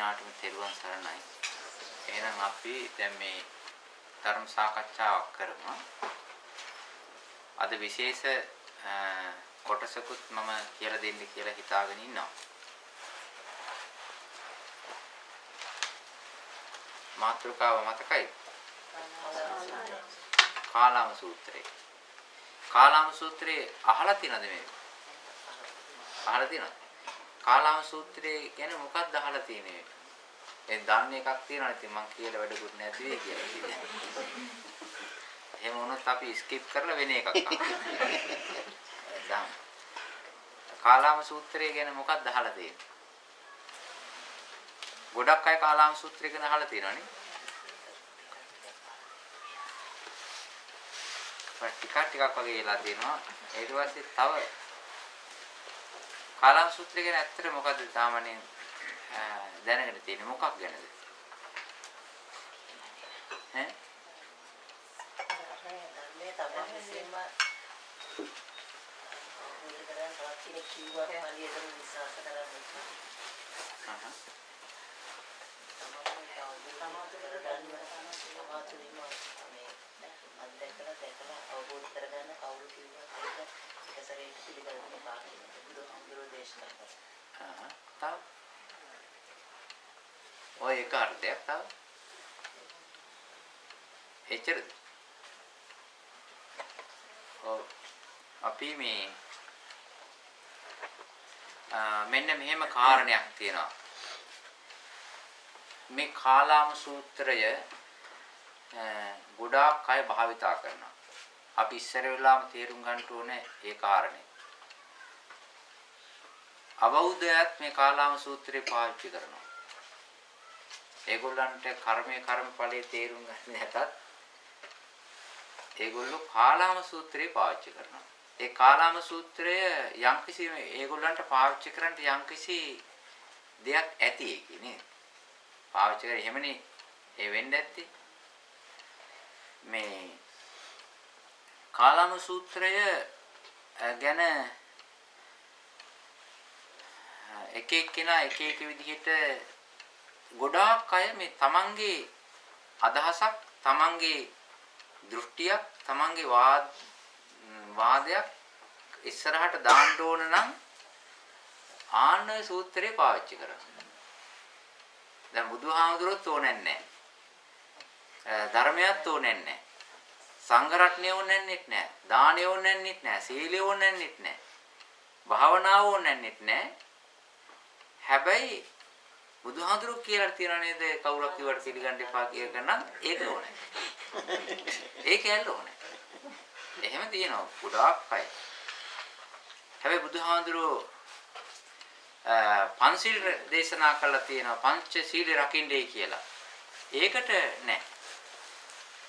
දෙනාටම තෙරුවන් සරණයි. එහෙනම් අපි දැන් මේ ධර්ම සාකච්ඡාවක් කරමු. අද විශේෂ කොටසකුත් මම කියලා දෙන්න කියලා හිතාගෙන ඉන්නවා. මාතෘකාව මතකයි? කාලාම සූත්‍රය. කාලාම සූත්‍රය අහලා තියෙනවද මේ? අහලා තියෙනවද? කාලාම සූත්‍රය කියන්නේ මොකක්ද අහලා තියෙන්නේ? ඒ දන්න එකක් තියෙනවා. ඉතින් මං කියලා වැඩකුත් නැති වෙයි කියලා කියන්නේ. එහෙම වුණොත් අපි ස්කිප් කරලා වෙන එකක් අහනවා. කාලාම සූත්‍රය ගැන මොකක්ද අහලා තියෙන්නේ? ගොඩක් අය කාලාම සූත්‍රය ගැන අහලා තියෙනවනේ. ටිකක් වගේ එලා තියෙනවා. ඊට පස්සේ තව කාලාම සූත්‍රය ගැන ඇත්තට මොකද්ද සාමාන්‍යයෙන් දැනගෙන තියෙන්නේ? මොකක් ගැනද? ඈ? මේ තමයි සීම මුලිකරන් වාක්‍යයේ කිව්වා හරියටම විශ්වාස කරන්නේ. දැකලා අවබෝධ කරගන්න කවුරු කිව්වත් ඒක එකසරේ පිළිගන්න පාඩම බුදුහාමුදුරුවෝ දේශනා කරා. ඔය එක අර්ථයක් තව. එච්චරද? අපි මේ මෙන්න මෙහෙම කාරණයක් තියෙනවා. මේ කාලාම සූත්‍රය ගොඩාක් අය භාවිතා කරනවා. අපි ඉස්සර වෙලාම තේරුම් ගන්න ඕනේ ඒ කාරණේ. අවෞදයත් මේ කාලාම සූත්‍රය පාවිච්චි කරනවා. ඒගොල්ලන්ට කර්මඵලයේ තේරුම් ගන්න නැතත් ඒගොල්ලෝ කාලාම සූත්‍රය පාවිච්චි කරනවා. ඒ කාලාම සූත්‍රය යම්කිසි ඒගොල්ලන්ට පාවිච්චි කරන්න යම්කිසි දෙයක් ඇති ඒකේ නේද? පාවිච්චි කරේ එහෙමනේ ඒ වෙන්නේ නැත්තේ. මේ කාලාම සූත්‍රය ගැන එක එක්කෙනා එක එක විදිහට ගොඩාක් අය මේ තමන්ගේ අදහසක්, තමන්ගේ දෘෂ්ටියක්, තමන්ගේ වාදයක් ඉස්සරහට දාන්න ඕන නම් ආන්න සූත්‍රය පාවිච්චි කරනවා. දැන් බුදුහාමුදුරුවෝත් ඕනේ නැහැ. ධර්මයක් ඕනේ නැහැ. සංඝ රත්නය ඕනේ නැහැ. දානය ඕනේ නැහැ. සීලය ඕනේ නැහැ. භාවනාව ඕනේ නැහැ. හැබැයි බුදුහාමුදුරුවෝ කියලා තියන නේද කවුරක් කිව්වට පිළිගන්න එපා කියනනම් ඒක ඕනේ. ඒක ඇල්ල ඕනේ. එහෙම තියෙනවා ගොඩාක් අය. හැබැයි බුදුහාමුදුරුවෝ පංචශීල දේශනා කළා තියෙනවා. පංචශීල රකින්නේ කියලා. ඒකට නෑ.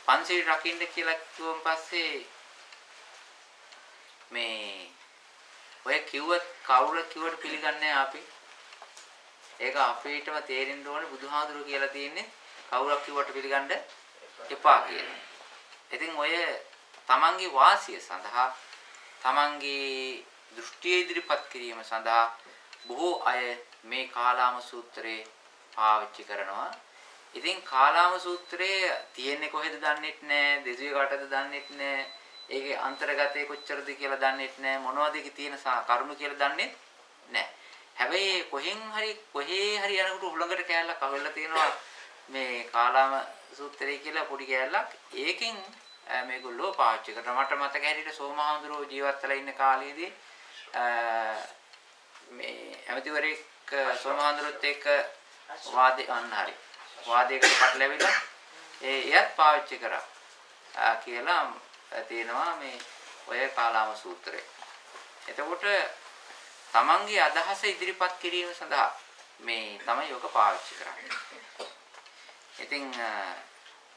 පංචශීල රකින්න කියලා කිව්වන් පස්සේ මේ ඔය කිව්වත් කවුරු කිව්වට පිළිගන්නේ අපි. ඒක අපිටම තේරෙන්න ඕනේ බුදුහාමුදුරුවෝ කියලා තියෙන්නේ කවුරක් කිව්වට පිළිගන්න එපා කියලා. ඉතින් ඔය තමන්ගේ වාසිය සඳහා තමන්ගේ දෘෂ්ටිය ඉදිරිපත් කිරීම සඳහා බොහෝ අය මේ කාලාම සූත්‍රේ පාවිච්චි කරනවා. ඉතින් කාලාම සූත්‍රයේ තියෙන්නේ කොහෙද දන්නෙත් නැහැ, දෙසියකටද දන්නෙත් නැහැ, ඒකේ අන්තර්ගතය කොච්චරද කියලා දන්නෙත් නැහැ, මොනවද ඒකේ තියෙන කරුණු කියලා දන්නෙත් නැහැ. හැබැයි කොහේ හරි යනකොට උලඟට කෑල්ලක් අහුවෙලා තියෙනවා මේ කාලාම සූත්‍රය කියලා පොඩි කෑල්ලක්. ඒකෙන් මේගොල්ලෝ පාවිච්චි කරනවා. මට මතක හැටියට සෝමහාමුදුරුවෝ ජීවත් වෙලා ඉන්න කාලේදී මේ ඇමතිවරයෙක් සෝමහාමුදුරුවොත් එක්ක වාදයකට පටලැවිලා එයත් පාවිච්චි කරා කියලා තියෙනවා මේ ඔය කාලාම සූත්‍රය. එතකොට තමන්ගේ අදහස ඉදිරිපත් කිරීම සඳහා මේ තමයි ඔක පාවිච්චි කරන්නේ. ඉතින්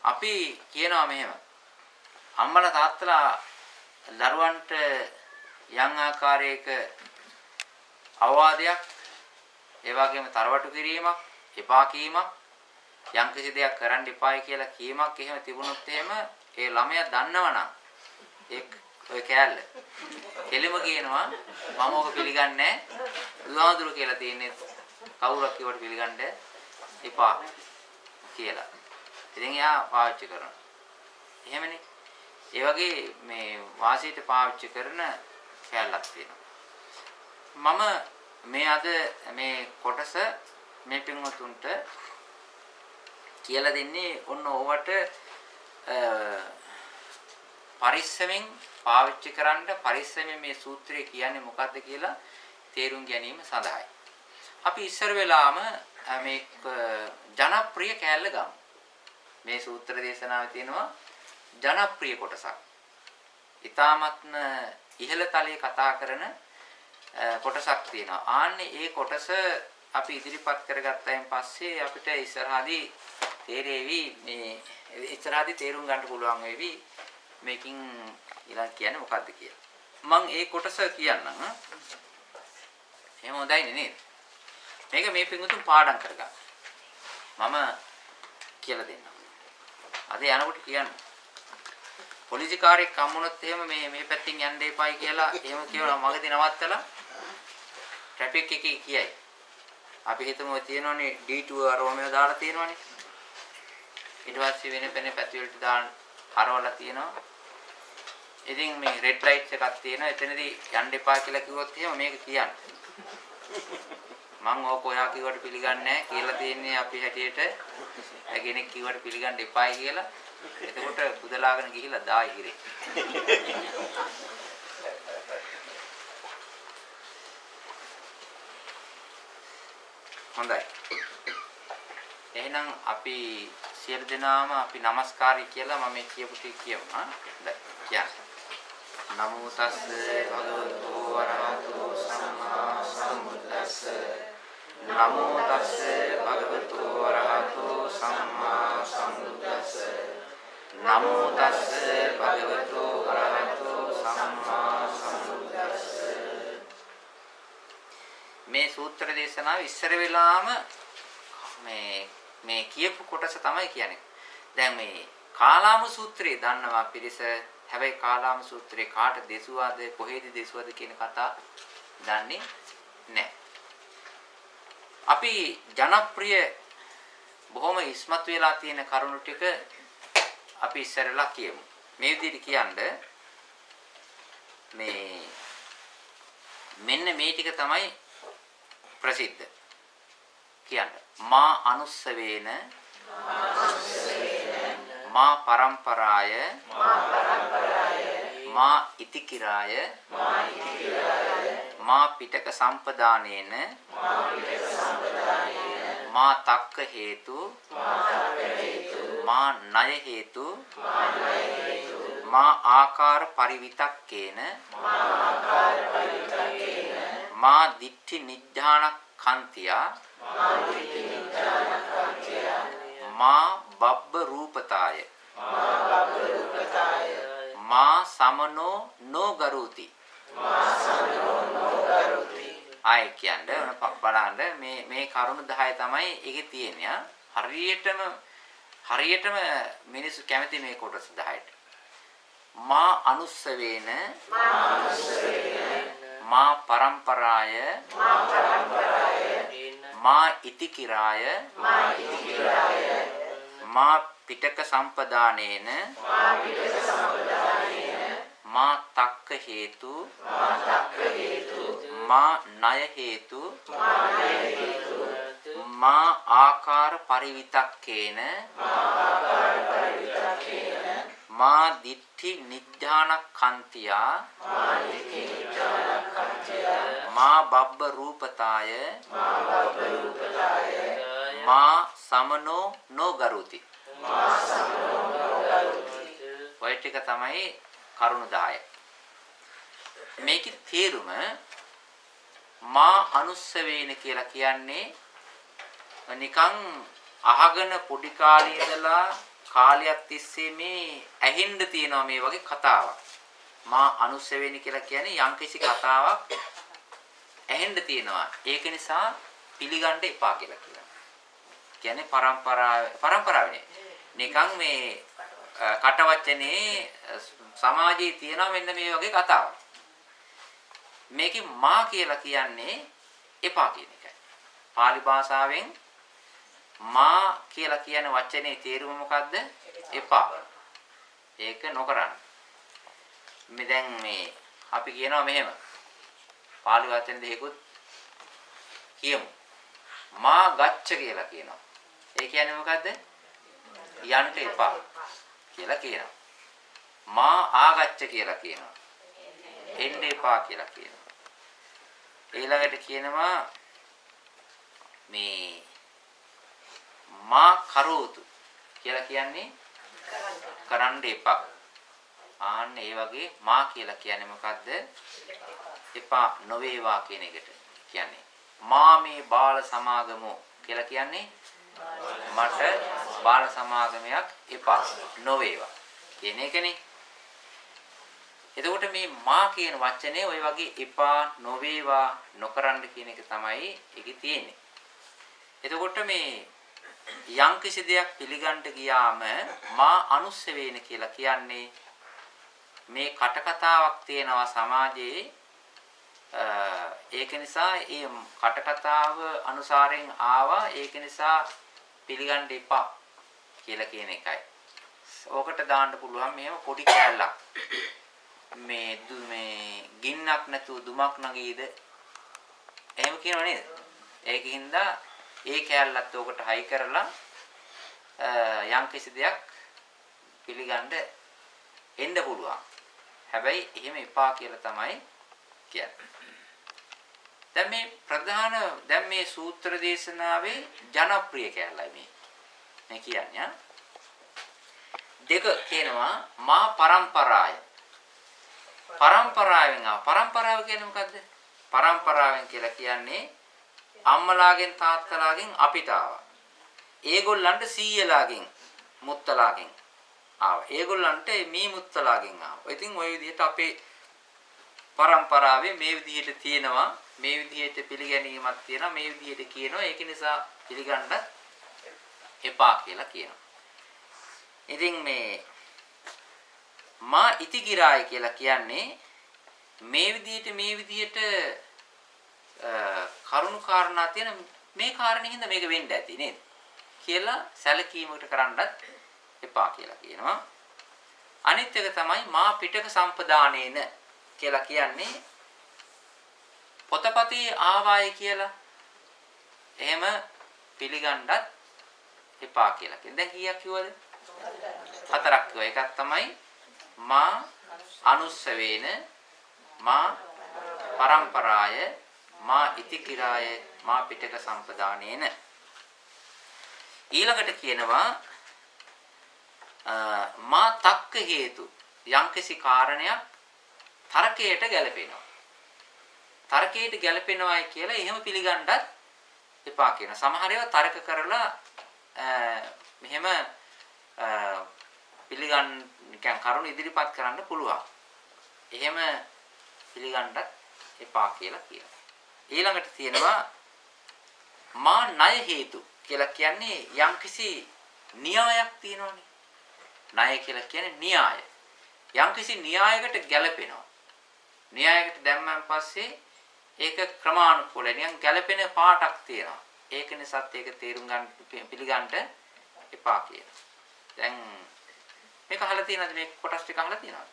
අපි කියනවා මෙහෙම අම්මලා තාත්තලා දරුවන්ට යම් ආකාරයක අවවාදයක් ඒ වගේම තරවටු කිරීමක්, එපා කීමක්, යම් කිසි දෙයක් කරන්න එපායි කියලා කීමක් එහෙම තිබුණොත් එහෙම ඒ ළමයා දන්නවනම් ඔය කෑල්ල කෙලිම කියනවා මම ඕක පිළිගන්නේ නැහැ. බුදුහාමුදුරුවෝ කියලා තියෙන්නේ කවුරක් කිව්වට පිළිගන්නේ එපා කියලා. ඉතින් එයා පාවිච්චි කරනවා. එහෙමනේ. ඒ වගේ මේ වාසියට පාවිච්චි කරන කැලලක් තියෙනවා. මම මේ අද මේ කොටස මේ පින්වතුන්ට කියලා දෙන්නේ ඔන්න ඕවට පරිස්සමෙන් පාවිච්චි කරන්න පරිස්සමෙන් මේ සූත්‍රය කියන්නේ මොකක්ද කියලා තේරුම් ගැනීම සඳහායි. අපි ඉස්සර වෙලාම මේ ජනප්‍රිය කැලල ගමු. මේ සූත්‍ර දේශනාවේ තියෙනවා ජනප්‍රිය කොටසක්. ඊ타මත්ම ඉහළ තලයේ කතා කරන කොටසක් තියෙනවා. ආන්නේ ඒ කොටස අපි ඉදිරිපත් කරගත්තායින් පස්සේ අපිට ඉස්සරහදී තේරෙවි මේ ඉස්සරහදී තේරුම් ගන්න පුළුවන් වෙවි මේකින් ඊළඟ කියන්නේ මොකද්ද කියලා. මම ඒ කොටස කියන්නම්. එහෙම හොඳයිනේ නේද? මේක මේ පිටුතුන් පාඩම් කරගන්න. මම කියලා දෙන්නම්. අද යනකොට කියන්න. පොලිසි කාර්යයක් හම්බුනොත් එහෙම මේ පැත්තෙන් යන්න එපායි කියලා එහෙම කියනවා මගදී නවත්තලා ට්‍රැෆික් එකේ කියයි. අපි හිතමු තියෙනවනේ D2 රෝමියෝ දාලා තියෙනවනේ. ඊට පස්සේ වෙන පැති වලට දාන්න හරවලා තියෙනවා. ඉතින් මේ රෙඩ් ලයිට්ස් එකක් තියෙනවා. එතනදී යන්න එපා කියලා කිව්වොත් එහෙම මේක කියන්න. මම ඕක ඔයා කිව්වට පිළිගන්නේ නැහැ කියලා තියෙන්නේ අපි හැටියට කෙනෙක් කිව්වට පිළිගන්න එපායි කියලා. එතකොට බුදලාගෙන ගිහිල්ලා දායි ඉරේ. හොඳයි. එහෙනම් අපි සියලු දෙනාම අපි নমස්කාරය කියලා මම මේ කියපු ටික කියමු. හොඳයි. කියන්න. නමෝ තස්ස භගවතු වරහතු සම්මා සම්බුද්දස්ස නමෝ තස්ස භගවතු වරහතු සම්මා සම්බුද්දස්ස නමෝ තස්ස භගවතු වරහතු සම්මා සම්බුද්දස්ස. මේ සූත්‍ර දේශනාව ඉස්සර වෙලාම මේ කියපු කොටස තමයි කියන්නේ. දැන් මේ කාලාම සූත්‍රය දන්නවා පිරිස. හැබැයි කාලාම සූත්‍රේ කාට දෙසුවාද කොහෙද දෙසුවාද කියන කතා දන්නේ නැහැ. අපි ජනප්‍රිය බොහොම ඉස්මතු වෙලා තියෙන කරුණු ටික අපි ඉස්සරලා කියමු. මේ විදිහට කියන්නේ මෙන්න මේ ටික තමයි ප්‍රසිද්ධ. කියන්නේ මා අනුස්සවේන මා පරම්පරාය මා ඉතිකිරාය මා පිටක සම්පදානේන මා තක්ක හේතු මා ණය හේතු මා ආකාර පරිවිතක්කේන මා දිට්ඨි නිජ්ජාන කන්තියා මා බබ්බ රූපතාය මා සමනෝ නොගරුති. ආයි කියන්නේ බලන්න මේ කරුණු 10 තමයි ඒකේ තියෙන්නේ. හරියටම මිනිස්සු කැමති මේ කොටස 10ට. මා අනුස්සවේන මා පරම්පරාය මා ඉතිකිරාය මා පිටක සම්පදානේන මා තක්ක හේතු මා ණය හේතු මා ආකාර පරිවිතක්කේන මා දිට්ඨි නිජ්ජාන කන්තියා මා බබ්බ රූපතාය මා සමනෝ නොගරුති. ඔය ටික තමයි කරුණු 10. මේකේ තේරුම මා අනුස්සවේන කියලා කියන්නේ නිකන් අහගෙන පොඩි කාලේ ඉඳලා කාලයක් තිස්සේ මේ ඇහින්න තියෙනවා මේ වගේ කතාවක්. මා අනුස්සවේන කියලා කියන්නේ යම්කිසි කතාවක් ඇහෙන්න තියෙනවා. ඒක නිසා පිළිගන්න එපා කියලා කියනවා. කියන්නේ පරම්පරාවනේ. නිකන් මේ කටවචනේ සමාජයේ තියෙනවා මෙන්න මේ වගේ කතාවක්. මේකේ මා කියලා කියන්නේ එපා කියන එකයි. pāli භාෂාවෙන් මා කියලා කියන වචනේ තේරුම මොකද්ද? එපා. ඒක නොකරන්න. මේ දැන් මේ අපි කියනවා මෙහෙම. පාලි වචන දෙකකුත් කියමු. මා ගච්ඡ කියලා කියනවා. ඒ කියන්නේ මොකද්ද? යන්න එපා කියලා කියනවා. මා ආගච්ඡ කියලා කියනවා. එන්න එපා කියලා කියනවා. ඊළඟට කියනවා මේ මා කරෝතු කියලා කියන්නේ කරන්න එපා. ආන්න ඒ වගේ මා කියලා කියන්නේ මොකද්ද? එපා නොවේවා කියන එකට කියන්නේ. මා මේ බාල සමාගමෝ කියලා කියන්නේ මට බාල සමාගමයක් එපා නොවේවා කියන එකනේ. එතකොට මේ මා කියන වචනේ ওই වගේ එපා නොවේවා නොකරන්න කියන එක තමයි ඒකේ තියෙන්නේ. එතකොට මේ යම් කිසි දෙයක් පිළිගන්න ගියාම මා අනුස්සය වේන කියලා කියන්නේ මේ කටකතාවක් තියෙනවා සමාජයේ. ඒක නිසා ඒ කටකතාව අනුසාරයෙන් ආවා. ඒක නිසා පිළිගන්න එපා කියලා කියන එකයි. ඕකට දාන්න පුළුවන් මෙහෙම පොඩි කෑල්ලක්. මේ ගින්නක් නැතුව දුමක් නගීද? එහෙම කියනව නේද? ඒකින්ද ඒ කෑල්ලත් ඕකට හයි කරලා යම් කිසි දෙයක් පිළිගන්න එන්න පුළුවන්. හැබැයි එහෙම එපා කියලා තමයි කියන්නේ. දැන් මේ සූත්‍ර දේශනාවේ ජනප්‍රිය කෑල්ලයි මේ කියන්නේ. දෙක කියනවා මා පරම්පරාය. පරම්පරාව කියන්නේ මොකද්ද? පරම්පරාවෙන් කියලා කියන්නේ අම්මලාගෙන් තාත්තලාගෙන් අපිට ආවා. ඒගොල්ලන්ට සීයලාගෙන් මුත්තලාගෙන් ආවා. ඒගොල්ලන්ට මේ මුත්තලාගෙන් ආවා. ඉතින් ওই විදිහට අපේ පරම්පරාවේ මේ විදිහට තියෙනවා. මේ විදිහට පිළිගැනීමක් තියෙනවා. මේ විදිහට කියනවා. ඒක නිසා පිළිගන්න එපා කියලා කියනවා. ඉතින් මේ මා ඉතිගිරාය කියලා කියන්නේ මේ විදිහට කරුණු කාරණා තියෙන මේ කාරණේ හින්දා මේක වෙන්න ඇති නේද කියලා සැලකීමකට කරන්නත් එපා කියලා කියනවා. අනිත් එක තමයි මා පිටක සම්පදානේන කියලා කියන්නේ පොතපතේ ආවාය කියලා එහෙම පිළිගන්නත් එපා කියලා කියනවා. දැන් කීයක් කිව්වද? 4ක් කිව්වා. එකක් තමයි මා අනුස්සවේන, මා පරම්පරාය, මා ඉතිකිරාය, මා පිටක සම්පදානේන. ඊළඟට කියනවා මා තක්ක හේතු. යම්කිසි කාරණයක් තර්කයට ගැලපෙනවා. තර්කයට ගැලපෙනවායි කියලා එහෙම පිළිගන්නත් එපා කියන. සමහර ඒවා තර්ක කරලා මෙහෙම නිකන් කරුණ ඉදිරිපත් කරන්න පුළුවන්. එහෙම පිළිගන්නත් එපා කියලා කියනවා. ඊළඟට තියෙනවා මා ණය හේතු කියලා කියන්නේ යම්කිසි න්‍යායක් තියෙනවනේ. ණය කියලා කියන්නේ න්‍යාය. යම්කිසි න්‍යායකට ගැලපෙනවා. න්‍යායකට දැම්මන් පස්සේ ඒක ක්‍රමානුකූලව නිකන් ගැලපෙන පාටක් තියෙනවා. ඒක නිසාත් ඒක තේරුම් ගන්න පිළිගන්න එපා කියනවා. දැන් මේක අහලා තියෙනවද? මේ කොටස් ටික අහලා තියෙනවද?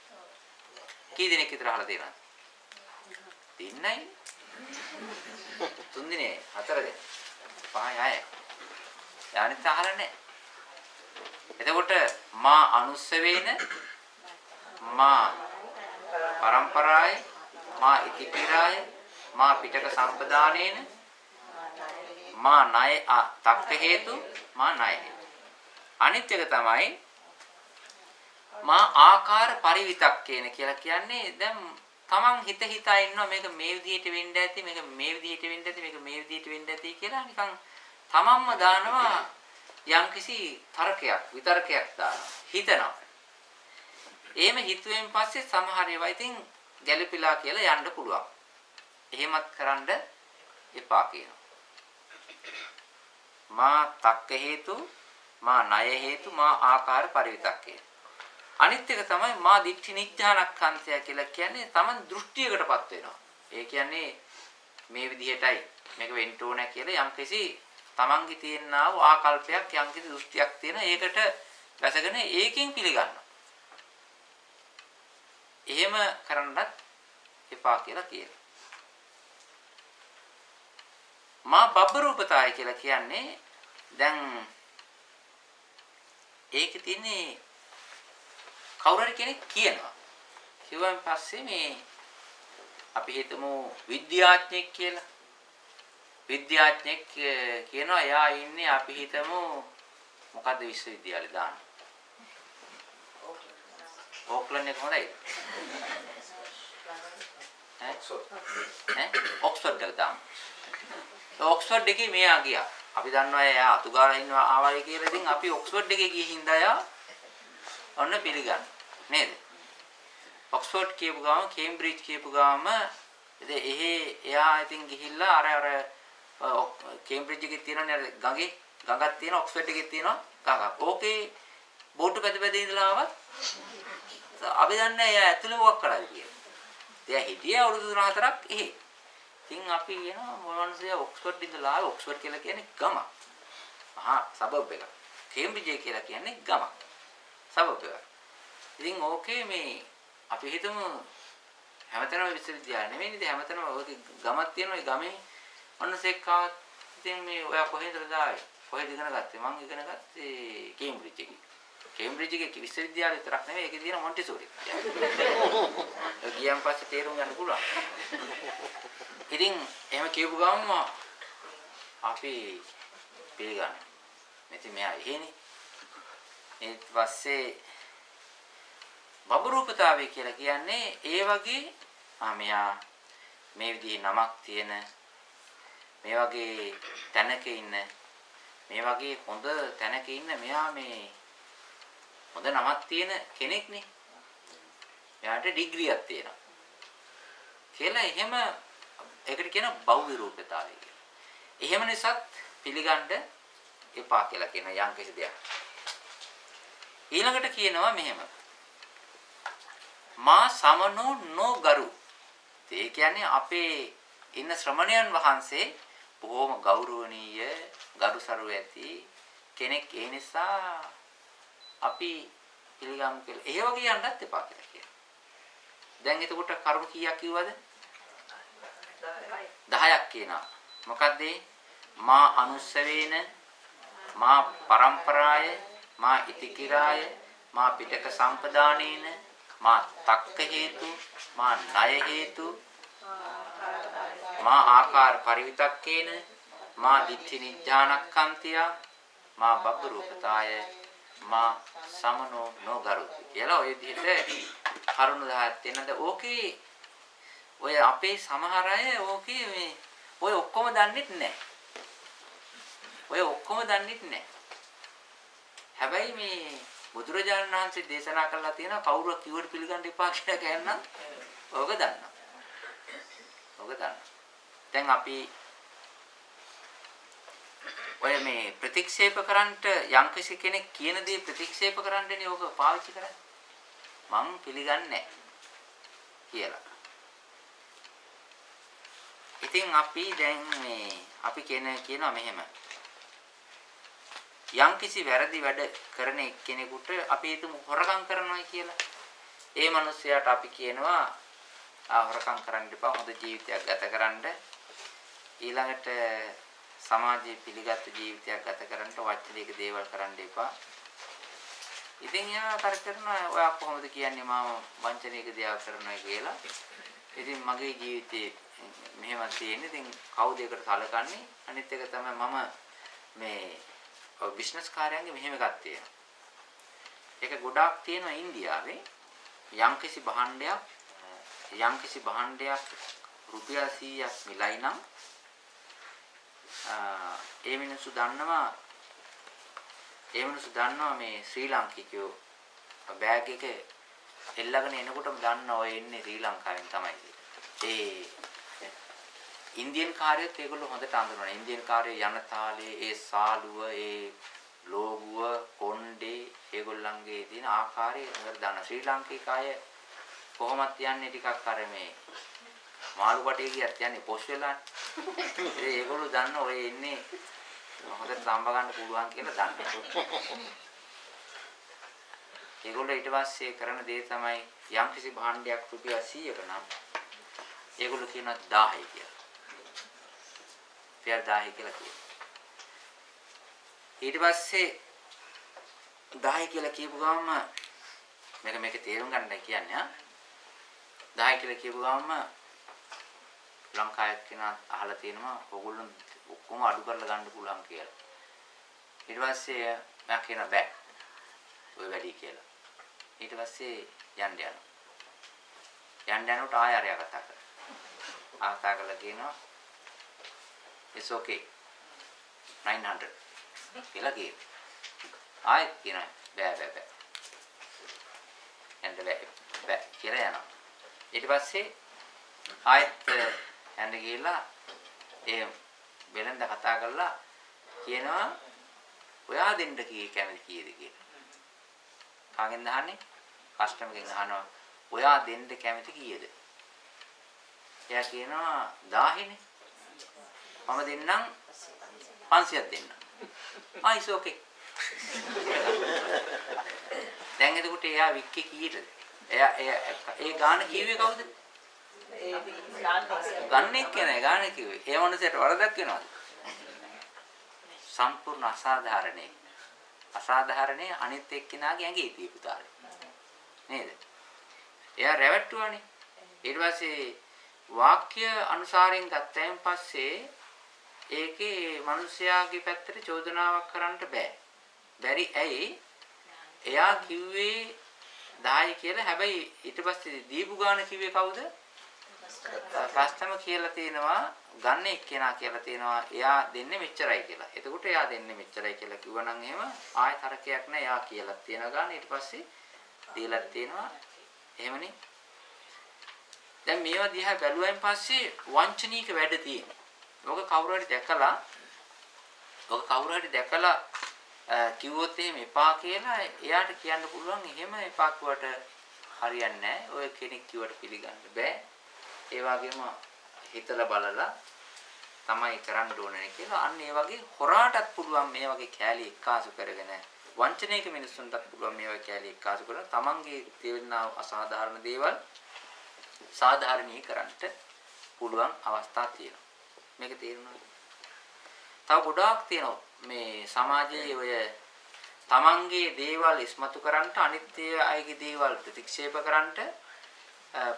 කී දෙනෙක් විතර අහලා තියෙනවද? 3යි 3 දිනේ 4 දිනේ 5යි 6යි. යානිත් අහලා නැහැ. එතකොට මා අනුස්සවේන, මා පරම්පරාය, මා ඉතිපිරාය, මා පිටක සම්පදානේන, මා ණය තක්ක හේතු, මා ණය හේතු. අනිත් එක තමයි මා ආකාර පරිවිතක්කේන කියලා කියන්නේ දැන් තමන් හිතා ඉන්නවා මේක මේ විදිහට වෙන්න ඇති, මේක මේ විදිහට වෙන්න ඇති, මේක මේ විදිහට වෙන්න ඇති කියලා නිකන් තමන්ම දානවා යම්කිසි තර්කයක් විතර්කයක් දානවා හිතනවා. එහෙම හිතුවෙන් පස්සේ සමහර ඒවා ඉතින් ගැළපිලා කියලා යන්න පුළුවන්. එහෙමත් කරන්න එපා කියනවා. මා තක්ක හේතු, මා ණය හේතු, මා ආකාර පරිවිතක්කේ. අනිත් එක තමයි මා දිට්ඨි නිඥානක්ඛන්තය කියලා කියන්නේ තමන් දෘෂ්ටියකටපත් වෙනවා. ඒ කියන්නේ මේ විදිහටයි මේක වෙන්න ඕන කියලා යම්කිසි තමන්ගේ තියෙනා වූ ආකල්පයක් යම්කිසි දෘෂ්ටියක් තියෙන ඒකට වැසගෙන ඒකෙන් පිළිගන්නවා. එහෙම කරන්නත් එපා කියලා කියනවා. මා බබ්බරූපතාය කියලා කියන්නේ දැන් ඒකේ තියෙන්නේ කවුරු හරි කෙනෙක් කියනවා. කිව්වන් පස්සේ මේ අපි හිතමු විද්‍යාඥයෙක් කියලා. විද්‍යාඥයෙක් කියනවා එයා ඉන්නේ අපි හිතමු මොකද්ද විශ්වවිද්‍යාලේ දාන්න. ඕක්ලන්ඩ් එක හොඳයි. ඔක්ස්ෆර්ඩ් එක දාන්න. ඔක්ස්ෆර්ඩ් එකේ මෙයා ගියා. අපි දන්නවා එයා අතුගාලා ඉන්නවා ආවයි කියලා. ඉතින් අපි ඔක්ස්ෆර්ඩ් එකේ ගිහින් හින්දා එයා ඔන්න පිළිගන්න. නේද? ඔක්ස්ෆර්ඩ් කියපු ගාම කේම්බ්‍රිජ් කියපු ගාම ඉතින් එයා ඉතින් ගිහිල්ලා අර කේම්බ්‍රිජ් එකේ තියෙනනේ ගඟක් තියෙනවා ඔක්ස්ෆර්ඩ් එකේ තියෙනවා ගඟක්. ඕකේ බෝට්ටු පැද ඉඳලා ආවත් අපි දන්නේ එයා ඇතුලේ මොකක් කරාද කියලා. එයා හිටියේ අවුරුදු 4ක් එහෙ. ඉතින් අපි කියනවා මොනවද ඔක්ස්ෆර්ඩ් ඉඳලා ආවේ. ඔක්ස්ෆර්ඩ් කියලා කියන්නේ ගම. මහා සබබ් එක. කේම්බ්‍රිජ් කියලා කියන්නේ ගම. සබබ් එක. ඉතින් ඕකේ මේ අපි හිතමු හැමතැනම විශ්වවිද්‍යාල නෙමෙයි නේද හැමතැනම ඔය ගමක් තියෙනවා. ඒ ගමේ ඔන්න සෙක්කාවත් ඉතින් මේ ඔයා කොහෙන්ද දාවේ? කොහෙද ඉගෙන ගත්තේ? මම ඉගෙන ගත්තේ කේම්බ්‍රිජ් එකේ. කේම්බ්‍රිජ් එකේ විශ්වවිද්‍යාලය විතරක් නෙමෙයි ඒකේ තියෙන මොන්ටිසෝරි. ඒ ගියන් පස්සේ තේරුම් ගන්න පුළුවන්. ඉතින් එහෙම කියපු ගමන් අපි පිළිගන්නවා. මෙතන මෙයා එහෙනේ. ඊට පස්සේ බබරූපතාවය කියලා කියන්නේ ඒ වගේ මෙයා මේ විදිහේ නමක් තියෙන මේ වගේ තැනක ඉන්න මේ වගේ හොඳ තැනක ඉන්න මෙයා මේ හොඳ නමක් තියෙන කෙනෙක් නේ. එයාට ඩිග්‍රියක් තියෙනවා. කියලා එහෙම ඒකට කියන බහුව රූපතාවය කියලා. එහෙම නිසාත් පිළිගන්න එපා කියලා කියන යම් කිසි දෙයක්. ඊළඟට කියනවා මෙහෙම. මා සමනෝ නොගරු. ඒ කියන්නේ අපේ ඉන්න ශ්‍රමණයන් වහන්සේ බොහොම ගෞරවනීය ගරුසරු ඇති කෙනෙක්. ඒ නිසා අපි පිළිගමු කියලා. ඒ වගේ යන්නත් එපා කියලා කියනවා. දැන් එතකොට කරුණු කීයක් කිව්වද? 10ක් කියනවා. මොකද්ද? මා අනුස්සවේන මා පරම්පරාය මා ඉතිකිරාය මා පිටක සම්පදානේන මා තක්ක හේතු මා ණය හේතු මා ආකාර පරිවිතක්කේන මා දිට්ඨි නිඥානක්ඛන්තිය මා බබ්බරූපතාය මා සමනෝ නොගරුති කියලා ඔය විදිහට කරුණු 10ක් තියෙනද ඕකේ ඔය අපේ සමහර අය ඕකේ මේ ඔය ඔක්කොම දන්නෙත් නැහැ. ඔය ඔක්කොම දන්නෙත් නැහැ. හැබැයි මේ බුදුරජාණන් වහන්සේ දේශනා කළා තියෙනවා කවුරුවක් කිව්වට පිළිගන්න එපා කියලා කියනනම් ඕක දන්නවා. ඕක දන්නවා. දැන් අපි ඔය මේ ප්‍රතික්ෂේප කරන්නට යම්කිසි කෙනෙක් කියන දේ ප්‍රතික්ෂේප කරන්නනේ ඕක පාවිච්චි කරන්නේ. මං පිළිගන්නේ නැහැ කියලා. ඉතින් අපි දැන් මේ අපි කියනවා මෙහෙම. යම්කිසි වැරදි වැඩ කරන එක්කෙනෙකුට අපි හිතමු හොරකම් කරනවා කියලා. ඒ මිනිස්යාට අපි කියනවා හොරකම් කරන්න එපා හොඳ ජීවිතයක් ගත කරන්න. ඊළඟට සමාජයේ පිළිගත් ජීවිතයක් ගත කරන්න වචනික දේවල් කරන්න එපා. ඉතින් යා කරනවා ඔයා කොහොමද කියන්නේ මම වංචනික දේවල් කරනවා කියලා. ඉතින් මගේ ජීවිතේ මෙහෙම තියෙන්නේ. ඉතින් කවුද ඒකට සලකන්නේ? අනිත් එක තමයි මම මේ බිස්නස් කාර්යයන්ගේ මෙහෙම එකක් තියෙනවා. ඒක ගොඩාක් තියෙනවා ඉන්දියාවේ. යම්කිසි භාණ්ඩයක් රුපියල් 100ක් මිලයි නම් ඒ මිනිස්සු දන්නවා මේ ශ්‍රී ලාංකිකයෝ බෑග් එක එල්ලගෙන එනකොටම දන්නවා ඔය එන්නේ ශ්‍රී ලංකාවෙන් තමයි. ඒ ඉන්දියන් කාර්යයත් ඒගොල්ලෝ හොඳට අඳුරනවා. ඉන්දියන් කාර්යයේ යන තාලේ ඒ සාලුව ඒ ලෝගුව කොණ්ඩේ ඒගොල්ලන්ගේ තියෙන ආකාරය හොඳට දන්නවා. ශ්‍රී ලාංකික අය කොහොමත් යන්නේ ටිකක් අර මේ මාළු කටේ ගියත් යන්නේ පොස් වෙලානේ. ඒගොල්ලෝ දන්නවා ඔය එන්නේ හොඳට සම්බ ගන්න පුළුවන් කියලා දන්නවා. ඒගොල්ලෝ ඊට පස්සේ කරන දේ තමයි යම්කිසි භාණ්ඩයක් රුපියල් 100ක නම් ඒගොල්ලෝ කියනවා 1000යි කියලා. රුපියල් 1000 කියලා කියනවා. ඊට පස්සේ 10 කියලා කියපු ගමන් මේක තේරුම් ගන්නයි කියන්නේ 10 කියලා කියපු ගමන් ලංකාවේ කෙනා අහලා තියෙනවා ඕගොල්ලෝ ඔක්කොම අඩු කරලා ගන්න පුළුවන් කියලා. ඊට පස්සේ මම කියන බෑ. ඔය වැඩි කියලා. ඊට පස්සේ යන්න යනකොට ආය අරයා කතා කරා. කතා කරලා කියනවා it's okay 900 කියලා කියනවා. ආයෙත් කියනවා බෑ. යන්න බෑ කියලා යනවා. ඊට පස්සේ ආයෙත් යන්න ගිහලා ඒ බෙලෙන්ද කතා කරලා කියනවා ඔයා දෙන්න කැමති කීයද කියලා. කාගෙන්ද අහන්නේ? කස්ටමර්ගෙන් අහනවා ඔයා දෙන්න කැමති කීයද? එයා කියනවා 1000නේ. මම දෙන්නම් 500ක් දෙන්න. it's okay. දැන් එතකොට එයා වික්කේ කීයටද? එයා ඒ ගාන කිව්වේ කවුද? ගන්නේ කියන්නේ ගාන කිව්වේ. ඒ මොනසෙට වරදක් වෙනවද? සම්පූර්ණ අසාධාරණේ. අසාධාරණේ අනිත් එක්කිනාගේ ඇඟේ තියපු තාලේ. නේද? එයා රැවට්ටුවානේ. ඊට පස්සේ වාක්‍ය අනුසාරයෙන් ගත්තයින් පස්සේ ඒකේ මිනිස්යාගේ පැත්තට චෝදනාවක් කරන්න බෑ. බැරි ඇයි? එයා කිව්වේ 10 කියලා. හැබැයි ඊට පස්සේ දීපු ගාන කිව්වේ කවුද? කස්ටමර් කියලා තියෙනවා, ගන්න එක්කෙනා කියලා තියෙනවා. එයා දෙන්නේ මෙච්චරයි කියලා. එතකොට එයා දෙන්නේ මෙච්චරයි කියලා කිව්වනම් එහෙම ආයෙ තරකයක් නැහැ. එයා කියලා තියෙන ගාන ඊට පස්සේ දීලා තියෙනවා. එහෙමනේ. දැන් මේවා දිහා බැලුවයින් පස්සේ වංචනීක වැඩ තියෙනවා. ඔක කවුරු හරි දැකලා කිව්වොත් එහෙම එපා කියලා එයාට කියන්න පුළුවන් එහෙම එපා කිව්වට හරියන්නේ නැහැ. ඔය කෙනෙක් කිව්වට පිළිගන්න බෑ. ඒ වගේම හිතලා බලලා තමයි කරන්න ඕනේ කියලා. අන්න ඒ වගේ හොරාටත් පුළුවන් මේ වගේ කෑලි එක්කාසු කරගෙන වංචනයක මිනිස්සුන්ටත් පුළුවන් මේ වගේ කෑලි එක්කාසු කරන තමන්ගේ තේවෙනා අසාධාරණ දේවල් සාධාරණීකරන්නට පුළුවන් අවස්ථා තියෙනවා. මේක තේරුණාද? තව ගොඩාක් තියෙනවා මේ සමාජයේ ඔය තමන්ගේ දේවල් ඉස්මතු කරන්නට අනිත්‍ය අයගේ දේවල් ප්‍රතික්ෂේප කරන්නට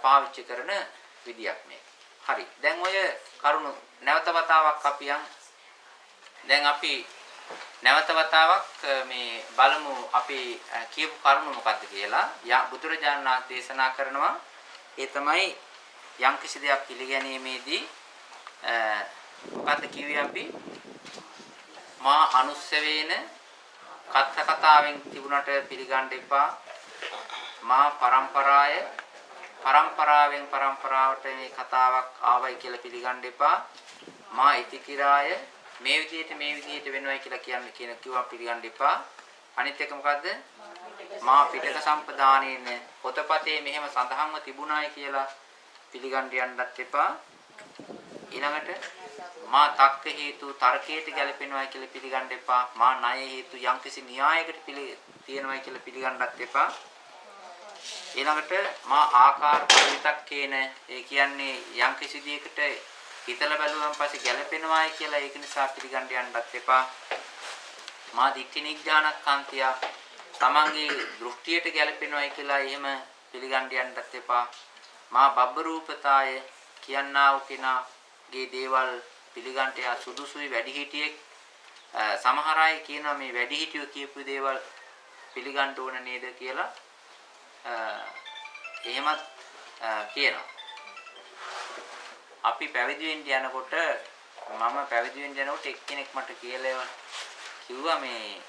පාවිච්චි කරන විදියක් මේක. හරි. දැන් ඔය කරුණු නැවත වතාවක් දැන් අපි නැවත වතාවක් මේ බලමු අපි කියපු කරුණු මොකක්ද කියලා. බුදුරජාණන් වහන්සේ දේශනා කරනවා ඒ තමයි යම්කිසි දෙයක් පිළිගැනීමේදී මොකද්ද කිව්වේ අපි? මා අනුස්සවේන කත්ත කතාවෙන් තිබුණට පිළිගන්න එපා. මා පරම්පරාවෙන් පරම්පරාවට මේ කතාවක් ආවයි කියලා පිළිගන්න එපා. මා ඉතිකිරාය මේ විදිහට වෙනවයි කියලා කිව්වා පිළිගන්න එපා. අනිත් එක මොකද්ද? මා පිටක සම්පදානේන පොතපතේ මෙහෙම සඳහන්ව තිබුණායි කියලා පිළිගන්න යන්නත් එපා. ඊළඟට මා තක්ක හේතු තර්කයට ගැලපෙනවයි කියලා පිළිගන්න එපා. මා ණය හේතු යම්කිසි න්‍යායයකට තියෙනවයි කියලා පිළිගන්නත් එපා. ඊළඟට මා ආකාර පරිවිතක්කේන ඒ කියන්නේ යම්කිසි දෙයකට හිතලා බැලුවම පස්සේ ගැලපෙනවයි කියලා ඒක නිසා පිළිගන්න යන්නත් එපා. මා දික්ඛි නිඥානක්ඛන්තිය තමන්ගේ දෘෂ්ටියට ගැලපෙනවයි කියලා එහෙම පිළිගන්න යන්නත් එපා. මා බබ්බ රූපතාය කියනා වූ කෙනාගේ දේවල් පිළිගන්න යා සුදුසුයි වැඩිහිටියෙක්. සමහර අය කියනවා මේ වැඩිහිටියෝ කියපු දේවල් පිළිගන්න ඕන නේද කියලා. එහෙමත් කියනවා. අපි පැවිදි වෙන්න යනකොට එක්කෙනෙක් මට කියලා කිව්වා මේ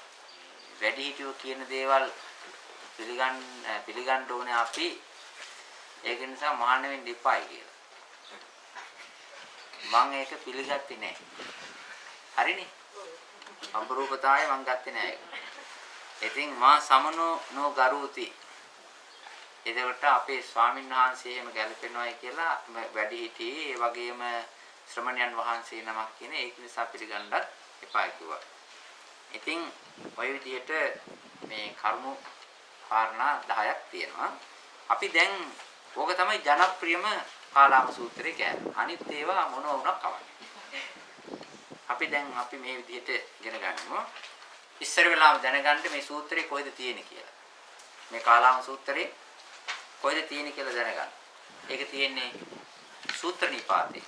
වැඩිහිටියෝ කියන දේවල් පිළිගන්න ඕනේ අපි. ඒක නිසා මහාන වෙන්න එපායි කියලා. මම ඒක පිළිගත්තේ නැහැ. හරිනේ? අබරූපතාවය මම ගත්තේ නැහැ ඒක. ඉතින් මා සමනෝ ගරුති. එතකොට අපේ ස්වාමීන් වහන්සේ එහෙම ගැලපෙනවායි කියලා වැඩි හිටියේ ඒ වගේම ශ්‍රමණයන් වහන්සේ නමක් කියන ඒක නිසා පිළිගන්නත් එපා කිව්වා. ඉතින් ඔය විදිහට මේ කරුණු කාරණා 10ක් තියෙනවා. අපි දැන් ඕක තමයි ජනප්‍රියම කාලාම සූත්‍රය කියන්නේ. අනිත් ඒවා මොන වුණා කවන්නේ. අපි මේ විදිහට ඉගෙන ගන්නවා. ඉස්සර වෙලාව දැනගන්න මේ සූත්‍රේ කොහෙද තියෙන්නේ කියලා. මේ කාලාම සූත්‍රේ කොහෙද තියෙන්නේ කියලා දැනගන්න. ඒක තියෙන්නේ සූත්‍ර නිපාතේ.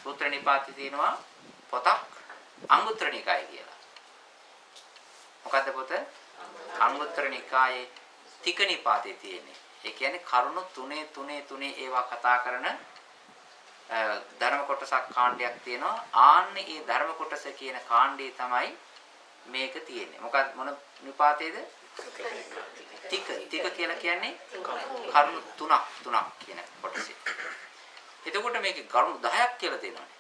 සූත්‍ර නිපාතේ තියෙනවා පොතක් අංගුත්තර නිකාය කියලා. මොකද්ද පොත? අංගුත්තර නිකායේ තික නිපාතේ තියෙන්නේ. ඒ කියන්නේ කරුණු තුනේ ඒවා කතා කරන ධර්ම කොටසක් කාණ්ඩයක් තියෙනවා. ආන්නේ ඒ ධර්ම කොටස කියන කාණ්ඩේ තමයි මේක තියෙන්නේ. මොකක්ද මොන නිපාතේද? තික කියලා කියන්නේ කරුණු තුනක් කියන කොටසේ. එතකොට මේකේ කරුණු 10ක් කියලා තියෙනවානේ.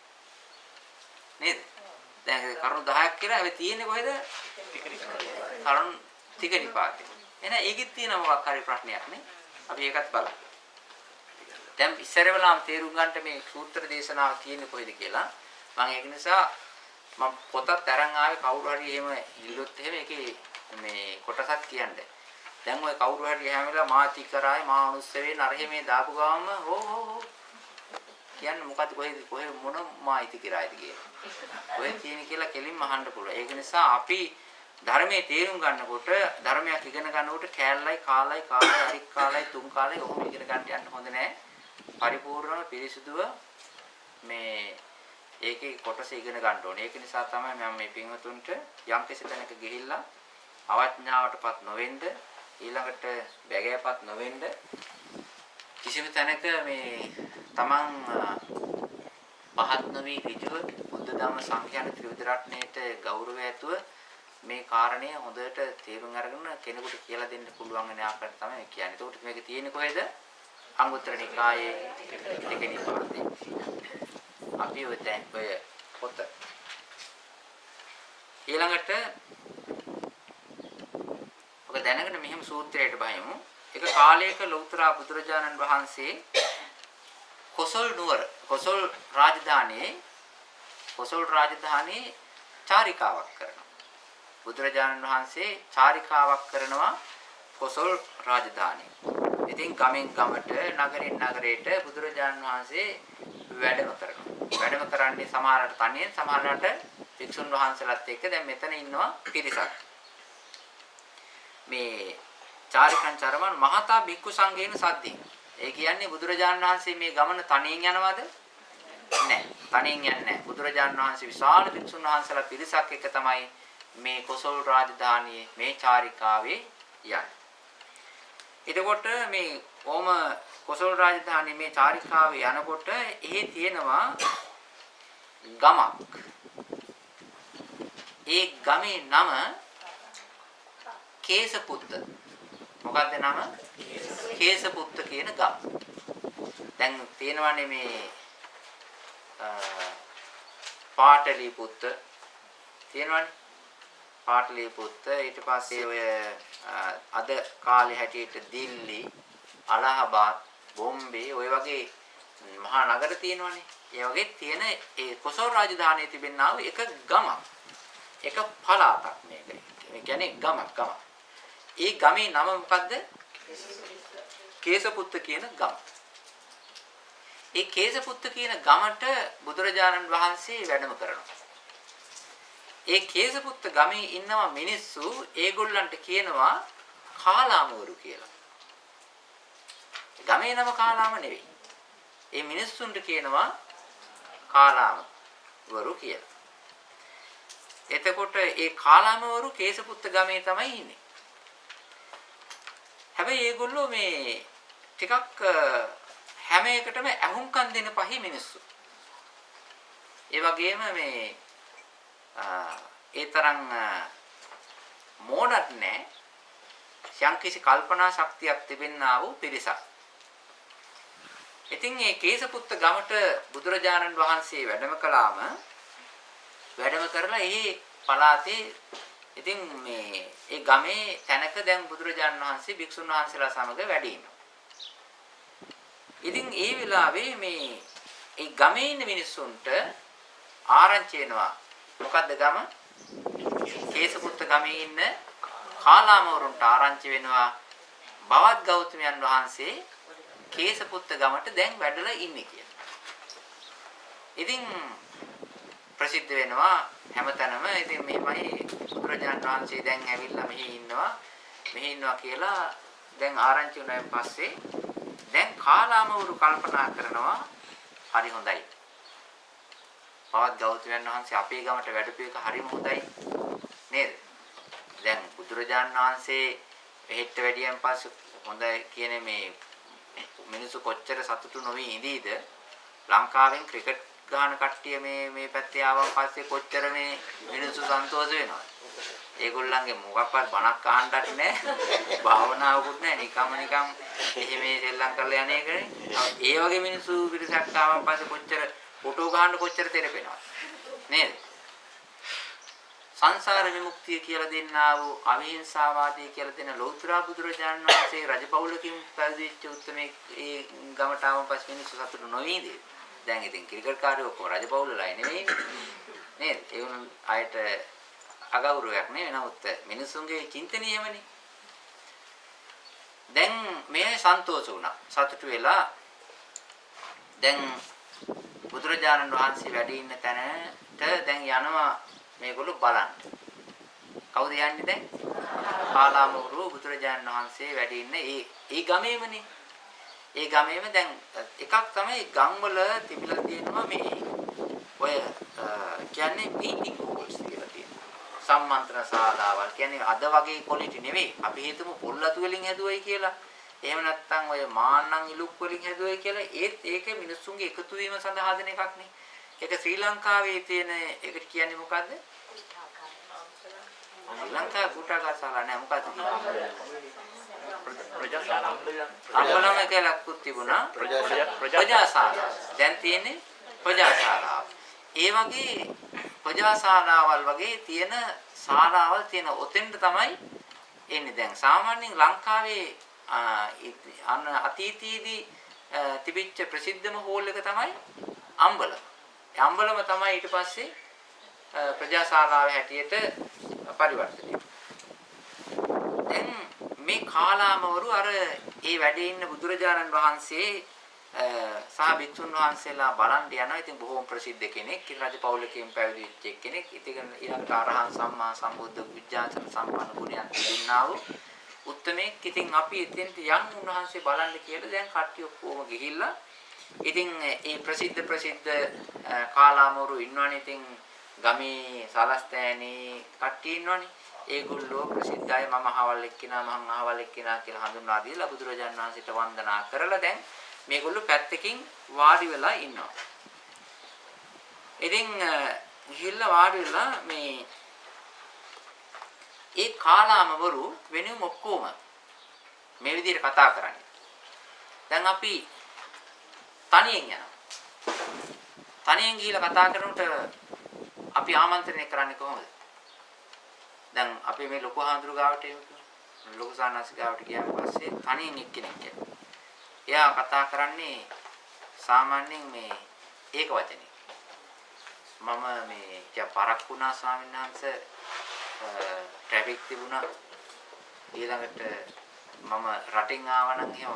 නේද? දැන් කරුණු 10ක් කියලා හැබැයි තියෙන්නේ කොහෙද? කරුණු තික නිපාතේ. එහෙනම් ඒකෙත් තියෙන මොකක් හරි ප්‍රශ්නයක් නේ. අපි ඒකත් බලමු. දැන් ඉස්සර වෙලාම තේරුම් ගන්නට මේ සූත්‍ර දේශනාව කියන්නේ කොහෙද කියලා. මම ඒක නිසා මම පොතත් අරන් ආවේ කවුරු හරි එහෙම ඉල්ලුවොත් එහෙම ඒකේ මේ කොටසක් කියන්නේ. දැන් ඔය කවුරු හරි එහෙම වෙලා මාතිකරාය මානුස්සවේ නරහෙ මේ දාපු ගාම හෝ කියන්නේ මොකද්ද කොහෙ මොන මායිතිකරායද කියලා. ඔය තියෙන කියලා කෙලින්ම අහන්න පුළුවන්. ඒක නිසා අපි ධර්මයේ තේරුම් ගන්නකොට ධර්මයක් ඉගෙන ගන්නකොට කෑල්ලයි කාලයි හරික් කාලයි තුන් කාලයි ඔහොම ඉගෙන ගන්න යන්න හොඳ නැහැ. පරිපූර්ණව පිරිසුදුව මේ ඒකේ කොටස ඉගෙන ගන්න ඕනේ. ඒක නිසා තමයි මම මේ පින්වතුන්ට යම් කිසි තැනක ගිහිල්ලා අවඥාවටපත් නොවෙන්න ඊළඟට බැගෑපත් නොවෙන්න කිසිම තැනක මේ තමන් පහත් නොවි ඍජුව බුද්ධ ධම්ම සංඛ්‍යාන ත්‍රිවිධ රත්නයේට ගෞරවය ඇතුව මේ කාරණය හොඳට තේරුම් අරගෙන කෙනෙකුට කියලා දෙන්න පුළුවන් වෙන ආකාරයට තමයි කියන්නේ. ඒකට මේක තියෙන්නේ කොහෙද? අංගුත්තර නිකායේ දෙකෙනි පාඩේ. අපි ඔය පොත ඊළඟට ඔක දැනගෙන මෙහෙම සූත්‍රයට බහිමු. එක කාලයක ලෞතර බුදුරජාණන් වහන්සේ කොසල් නුවර කොසල් රාජධානී චාරිකාවක් කරනවා. බුදුරජාණන් වහන්සේ චාරිකාවක් කරනවා කොසල් රාජධානිය. ඉතින් ගමෙන් ගමට නගරෙන් නගරයට බුදුරජාණන් වහන්සේ වැඩම කරනවා. වැඩම කරන්නේ සමහරකට තනියෙන් සමහරකට වික්ෂුන් වහන්සේලාත් එක්ක. දැන් මෙතන ඉන්නවා පිරිසක්. මේ චාරිකං චරමන් මහතා භික්ඛු සංඝේන සද්දී. ඒ කියන්නේ බුදුරජාණන් වහන්සේ මේ ගමන තනියෙන් යනවද? නැහැ. තනියෙන් යන්නේ නැහැ. බුදුරජාණන් වහන්සේ විශාල වික්ෂුන් වහන්සේලා පිරිසක් එක්ක තමයි මේ කොසල් රාජධානියේ මේ චාරිකාවේ යන්නේ. එතකොට මේ ඕම කොසල් රාජධානියේ මේ චාරිකාවේ යනකොට එහි තියෙනවා ගමක්. ඒ ගමේ නම කේසපුත්ත. මොකක්ද නම? කේසපුත්ත කියන ගම. දැන් තියෙනවානේ මේ පාටලිපුත්ත තියෙනවානේ. පාටලිපුත්ත ඊට පස්සේ ඔය අද කාලේ හැටියට දිල්ලි, අලහබාද්, බොම්බේ ඔය වගේ මහා නගර තියෙනවානේ. ඒ වගේ තියෙන ඒ කොසල් රාජධානියේ තිබෙනා වූ එක ගමක්. එක පළාතක් මේක. ඒ කියන්නේ ගමක්. ඒ ගමේ නම මොකද්ද? කේසපුත්ත කියන ගම. ඒ කේසපුත්ත කියන ගමට බුදුරජාණන් වහන්සේ වැඩම කරනවා. ඒ කේසපුත්ත ගමේ ඉන්නවා මිනිස්සු ඒගොල්ලන්ට කියනවා කාලාමවරු කියලා. ගමේ නම කාලාම නෙවෙයි. ඒ මිනිස්සුන්ට කියනවා කාලාමවරු කියලා. එතකොට ඒ කාලාමවරු කේසපුත්ත ගමේ තමයි ඉන්නේ. හැබැයි ඒගොල්ලෝ මේ ටිකක් හැම එකටම අහුම්කම් දෙන පහේ මිනිස්සු. ඒ වගේම මේ ඒ තරම් මෝඩත් නැහැ. යම්කිසි කල්පනා ශක්තියක් තිබෙන්නා වූ පිරිසක්. ඉතින් මේ කේසපුත්ත ගමට බුදුරජාණන් වහන්සේ වැඩම කළාම වැඩම කරලා ඒ පළාතේ ඉතින් මේ ඒ ගමේ තැනක දැන් බුදුරජාණන් වහන්සේ භික්ෂුන් වහන්සේලා සමග වැඩ ඉන්නවා. ඉතින් ඒ වෙලාවේ මේ ඒ ගමේ ඉන්න මිනිස්සුන්ට ආරංචි වෙනවා මොකද්ද ගම? කේසපුත්ත ගමේ ඉන්න කාලාමවරුන්ට ආරංචි වෙනවා බවත් ගෞතමයන් වහන්සේ කේසපුත්ත ගමට දැන් වැඩලා ඉන්නේ කියලා. ඉතින් ප්‍රසිද්ධ වෙනවා හැමතැනම. ඉතින් මෙහෙමයි බුදුරජාණන් වහන්සේ දැන් ඇවිල්ලා මෙහි ඉන්නවා කියලා දැන් ආරංචි වුණායින් පස්සේ දැන් කාලාමවරු කල්පනා කරනවා හරි හොඳයි. බවත් ගෞතමයන් වහන්සේ අපේ ගමට වැඩපු එක හරිම හොඳයි නේද? දැන් බුදුරජාණන් වහන්සේ එහෙට වැඩියෙන් පස්සේ හොඳයි කියන්නේ මේ මිනිස්සු කොච්චර සතුටු නොවි ඉඳීද? ලංකාවෙන් ක්‍රිකට් ගහන කට්ටිය මේ පැත්තේ ආවන් පස්සේ කොච්චර මේ මිනිස්සු සන්තෝෂ වෙනවද? ඒගොල්ලන්ගේ මොකක්වත් බණක් අහන්නත් නැහැ. භාවනාවකුත් නැහැ. නිකම් එහෙම සෙල්ලම් කරලා යන්නේ කරේ. ඒ වගේ මිනිස්සු පිටසක් ආවන් පස්සේ කොච්චර ෆොටෝ ගහන්න කොච්චර තෙරපෙනවද? නේද? සංසාර විමුක්තිය කියලා දෙන්නා වූ අවිහිංසාවාදී කියලා දෙන ලෞතර බුදුරජාණන් වහන්සේ රජපෞලකින් පැවිදිච්ච උත්මේ ඒ ගමට ආවන් පස්සේ මිනිස්සු සතුටු නොවීද? දැන් ඉතින් ක්‍රිකට් කාර්යෝ ඔක්කොම රජපෞලලා නෙවෙයි නේද? ඒ වුණ අයට අගෞරවයක් නෙවෙයි. නමුත් මිනිස්සුන්ගේ චින්තනීයමනේ. දැන් මේ සන්තෝෂ වුණා. සතුටු වෙලා දැන් බුදුරජාණන් වහන්සේ වැඩ ඉන්න තැනට දැන් යනවා මේගොල්ලෝ බලන්න. කවුද යන්නේ දැන්? කාලාමවරු බුදුරජාණන් වහන්සේ වැඩ ඉන්න ඒ ගමේමනේ. ඒ ගමේම දැන් එකක් තමයි ගම්වල තිබිලා තියෙනවා මේ ඔය කියන්නේ මීටිං හෝල්ස් කියලා තියෙනවා. සම්මන්ත්‍රණ ශාලාවල් කියන්නේ අද වගේ ක්වොලිටි නෙවෙයි. අපි හිතමු පොල්ලතු වලින් හැදුවයි කියලා. එහෙම නැත්නම් ඔය මාන්නම් ඉලුක් වලින් හැදුවයි කියලා. ඒක මිනිස්සුන්ගේ එකතු වීම සඳහා හදන එකක් නේ. ඒක ශ්‍රී ලංකාවේ තියෙන ඒකට කියන්නේ මොකද්ද? ශ්‍රී ලංකා කුටාගාර ශාලා නෑ මොකද්ද? අම්බලම කියලා තිබුණා ප්‍රජාශාලා. දැන් තියෙන්නේ ප්‍රජාශාලාව. ඒ වගේ ප්‍රජාශාලාවල් වගේ තියෙන ශාලාවල් තියෙන ඔතෙන්ට තමයි එන්නේ. දැන් සාමාන්‍යයෙන් ලංකාවේ අතීතයේදී තිබිච්ච ප්‍රසිද්ධම හෝල් එක තමයි අම්බලම. ඒ අම්බලම තමයි ඊට පස්සේ ප්‍රජාශාලාව හැටියට පරිවර්තනය. දැන් මේ කාලාමවරු අර ඒ වැඩේ ඉන්න බුදුරජාණන් වහන්සේ සහ භික්ෂුන් වහන්සේලා බලන් යනවා. ඉතින් බොහෝම ප්‍රසිද්ධ කෙනෙක්. රජපෞලකයෙන් පැවිදිච්ච කෙනෙක්. ඉතින් ඊළඟට අරහන් සම්මා සම්බුද්ධ විද්‍යාචර සම්පන්න ගුණයන් තිබෙනා වූ උත්තමෙක්. ඉතින් අපි එතෙන්ට යන් උන්වහන්සේ බලන්න කියලා දැන් කට්ටිය ඔක්කොම ගිහිල්ලා ඉතින් ඒ ප්‍රසිද්ධ කාලාමවරු ඉන්නවනේ. ඉතින් ගමේ සලස්තෑනේ කට්ටිය ඉන්නවනේ. ඒගොල්ලෝ ප්‍රසිද්ධයි. මම අහවල් එක්කිනා මං අහවල් එක්කිනා කියලා හඳුන්වා දීලා බුදුරජාණන් වහන්සේට වන්දනා කරලා දැන් මේගොල්ලෝ පැත්තකින් වාඩි වෙලා ඉන්නවා. ඉතින් ගිහිල්ලා වාඩි වෙලා මේ ඒ කාලාමවරු වෙනුම ඔක්කොම මේ විදිහට කතා කරන්නේ. දැන් අපි තනියෙන් යනවා. තනියෙන් ගිහිල්ලා කතා කරනකොට අපි ආමන්ත්‍රණය කරන්නේ කොහොමද? දැන් අපි මේ ලොකු හාමුදුරු ගාවට ලොකු සානාසි ගාවට ගියාම පස්සේ තනියෙන් එක්කෙනෙක් යනවා. එයා කතා කරන්නේ සාමාන්‍යයෙන් මේ ඒක වචනේ. මම මේ පරක් වුණා ස්වාමීන් වහන්සේ ට්‍රැෆික් තිබුණා. ඊළඟට මම රටින් ආවනම් එහෙම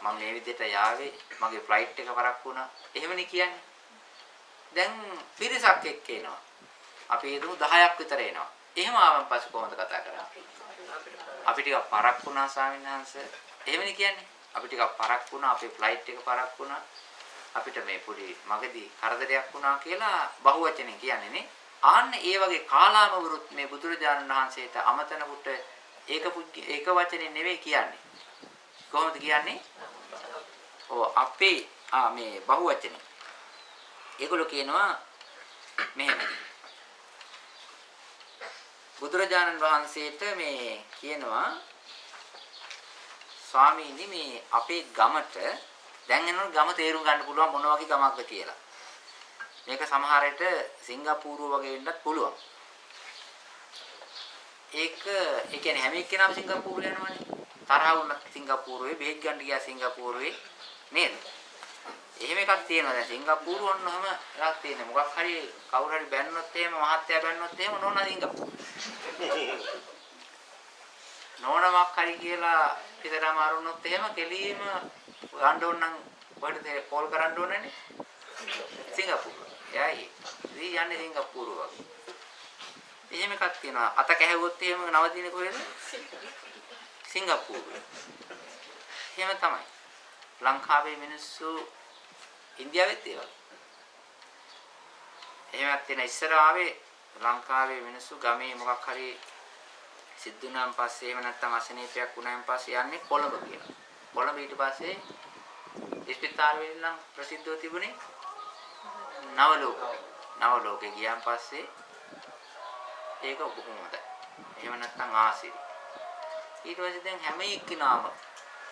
මම මේ විදිහට යාවේ මගේ ෆ්ලයිට් එක පරක් වුණා. එහෙමනේ කියන්නේ. දැන් පිරිසක් එක්ක එනවා. අපි හිතමු 10ක් විතර එනවා. එහෙම ආවන් පස්සේ කොහොමද කතා කරන්නේ? අපි ටිකක් පරක් වුණා ස්වාමීන් වහන්සේ. එහෙමනේ කියන්නේ. අපි ටිකක් පරක් වුණා, අපේ ෆ්ලයිට් එක පරක් වුණා. අපිට මේ පොඩි මගදී කරදරයක් වුණා කියලා බහුවචනෙන් කියන්නේ නේ. ආන්න ඒ වගේ කාලාමවරුත් මේ බුදුරජාණන් වහන්සේට අමතනකොට ඒක වචනේ නෙවෙයි කියන්නේ. කොහොමද කියන්නේ? අපේ මේ බහුවචනේ. ඒගොල්ලෝ කියනවා මෙහෙම. බුදුරජාණන් වහන්සේට මේ කියනවා ස්වාමීනි මේ අපේ ගමට දැන් එනකොට ගම තේරුම් ගන්න පුළුවන් මොන වගේ ගමක්ද කියලා. මේක සමහර විට සිංගප්පූරුව වගේ වෙන්නත් පුළුවන්. ඒ කියන්නේ හැම එක්කෙනාම සිංගප්පූරුව යනවනේ. තරහ වුණත් සිංගප්පූරුවේ, බෙහෙත් ගන්න ගියා සිංගප්පූරුවේ නේද? එහෙම එකක් තියෙනවා. දැන් සිංගප්පූරු ඔන්න ඔහම එකක් තියෙනවා. මොකක් හරි කවුරු හරි බැන්නොත් එහෙම මහත්තයා බැන්නොත් එහෙම නෝනා සිංගප්පූරු. නෝනමක් හරි කියලා පිටරම අරුණොත් එහෙම කෙලීම ගන්න ඕන නම් කොහෙටද කෝල් කරන්න ඕනනේ? සිංගප්පූරු. එයායි. ඉතින් යන්නේ සිංගප්පූරු වගේ. එහෙම එකක් තියෙනවා. අත කැහුවොත් එහෙම නවතින්නේ කොහෙද? සිංගප්පූරු. එහෙම තමයි. ලංකාවේ මිනිස්සු ඉන්දියාවෙත් ඒ වගේ. එහෙමත් තියෙන ඉස්සර ආවේ ලංකාවේ මිනිස්සු ගමේ මොකක් හරි සිද්ධ වුණාන් පස්සේ එහෙම නැත්නම් අසනීපයක් වුණාන් පස්සේ යන්නේ කොළඹ කියලා. කොළඹ ඊට පස්සේ ඉස්පිතාලෙ නම් ප්‍රසිද්ධව තිබුණේ නවලෝකේ ගියාන් පස්සේ ඒක බොහොම හොඳයි. එහෙම නැත්නම් ආසිරි. ඊට පස්සේ දැන් හැම එක්කිනාම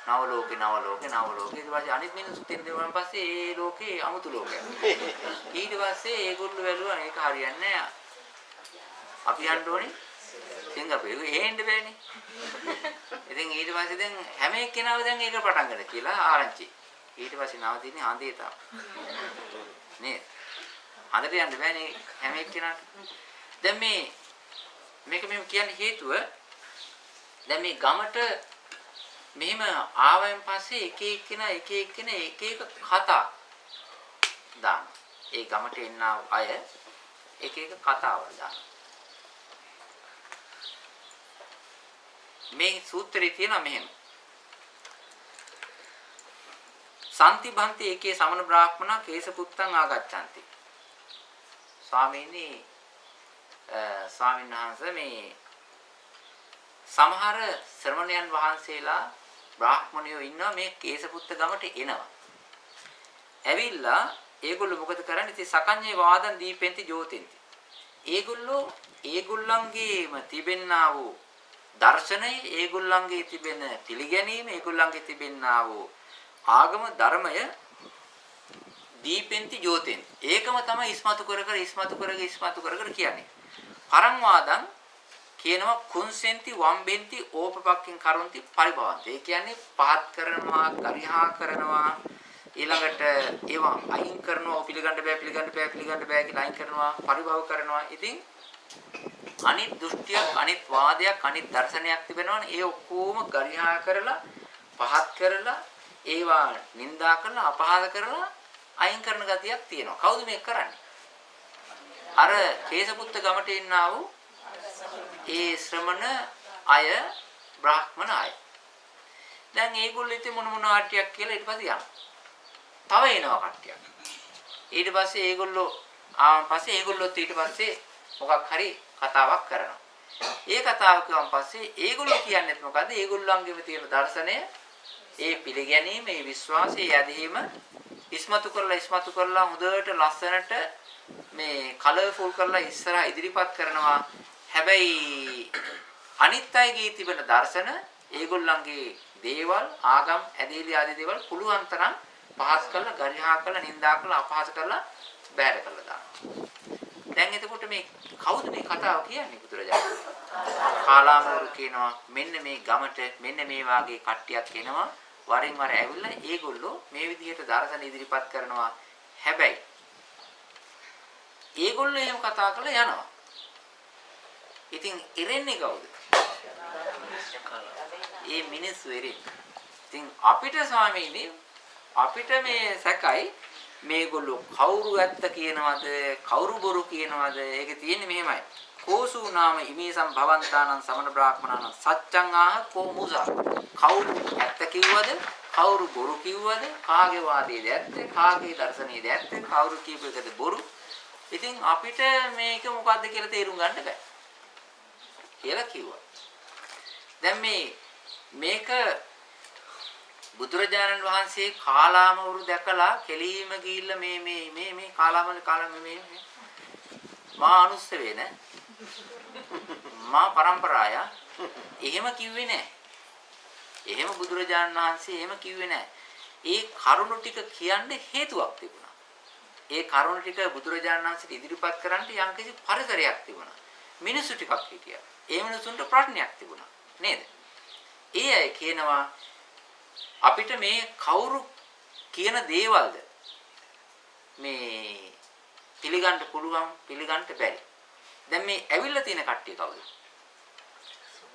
නවලෝකේ ඊට පස්සේ අනිත් මිනිස්සු දෙන්නෙන් පස්සේ ඒ ලෝකේ අමුතු ලෝකයක්. ඊට පස්සේ ඒගොල්ලෝ වැළුවා මේක හරියන්නේ නැහැ. අපි යන්න ඕනේ සිංගප්පූරු. එහෙන්න බෑනේ. ඉතින් ඊට පස්සේ දැන් හැම එක්කෙනාම දැන් ඒක පටන් ගන්න කියලා ආරංචි. ඊට පස්සේ නවතින්නේ හඳේ තාම. නේද? හඳට යන්න බෑනේ හැම එක්කෙනාට. දැන් මේක මෙහෙම කියන්න හේතුව දැන් මේ ගමට මෙහෙම ආවයන් පස්සේ එක එක කතා දාන. ඒ ගමට එන්න අය එක එක කතාවල් දාන. මේ සූත්‍රයේ තියෙනවා මෙහෙම. සම්ති භන්ති ඒකේ සමන බ්‍රාහ්මණ කේසපුත්තං ආගච්ඡanti. ස්වාමීන් වහන්සේ මේ සමහර ශ්‍රමණයන් වහන්සේලා බ්‍රාහ්මණයෝ ඉන්නවා මේ කේසපුත්ත ගමට එනවා. ඇවිල්ලා ඒගොල්ලෝ මොකද කරන්නේ? ඉතින් සකඤ්ඤේ වාදන් දීපෙන්ති ජෝතින්ති. ඒගොල්ලන්ගේම තිබෙන්නා වූ දර්ශනය, ඒගොල්ලන්ගේ තිබෙන පිළිගැනීම, ඒගොල්ලන්ගේ තිබෙන්නා වූ ආගම ධර්මය දීපෙන්ති ජෝතින්ති. ඒකම තමයි ඉස්මතු කර කියන්නේ. පරං වාදං කියනවා කුන්සෙන්ති වම්බෙන්ති ඕපපක්කින් කරුන්ති පරිභවන්ති. ඒ කියන්නේ පහත් කරනවා, ගරිහා කරනවා, ඊළඟට ඒවා අයින් කරනවා, පිළිගන්න බෑ කියලා අයින් කරනවා, පරිභව කරනවා. ඉතින් අනිත් දෘෂ්ටියක්, අනිත් වාදයක්, අනිත් දර්ශනයක් තිබෙනවනේ. ඒ ඔක්කොම ගරිහා කරලා, පහත් කරලා, ඒවා නිඳා කරලා, අපහාස කරලා අයින් කරන ගතියක් තියෙනවා. කවුද මේක කරන්නේ? අර කේසපුත්ත ගමට ඉන්නා වූ ඒ ශ්‍රමණ අය, බ්‍රාහ්මණ අය. දැන් ඒගොල්ලෝ ඉතින් මොන ආටියක් කියලා ඊට පස්සේ යනවා. තව එනවා කට්ටියක්. ඊට පස්සේ ඒගොල්ලෝ ඒගොල්ලොත් ඊට පස්සේ මොකක් හරි කතාවක් කරනවා. ඒ කතාව කියවන් පස්සේ ඒගොල්ලෝ කියන්නේ මොකද්ද? ඒගොල්ලන්ගෙම තියෙන දර්ශනය, ඒ පිළිගැනීම, ඒ විශ්වාසය, ඒ ඇදහිම ඉස්මතු කරලා හොඳට ලස්සනට මේ කලර්ෆුල් කරලා ඉස්සරහ ඉදිරිපත් කරනවා. හැබැයි අනිත් අයගේ තිබෙන දර්ශන, ඒගොල්ලන්ගේ දේවල්, ආගම්, ඇදහිලි ආදී දේවල් පුළුවන් තරම් පහත් කරලා, ගරිහා කරලා, නිඳා කරලා, අපහාස කරලා බැහැර කරලා දානවා. දැන් එතකොට මේ කවුද මේ කතාව කියන්නේ? බුදුරජාණන්. කාලාමෝරු කියනවා මෙන්න මේ ගමට මෙන්න මේ වාගේ කට්ටියක් එනවා. වරින් වර ඇවිල්ලා ඒගොල්ලෝ මේ විදිහට දර්ශන ඉදිරිපත් කරනවා. හැබැයි ඒගොල්ලෝ එහෙම කතා කරලා යනවා. ඉතින් ඉරෙන්නේ කවුද? ඒ මිනිස්සු ඉරෙන්නේ. ඉතින් අපිට ස්වාමීනි අපිට මේ සැකයි මේගොල්ලෝ කවුරු ඇත්ත කියනවද කවුරු බොරු කියනවද? ඒක තියෙන්නේ මෙහෙමයි. කෝසු නාම ඉමේසම් භවන්තානං සමන බ්‍රාහ්මණානං සත්‍යං ආහ කෝ මුසා. කවුරු ඇත්ත කිව්වද? කවුරු බොරු කිව්වද? කාගේ වාදයේද ඇත්ත? කාගේ දර්ශනයේද ඇත්ත? කවුරු කියපු එකද බොරු? ඉතින් අපිට මේක මොකද්ද කියලා තේරුම් ගන්න බෑ. කියලා කිව්වා. දැන් මේක බුදුරජාණන් වහන්සේ කාලාමවරු දැකලා කෙලීම ගිහිල්ලා මේ කාලාම මේ මා අනුස්ස වෙන මා પરම්පරාය එහෙම කිව්වේ නැහැ. එහෙම බුදුරජාණන් වහන්සේ එහෙම කිව්වේ නැහැ. ඒ කරුණු ටික කියන්නේ හේතුවක් තිබුණා. ඒ කරුණු ටික බුදුරජාණන් වහන්සේ ඉදිරිපත් කරන්න යම්කිසි පරිසරයක් තිබුණා. මිනිසු ටිකක් හිටියා. ඒ මිනිසුන්ට ප්‍රශ්නයක් තිබුණා. නේද? ඒ අය කියනවා අපිට මේ කවුරු කියන දේවල්ද මේ පිළිගන්න පුළුවන් පිළිගන්න බැරි. දැන් මේ ඇවිල්ලා තියෙන කට්ටිය කවුද?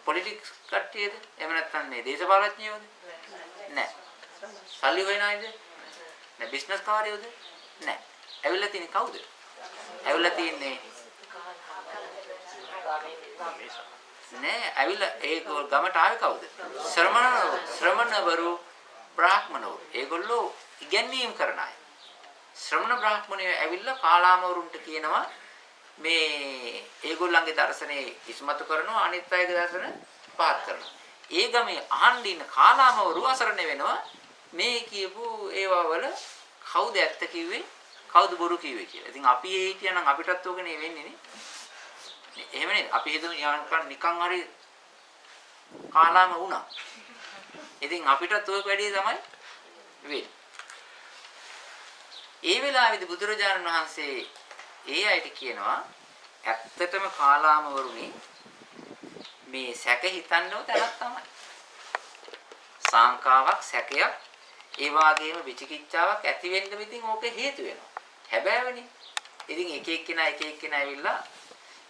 පොලිටික්ස් කට්ටියද? එහෙම නැත්නම් මේ දේශපාලඥයෝද? නෑ. සල්ලි හොයන අයද? නෑ. බිස්නස් කාර්යයෝද? නෑ. ඇවිල්ලා තියෙන්නේ කවුද? ඇවිල්ලා තියෙන්නේ නෑ. ඇවිල්ලා ඒ ගමට ආවේ කවුද? ශ්‍රමණවරු බ්‍රාහ්මණවරු. ඒගොල්ලෝ ඉගැන්වීම් කරන අය. ශ්‍රමණ බ්‍රාහ්මණයෝ ඇවිල්ලා කාලාමවරුන්ට කියනවා මේ ඒගොල්ලන්ගේ දර්ශනේ ඉස්මතු කරනවා අනිත් අයගේ දර්ශන පහත් කරනවා. ඒ ගමේ අහන්න ඉන්න කාලාමවරු අසරණ වෙනවා මේ කියපු ඒවා වල කවුද ඇත්ත කිව්වේ කවුද බොරු කිව්වේ කියලා. ඉතින් අපි ඒ හිටියනම් අපිටත් ඕකනේ වෙන්නේ නේ. එහෙම නේද? අපි හිතමු නිකන් හරි කාලාම වුණා. ඉතින් අපිටත් ඔය වැඩේ තමයි වෙන්නේ. ඒ වෙලාවේදී බුදුරජාණන් වහන්සේ ඒ අයට කියනවා ඇත්තටම කාලාමවරුනි මේ සැක හිතන්නව තැනක් තමයි. සංකාවක් සැකයක් ඒ වගේම විචිකිච්ඡාවක් ඇති වෙන්න ඉතින් ඕක හේතු වෙනවා. හැබැයිනේ ඉතින් එක එක්කෙනා ඇවිල්ලා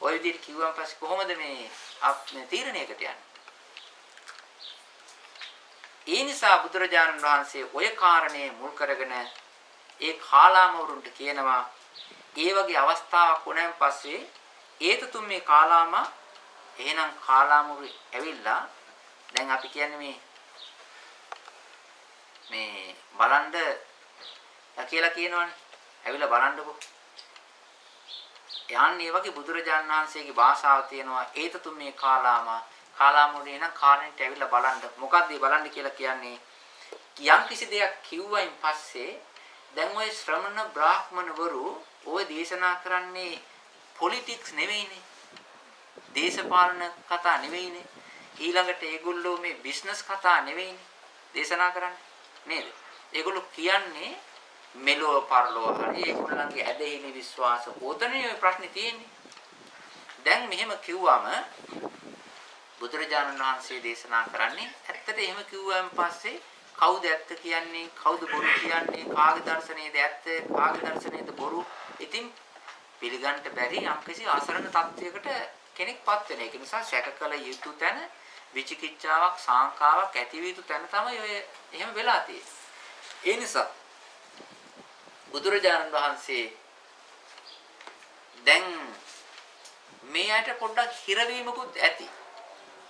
ඔය විදිහට කිව්වන් පස්සේ කොහොමද මේ තීරණයකට යන්නේ? ඒ නිසා බුදුරජාණන් වහන්සේ ඔය කාරණේ මුල් කරගෙන ඒ කාලාමවරුන්ට කියනවා ඒ වගේ අවස්ථාවක් වුණාන් පස්සේ ඒතතුම් මේ කාලාම එහෙනම් කාලාමවරු ඇවිල්ලා දැන් අපි කියන්නේ මේ බලන්න කියලා කියනවනේ. ඇවිල්ලා බලන්නකෝ. යන්නේ වගේ බුදුරජාණන් වහන්සේගේ භාෂාව තියෙනවා ඒතතුම් මේ කාලාමවරු එහෙනම් කාරණේට ඇවිල්ලා බලන්න. මොකක්ද මේ බලන්න කියලා කියන්නේ? යම් කිසි දෙයක් කිව්වයින් පස්සේ දැන් ওই ශ්‍රමණ බ්‍රාහ්මණවරු ඔය දේශනා කරන්නේ පොලිටික්ස් නෙවෙයිනේ. දේශපාලන කතා නෙවෙයිනේ. ඊළඟට ඒගොල්ලෝ මේ බිස්නස් කතා නෙවෙයිනේ දේශනා කරන්නේ. නේද? ඒගොල්ලෝ කියන්නේ මෙලෝ පරලෝ හරි ඒගොල්ලන්ගේ ඇදහිලි විශ්වාස ඕතනේ ඔය ප්‍රශ්නේ තියෙන්නේ. දැන් මෙහෙම කිව්වම බුදුරජාණන් වහන්සේ දේශනා කරන්නේ ඇත්තට එහෙම කිව්වම පස්සේ කවුද ඇත්ත කියන්නේ කවුද බොරු කියන්නේ කාගේ දර්ශනයේද ඇත්ත කාගේ දර්ශනයේද බොරු ඉතින් පිළිගන්න බැරි යම්කිසි අසරණ තත්වයකට කෙනෙක්පත් වෙන. ඒක නිසා සැකකල යුතු තැන විචිකිච්ඡාවක් සංකාවක් ඇති වී යුතු තැන තමයි ඔය එහෙම වෙලා තියෙන්නේ. ඒ නිසා බුදුරජාණන් වහන්සේ දැන් මේ ඇයට පොඩ්ඩක් හිරවීමකුත් ඇති.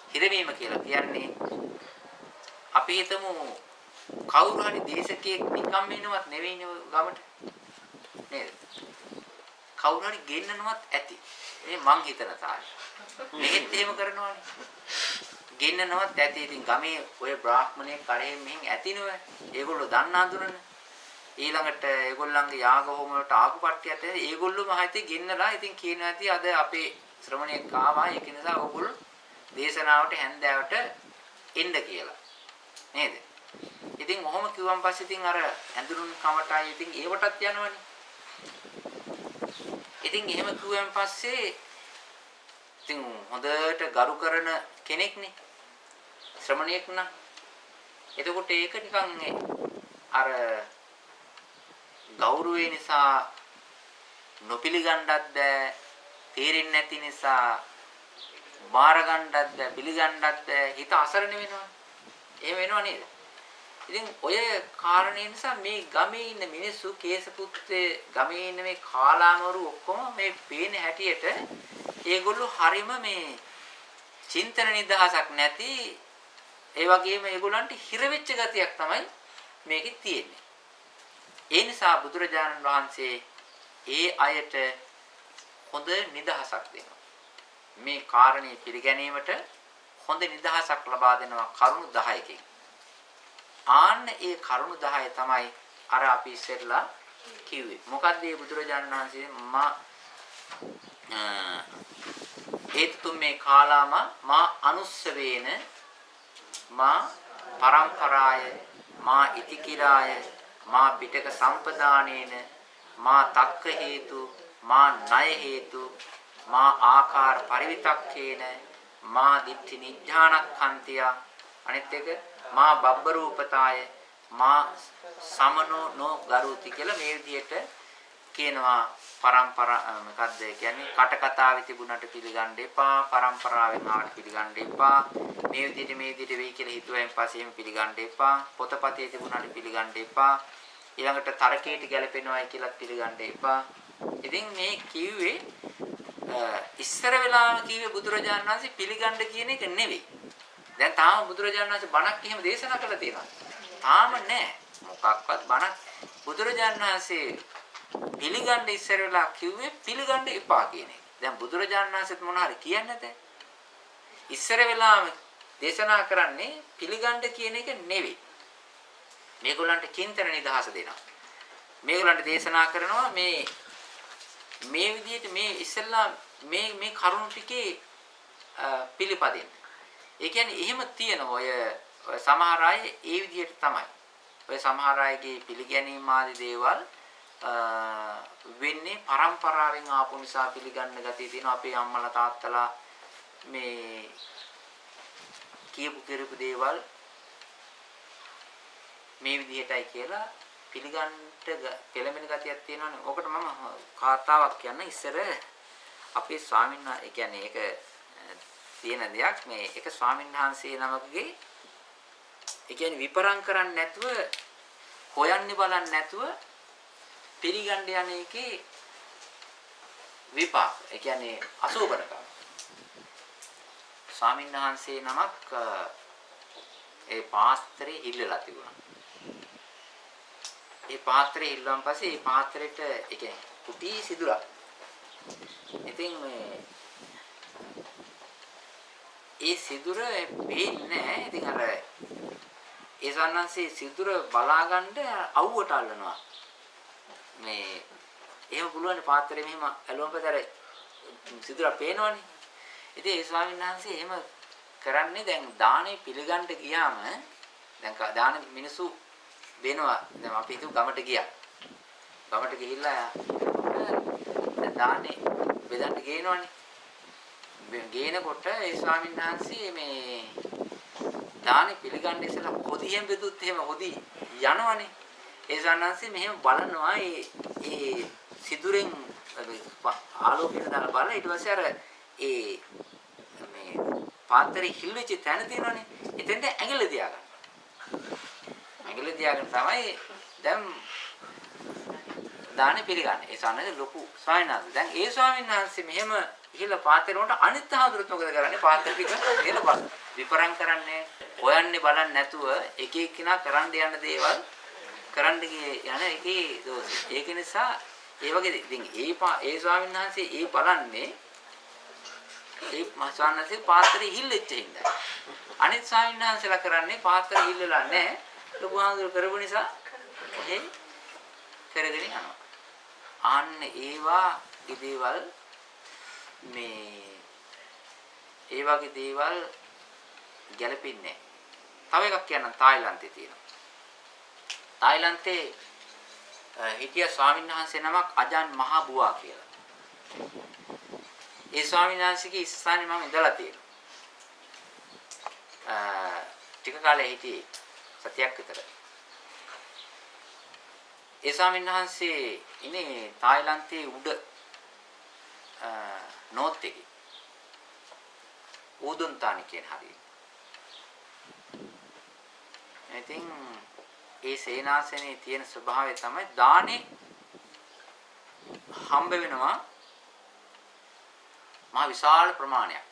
හිරවීම කියලා කියන්නේ අපි හිතමු කවුරු හරි දේශකයෙක් නිකම් එනවත් නෙවෙයිනේ ගමට නේද? කවුරු හරි ගෙන්නනවත් ඇති. මේ මං හිතන තාලේ. මෙහෙත් එහෙම කරනවානේ. ගෙන්නනවත් ඇති. ඉතින් ගමේ ඔය බ්‍රාහ්මණයෙක් කරේ මෙහෙන් ඇතිනවනේ. ඒගොල්ලෝ දන්න අඳුරන. ඊළඟට ඒගොල්ලන්ගේ යාග හෝම වලට ආපු කට්ටියත් ඒගොල්ලෝම හිතේ ගෙන්නලා ඉතින් කියනවා ඇති අද අපේ ශ්‍රමණයෙක් ආවා. ඒක නිසා ඕගොල්ලෝ දේශනාවට හැන්දෑවට එන්න කියලා. නේද? ඉතින් ඔහොම කිව්වන් පස්සේ ඉතින් අර ඇඳුරුන් කමටයි ඉතින් ඒවටත් යනවනේ. ඉතින් එහෙම කිව්වන් පස්සේ ඉතින් හොඳට ගරු කරන කෙනෙක්නේ ශ්‍රමණයෙක් නම්. එතකොට ඒක නිකන් අර ගෞරවය නිසා නොපිළිගන්නත් බෑ. තේරෙන්නේ නැති නිසා බාර ගන්නත් බෑ පිළිගන්නත් බෑ. හිත අසරණ වෙනවා. එහෙම වෙනව නේද? ඉතින් ඔය කාරණේ නිසා මේ ගමේ ඉන්න මිනිස්සු කේසපුත්තේ ගමේ ඉන්න මේ කාලාමවරු ඔක්කොම මේ පේන හැටියට ඒගොල්ලෝ හරීම මේ චින්තන නිදහසක් නැති ඒ වගේම ඒගොල්ලන්ට හිර වෙච්ච ගතියක් තමයි මේකේ තියෙන්නේ. ඒ නිසා බුදුරජාණන් වහන්සේ ඒ අයට හොඳ නිදහසක් දෙනවා. මේ කාරණේ පිළිගැනීමට හොඳ නිදහසක් ලබා දෙනවා කරුණු 10කින්. ආන්න ඒ කරුණු 10 තමයි අර අපි ඉස්සෙල්ලා කිව්වේ. මොකද්ද මේ බුදුරජාණන් වහන්සේ ඒතුම් මේ කාලාම මා අනුස්සවේන මා පරම්පරාය මා ඉතිකිරාය මා පිටක සම්පදානේන මා තක්ක හේතු මා ණය හේතු මා ආකාර පරිවිතක්කේන මා දිට්ඨි නිඥානක්ඛන්තිය අනිත් එක මා බබ්බ රූපතාය මා සමනෝ නෝ ගරුති කියලා මේ විදිහට කියනවා. මොකද්ද කියන්නේ කට කතාවේ තිබුණට පිළිගන්න එපා, පරම්පරාවෙන් ආවට පිළිගන්න එපා, මේ විදිහට වෙයි කියලා හිතුවෙන් පස්සේ එහෙම පිළිගන්න එපා, පොතපතේ තිබුණට පිළිගන්න එපා, ඊළඟට තරකයට ගැලපෙනවායි කියලා පිළිගන්න එපා. ඉතින් මේ කිව්වේ ඉස්සර වෙලාම කිව්වේ බුදුරජාණන් වහන්සේ පිළිගන්න කියන එක නෙවෙයි. දැන් තාම බුදුරජාණන් වහන්සේ බණක් එහෙම දේශනා කළා තියෙනවා. තාම නෑ. මොකක්වත් බණක් බුදුරජාණන් වහන්සේ පිළිගන්න ඉස්සර වෙලා කිව්වේ පිළිගන්න එපා කියන එක. දැන් බුදුරජාණන් වහන්සේත් මොන හරි කියන්නේ නැත. ඉස්සර වෙලාම දේශනා කරන්නේ පිළිගන්න කියන එක නෙවෙයි. මේගොල්ලන්ට චින්තන නිදහස දෙනවා. මේගොල්ලන්ට දේශනා කරනවා මේ විදිහට මේ ඉස්සෙල්ලා මේ කරුණු ටිකේ පිළිපදින්න. ඒ කියන්නේ එහෙම තියෙන ඔය සමහර අය ඒ විදිහට තමයි. ඔය සමහර අයගේ පිළිගැනීම් ආදී දේවල් වෙන්නේ පරම්පරාවෙන් ආපු නිසා පිළිගන්න ගතිය තියෙනවා. අපේ අම්මලා තාත්තලා මේ කියපු දේවල් මේ විදිහටයි කියලා පිළිගන්න පෙළඹෙන ගතියක් තියෙනවානේ. ඔකට මම කතාවක් කියන්න ඉස්සර අපේ ස්වාමීන් වහන්සේ කියන්නේ ඒක තියෙන දෙයක්. මේ එක ස්වාමීන් වහන්සේ නමකගේ ඒ කියන්නේ විපරම් කරන්නේ නැතුව හොයන්නේ බලන්නේ නැතුව පිළිගන්න යන එකේ විපාක. ඒ කියන්නේ අසෝබනකම. ස්වාමීන් වහන්සේ නමක් ඒ පාත්‍රේ ඉල්ලලා තිබුණා. ඒ පාත්‍රේ ඉල්ලුවන් පස්සේ ඒ පාත්‍රෙට ඒ කියන්නේ කුටි සිදුරක්. ඉතින් ඒ සිදුර පේන්නේ නැහැ. ඉතින් අර ඒ සන්නන්සේ සිදුර බලාගන්න අවුවට අල්ලනවා. මේ එහෙම පුළුවන් පාත්‍රේ මෙහෙම ඇලුවම පතර සිදුර පේනවනේ. ඉතින් ඒ ස්වාමීන් වහන්සේ එහෙම කරන්නේ දැන් දානේ පිළිගන්න ගියාම දැන් දාන මිනිසු වෙනවා. දැන් අපි හිතුව ගමට ගියා. ගමට ගිහිල්ලා දානේ බෙදන්න ගේනවනේ. ගේනකොට ඒ ස්වාමීන් වහන්සේ මේ දානේ පිළිගන්න ඉස්සලා හොදියෙන් බෙදුත් එහෙම හොදි යනවනේ. ඒ ස්වාමීන් වහන්සේ මෙහෙම බලනවා ඒ සිදුරෙන් ආලෝකයෙන් දාලා බලලා ඊට පස්සේ අර ඒ මේ පාත්‍රේ හිල්වෙච්ච තැන තියෙනවනේ. එතෙන්ට ඇඟිල්ල තියාගන්න. ඇඟිල්ල තියාගෙන තමයි දැන් දානේ පිළිගන්නේ. ඒ ස්වාමීන් ලොකු ස්වාමීන් වහන්සේ. දැන් ඒ ස්වාමීන් වහන්සේ මෙහෙම ඉහිලා පාත්‍රේ උන්ට අනිත් ආදුරුත් මොකද කරන්නේ? පාත්‍රේ ටික එල බලන්න. විපරම් කරන්නේ හොයන්නේ බලන්නේ නැතුව එක එක්කිනා කරන්න යන දේවල් කරන්න යන එකේ දෝෂය. ඒක නිසා ඒ වගේ ඉතින් ඒ ස්වාමීන් වහන්සේ ඒ බලන්නේ ඒ මාසානසේ පාත්‍රේ හිල්ලෙච්ච හින්දා. අනිත් ස්වාමීන් වහන්සේලා කරන්නේ පාත්‍රේ හිල්ලලා නැහැ. ලොකු ආදුරු කරපු නිසා එහෙ කරගෙන යනවා. අන්න ඒවා දේවල් මේ ඒ වගේ දේවල් ගැලපෙන්නේ නැහැ. තව එකක් කියන්නම් තායිලන්තේ තියෙනවා. තායිලන්තේ හිටිය ස්වාමීන් වහන්සේ නමක් අජාන් මහ බුවා කියලා. ඒ ස්වාමීන් වහන්සේගේ ස්ථානේ මම ඉඳලා තියෙනවා. ටික කාලෙ හිටියේ සතියක් විතර. ඒ ස්වාමීන් වහන්සේ ඉන්නේ තායිලන්තයේ උඩ නෝත් එකේ. උදුන්තානි කියන හරිය. ඉතින් ඒ සේනාසනේ තියෙන ස්වභාවය තමයි දානේ හම්බ වෙනවා මහ විශාල ප්‍රමාණයක්.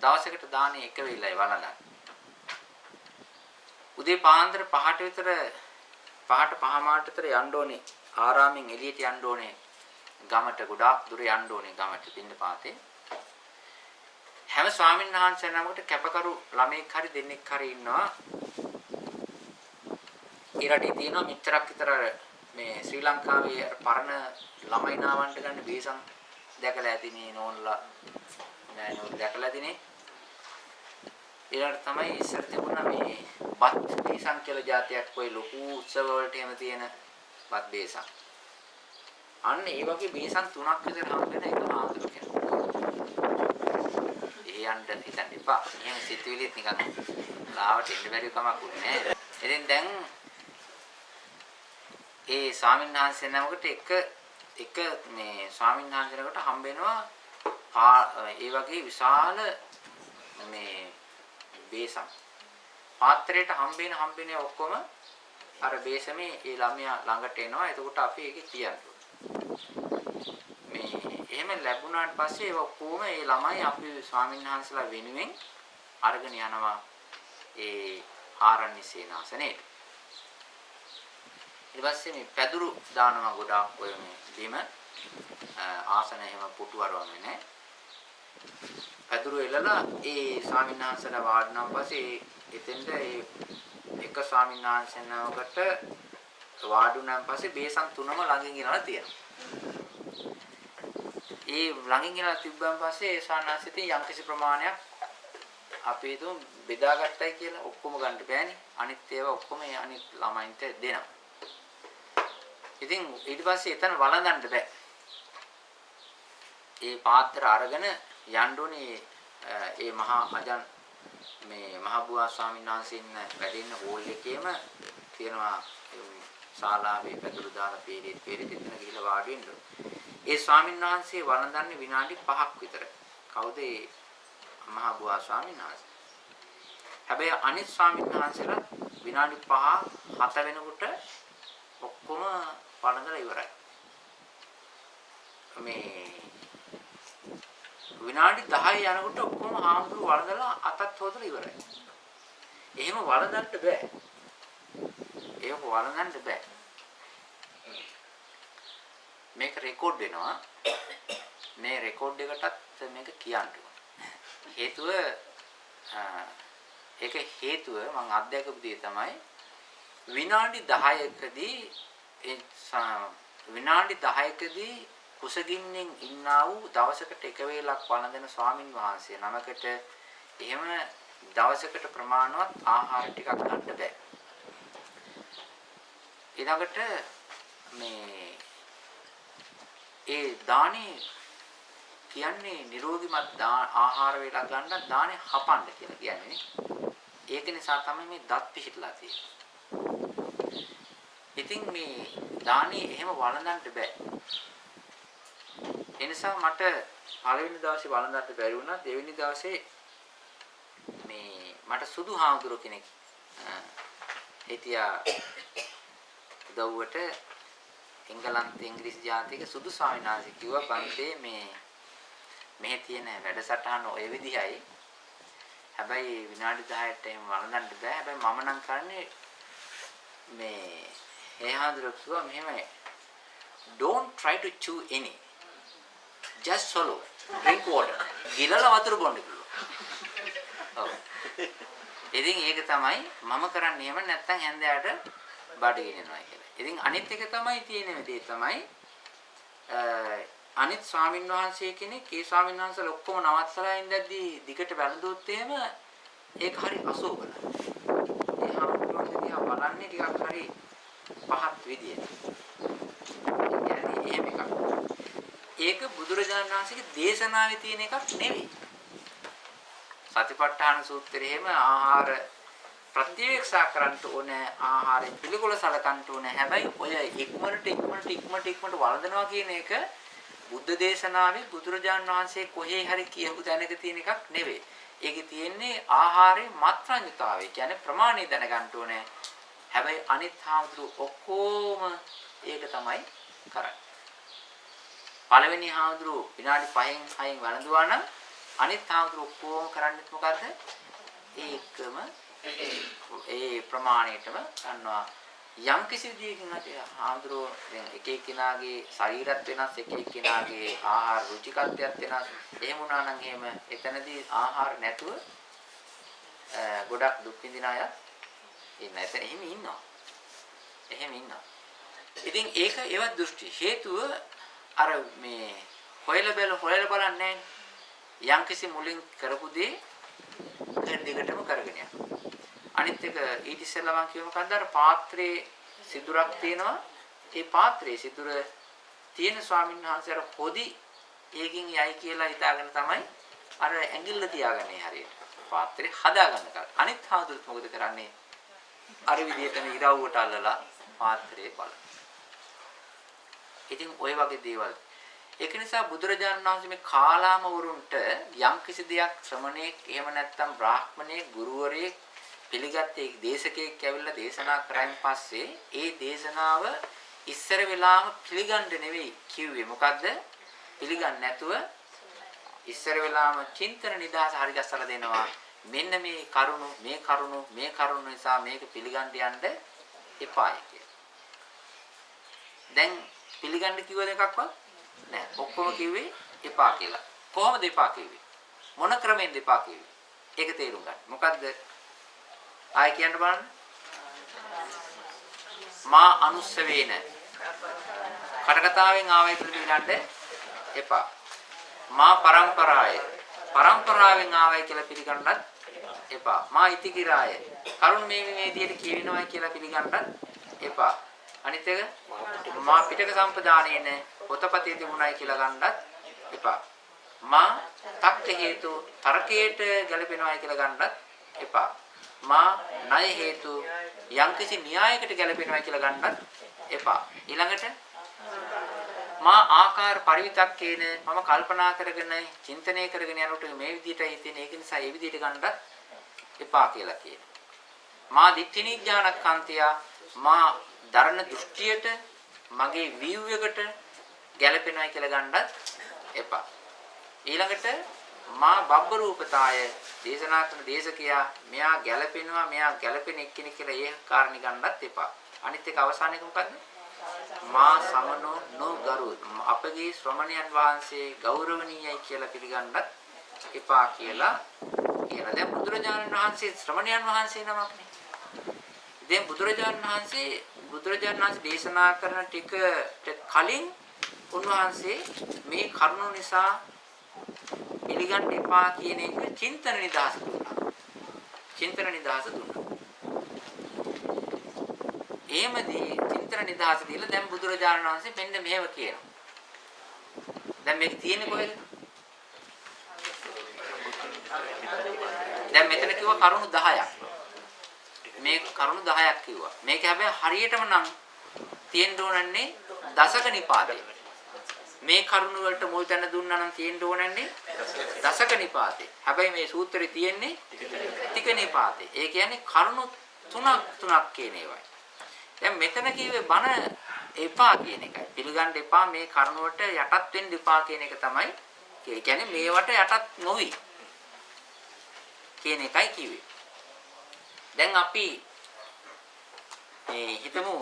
දවසකට දානේ එක වෙලයි වළඳන්නේ. උදේ පාන්දර 5ට විතර 5ට 5:00 විතර යන්න ඕනේ. ආරාමෙන් එළියට යන්න ඕනේ. ගමට ගොඩාක් දුර යන්න ඕනේ ගමට පින්නපාතේ. හැම ස්වාමීන් වහන්සේ නමකට කැපකරු ළමෙක් හරි දෙන්නෙක් හරි ඉන්නවා. ඒ රටේ තියෙනවා මෙච්චරක් විතර මේ ශ්‍රී ලංකාවේ පරණ ළමයි නාවන්ට ගන්න බේසම් දැකලා ඇතිනේ නෝන්ලා නෑ නෝ දැකලා ඇතිනේ. ඊළඟට තමයි ඉස්සර තිබුණා මේ බත් බේසම් කියලා જાතියක් ඔය ලොකු උත්සව වලට එහෙම තියෙන බත් බේසම්. අන්න ඒ වගේ බේසම් 3ක් විතර හම් වෙන එක ආන්දර කෙනෙක්. ඒ යන්න හිතන්න එපා. එහෙම සිතුවිලිත් නිකන් ලාවට එන්න බැරි කමක් උන්නේ නෑ. ඉතින් දැන් ඒ ස්වාමීන් වහන්සේ නමකට එක මේ ස්වාමීන් වහන්සේනකට හම්බ වෙනවා ඒ වගේ විශාල මේ බේසම් පාත්‍රයට හම්බෙන ඔක්කොම අර බේසමේ ඒ ළමයා ළඟට එනවා. එතකොට අපි ඒකේ කියන්නේ මේ එහෙම ලැබුණාට පස්සේ ඒ ඔක්කොම ඒ ළමයි අපි ස්වාමීන් වහන්සේලා වෙනුවෙන් අරගෙන යනවා ඒ ආරණ්‍ය සේනාසනේට. ඊට පස්සේ මේ පැදුරු දානවා ගොඩාක් ඔය මේ බිම ආසන එහෙම පුටු වරවන්නේ නැහැ. පැදුරු එළලා ඒ ස්වාමීන් වහන්සේලා වාඩිනම් පස්සේ එතෙන්ද ඒ එක ස්වාමීන් වහන්සේනකට වාඩුණාන් පස්සේ බේසම් තුනම ළඟින් ගෙනලා තියෙනවා. ඒ ළඟින් ගෙනලා තිබ්බන් පස්සේ ඒ ස්වාමීන් යම්කිසි ප්‍රමාණයක් අපි හිතමු බෙදාගත්තයි කියලා ඔක්කොම ගන්න බෑනේ. අනිත් ඒවා ඔක්කොම අනිත් ළමයින්ට දෙනවා. ඉතින් ඊට පස්සේ එතන වළඳන්න බෑ. ඒ පාත්‍ර අරගෙන යන්න ඕනේ ඒ මහා අජන් මේ මහබුවා ස්වාමීන් වහන්සේ ඉන්න වැඩ ඉන්න හෝල් එකේම තියෙනවා ශාලාවේ පැදුරු දාලා පීරිත් එතන ගිහිල්ලා වාඩි වෙන්න. ඒ ස්වාමීන් වහන්සේ වළඳන්නේ විනාඩි 5ක් විතර. කවුද ඒ මහබුවා ස්වාමීන් වහන්සේ? හැබැයි අනිත් ස්වාමීන් වහන්සේලා විනාඩි 5 7 වෙනකොට ඔක්කොම වළඳලා ඉවරයි. මේ විනාඩි 10 යනකොට ඔක්කොම ආම්දුරු වළඳලා අතත් හොදලා ඉවරයි. එහෙම වළඳන්න බෑ. ඒක වළඳන්න බෑ. මේක රෙකෝඩ් වෙනවා. මේ රෙකෝඩ් එකටත් මේක කියන්න හේතුව ඒක හේතුව මම අත්දැකපු දේ තමයි විනාඩි 10කදී විනාඩි 10කදී කුසගින්නෙන් ඉන්නා වූ දවසකට එක වේලක් වළඳන ස්වාමින් වහන්සේ නමකට එහෙම දවසකට ප්‍රමාණවත් ආහාර ටිකක් ගන්න බෑ. ඊළඟට මේ ඒ දානේ කියන්නේ නිරෝගීමත් ආහාර වේලක් ගන්න දානේ හපන්න කියලා කියන්නේ. ඒක නිසා තමයි මේ දත් පිහිටලා තියෙන්නේ. ඉතින් මේ දානේ එහෙම වළඳන්න බෑ. ඒ නිසා මට පළවෙනි දවසේ වළඳන්න බැරි වුණා. දෙවෙනි දවසේ මේ මට සුදු හාමුදුරුවෝ කෙනෙක් හිටියා උදව්වට එංගලන්ත ඉංග්‍රීසි ජාතික සුදු ස්වාමීන් වහන්සේ කිව්වා පන්තියේ මෙහි තියෙන වැඩසටහන ඔය විදිහයි. හැබැයි විනාඩි 10ට එහෙම වළඳන්න බෑ. හැබැයි මම නම් කරන්නේ මේ ඒ හාමුදුරුවෝ කිව්වා මෙහෙමයි. Don't try to chew any. Just swallow. Drink water. ගිලලා වතුර බොන්න කිව්වා. ඔව්. ඉතින් ඒක තමයි මම කරන්නේ. එහෙම නැත්නම් හැන්දෑවට බඩ ගෙනියනවා කියලා. ඉතින් අනිත් එක තමයි තියෙන දේ තමයි අනිත් ස්වාමීන් වහන්සේ කෙනෙක් ඒ ස්වාමීන් වහන්සේලා ඔක්කොම නවත්තලා ඉඳද්දී දිගට වැළඳුවොත් එහෙම ඒක හරි අසෝබන. ඒ හාමුදුරුවෝ දිහා බලන්නේ ටිකක් හරි පහත් විදියට. එහෙම එකක්. ඒක බුදුරජාණන් වහන්සේගේ දේශනාවේ තියෙන එකක් නෙවෙයි. සතිපට්ඨාන සූත්‍රයේ එහෙම ආහාර ප්‍රතිවේක්ෂා කරන්න ඕනේ, ආහාරයෙන් පිළිකුල සලකන්න ඕනේ. හැබැයි ඔය ඉක්මනට වළඳනවා කියන එක බුද්ධ දේශනාවේ බුදුරජාණන් වහන්සේ කොහේ හරි කියපු තැනක තියෙන එකක් නෙවෙයි. ඒකේ තියෙන්නේ ආහාරයේ මාත්‍රාන්‍යතාවය. කියන්නේ ප්‍රමාණය දැනගන්න ඕනේ. හැබැයි අනිත් හාමුදුරු ඔක්කොම ඒක තමයි කරන්නේ. පළවෙනි හාමුදුරු විනාඩි 5න් 6න් වළඳුවා නම් අනිත් හාමුදුරු ඔක්කොම කරන්නේ මොකද්ද? ඒකම ඒ ප්‍රමාණයටම ගන්නවා. යම් කිසි විදියකින් හාමුදුරුවෝ දැන් එක එක්කෙනාගේ ශරීරත් වෙනස්, එක එක්කෙනාගේ ආහාර රුචිකත්වයක් වෙනස්. එහෙම වුණා නම් එහෙම එතනදී ආහාර නැතුව ගොඩක් දුක් විඳින අය ඉන්න. එතන එහෙම ඉන්නවා. ඉතින් ඒක ඒවත් දෘෂ්ටි. හේතුව අර මේ හොයලා බලන්නේ නැහැ. යම් කිසි මුලින් කරපු දේ දිගටම කරගෙන යනවා. අනිත් එක ඊට ඉස්සෙල්ලා මම කියව මොකද්ද අර පාත්‍රයේ සිදුරක් තියෙනවා. ඒ පාත්‍රයේ සිදුර තියෙන ස්වාමීන් වහන්සේ අර පොඩි ඒකින් යයි කියලා හිතාගෙන තමයි අර ඇඟිල්ල තියාගන්නේ හරියට. පාත්‍රේ හදාගන්න කල. අනිත් හාමුදුරුවෝ මොකද කරන්නේ? අර විදිහටම ඉරව්වට අල්ලලා පාත්‍රයේ බලන. ඉතින් ওই වගේ දේවල්. ඒක නිසා බුදුරජාණන් වහන්සේ මේ කාලාම වරුන්ට යම් කිසි දෙයක් ශ්‍රමණේක් එහෙම නැත්නම් බ්‍රාහ්මණයෙක් ගුරුවරයෙක් පිළිගත්තේ දේශකයෙක් ඇවිල්ලා දේශනා කරන් පස්සේ ඒ දේශනාව ඉස්සර වෙලාම පිළිගන්න නෙවෙයි කිව්වේ. මොකද්ද? පිළිගන්නේ නැතුව ඉස්සර වෙලාම චින්තන නිදහස හරි ගැස්සලා දෙනවා. මෙන්න මේ කරුණු නිසා මේක පිළිගන්න යන්න එපායි කියලා. දැන් පිළිගන්න කිව්ව දෙකක්වත් නෑ. ඔක්කොම කිව්වේ එපා කියලා. කොහොමද එපා කිව්වේ? මොන ක්‍රමෙන්ද එපා කිව්වේ? ඒක තේරුම් ගන්න. මොකද්ද? ආයෙ කියන්න බලන්න. මා අනුස්සවේන කටකතාවෙන් ආවයි කියලා පිළිගන්න එපා. මා පරම්පරාවෙන් ආවයි කියලා පිළිගන්නත් එපා. මා ඉතිකිරාය කරුණ මේ විදිහට කියවෙනවා කියලා පිළිගන්නත් එපා. අනිත් එක මා පිටක සම්පදානයේන පොතපතේ තිබුණයි කියලා ගන්නත් එපා. මා තක්ක හේතු තර්කයට ගැලපෙනවායි කියලා ගන්නත් එපා. මා ණය හේතු යම්කිසි න්‍යායකට ගැලපෙනවායි කියලා ගන්නත් එපා. ඊළඟට මා ආකාර පරිවිතක්කේන මම කල්පනා කරගෙන චින්තනය කරගෙන යනකොට මේ විදිහටයි හිතෙන්නේ. ඒක නිසා මේ විදිහට ගන්නත් එපා කියලා කියනවා. මා දිට්ඨිනි ඥානකාන්තය මා ධර්ම දෘෂ්ටියට මගේ view එකට ගැලපෙනවයි කියලා ගන්නත් එපා. ඊළඟට මා බබ්බ රූපතාය දේශනා කරන දේශකයා මෙයා ගැලපෙනවා මෙයා ගැලපෙන එක්කෙනෙක් කියලා ඒ කාරණේ ගන්නත් එපා. අනිත් එක අවසාන එක මොකද්ද? මා සමනෝ නොගරු අපගේ ශ්‍රමණයන් වහන්සේ ගෞරවණීයයි කියලා පිළිගන්නත් එපා කියලා කියනවා. දැන් බුදුරජාණන් වහන්සේ ශ්‍රමණයන් වහන්සේ නමක්නේ. දැන් බුදුරජාණන් වහන්සේ දේශනා කරන ටිකට කලින් උන්වහන්සේ මේ කරුණු නිසා පිළිගන්න එපා කියන එක චින්තන නිදහස දුන්නා. එහෙමදී චින්තන නිදහස දීලා දැන් බුදුරජාණන් වහන්සේ මෙන්න මෙහෙම කියනවා. දැන් මේක තියෙන්නේ කොහෙද? දැන් මෙතන කිව්ව කරුණු 10ක්. මේ කරුණු 10ක් කිව්වා. මේක හැබැයි හරියටම නම් තියෙන්න ඕනන්නේ දසක නිපාතේ. මේ කරුණු වලට මුල් තැන දුන්නා නම් තියෙන්න ඕනන්නේ දසක නිපාතේ. හැබැයි මේ සූත්‍රේ තියෙන්නේ ටික නිපාතේ. ඒ කියන්නේ කරුණු තුනක් කියන ඒවායි. දැන් මෙතන කිව්වේ බණ එපා කියන එකයි. පිළිගන්න එපා මේ කරුණ වලට යටත් වෙන්න එපා කියන එක තමයි. ඒ කියන්නේ මේවට යටත් නොවි කියන එකයි කිව්වේ. දැන් අපි හිතමු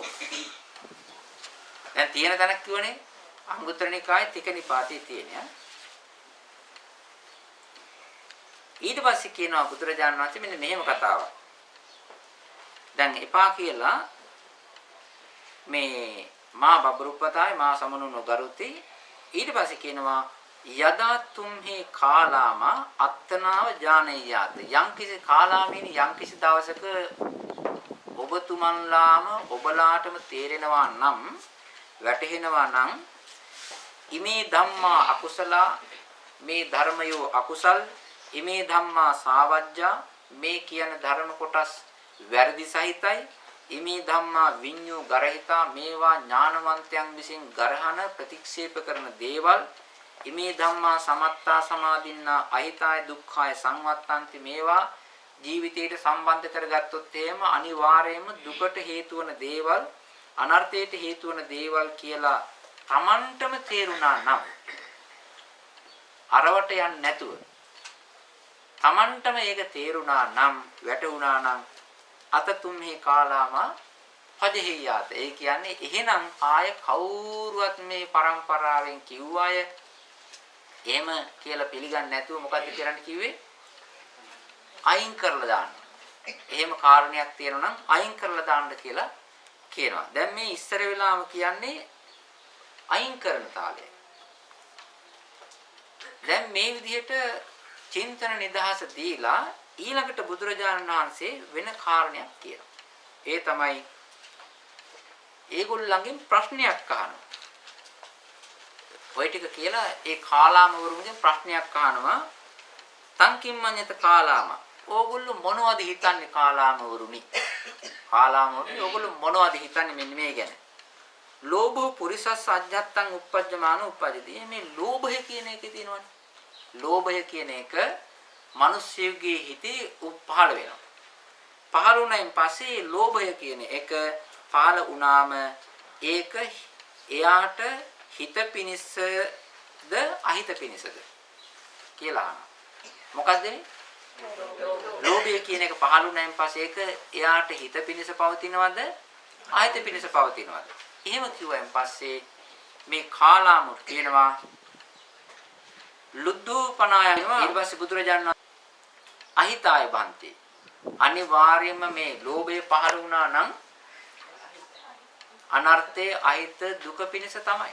දැන් තියෙන තැනක් කියවනේ අංගුත්තර නිකායේ තික නිපාතේ තියෙනවා. ඊට පස්සේ කියනවා බුදුරජාණන් වහන්සේ මෙන්න මෙහෙම කතාවක්. දැන් එපා කියලා මේ මා බබරුප්පතායි මා සමනුනෝ ගරුති ඊට පස්සේ කියනවා යදා තුම්හි කාලාම අත්තනාව ඥානේයාත යම්කිසි කාලාමේනි යම්කිසි දවසක ඔබතුමන්ලාම ඔබලාටම තේරෙනවා නම් වැටහෙනවා නම් ඉමේ ධම්මා අකුසල මේ ධර්මයෝ අකුසල් ඉමේ ධම්මා සාවජ්ජා මේ කියන ධර්ම කොටස් වැරදි සහිතයි ඉමේ ධම්මා විඤ්ඤෝ ගරහිතා මේවා ඥානවන්තයන් විසින් ගරහන ප්‍රතික්ෂේප කරන දේවල් ඉමේ ධම්මා සමත්තා සමාදින්නා අහිතාය දුක්ඛාය සංවත්තන්ති මේවා ජීවිතයට සම්බන්ධ කරගත්තොත් එහෙම අනිවාර්යයෙන්ම දුකට හේතු වන දේවල් අනර්ථයට හේතු වන දේවල් කියලා Tamanටම තේරුණා නම් අරවට යන්නේ නැතුව Tamanටම ඒක තේරුණා නම් වැටුණා නම් අතතුම් මේ කාලාම පදෙහියාත ඒ කියන්නේ එහෙනම් ආය කවුරුවත් මේ પરම්පරාවෙන් කිව්ව අය එහෙම කියලා පිළිගන්නේ නැතුව මොකද්ද කරන්න කිව්වේ අයින් කරලා දාන්න. එහෙම කාරණයක් තියෙනවා නම් අයින් කරලා දාන්න කියලා කියනවා. දැන් මේ ඉස්සර වෙලාම කියන්නේ අයින් කරන තාලය. දැන් මේ විදිහට චින්තන නිදහස දීලා ඊළඟට බුදුරජාණන් වහන්සේ වෙන කාරණයක් කියනවා. ඒ තමයි ඒගොල්ලන්ගෙන් ප්‍රශ්නයක් අහනවා. ඔය ටික කියලා ඒ කාලාමවරුන්ගෙන් ප්‍රශ්නයක් අහනවා. තංකිම්මඤ්ඤත කාලාම. ඕගොල්ලෝ මොනවද හිතන්නේ කාලාමවරුනි? කාලාමෝට ඔයගොල්ලෝ මොනවද හිතන්නේ මෙන්න මේ ගැන? ලෝභෝ පුරිසස්ස අජ්ජත්තං uppajjamaන uppajjati. මේ ලෝභය කියන එකේ තියෙනවනේ. ලෝභය කියන එක මිනිස්සුගේ හිතේ පහළ වෙනවා. පහළ වුණායින් පස්සේ ලෝභය කියන එක පහළ වුණාම ඒක එයාට හිත පිනිස්සද අහිත පිනිසද කියලා අහනවා. මොකද්ද? ලෝභය කියන එක පහළ වුණායින් පස්සේ ඒක එයාට හිත පිනිස පවතිනවද අහිත පිනිස පවතිනවද? එහෙම කිව්වයින් පස්සේ මේ කාලාමුත් කියනවා ලුද්ධෝපනායම ඊට පස්සේ බුදුරජාණන් අහිතාය බන්ති. අනිවාර්යයෙන්ම මේ ලෝභය පහළ වුණා නම් අනර්ථයේ අහිත දුක පිණිස තමයි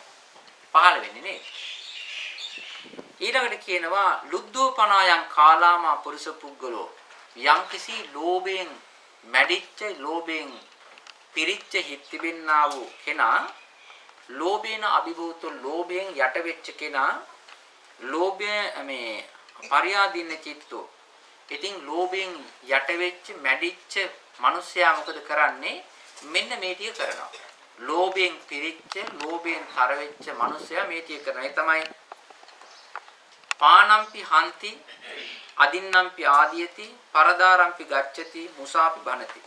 පහළ වෙන්නේ නේද? ඊළඟට කියනවා ලුද්ධෝපනායන් කාලාමා පුරුෂ පුද්ගලෝ යම්කිසි ලෝභයෙන් මැඩිච්ච ලෝභයෙන් පිරිච්ච හිත් තිබෙන්නා වූ කෙනා ලෝභේන අභිභූත ලෝභයෙන් යට වෙච්ච කෙනා ලෝභය මේ පරියාදීන චිත්තෝ. ඉතින් ලෝභයෙන් යට වෙච්ච මැඩිච්ච මිනිසයා මොකද කරන්නේ? මෙන්න මේ ටික කරනවා. ලෝභයෙන් පිරිච්ච ලෝභයෙන් තර වෙච්ච මිනිසයා මේ ටික කරනවා. ඒ තමයි පානම්පි හන්ති අදින්නම්පි ආදීයති පරදාරම්පි ගච්ඡති මුසාපි බනති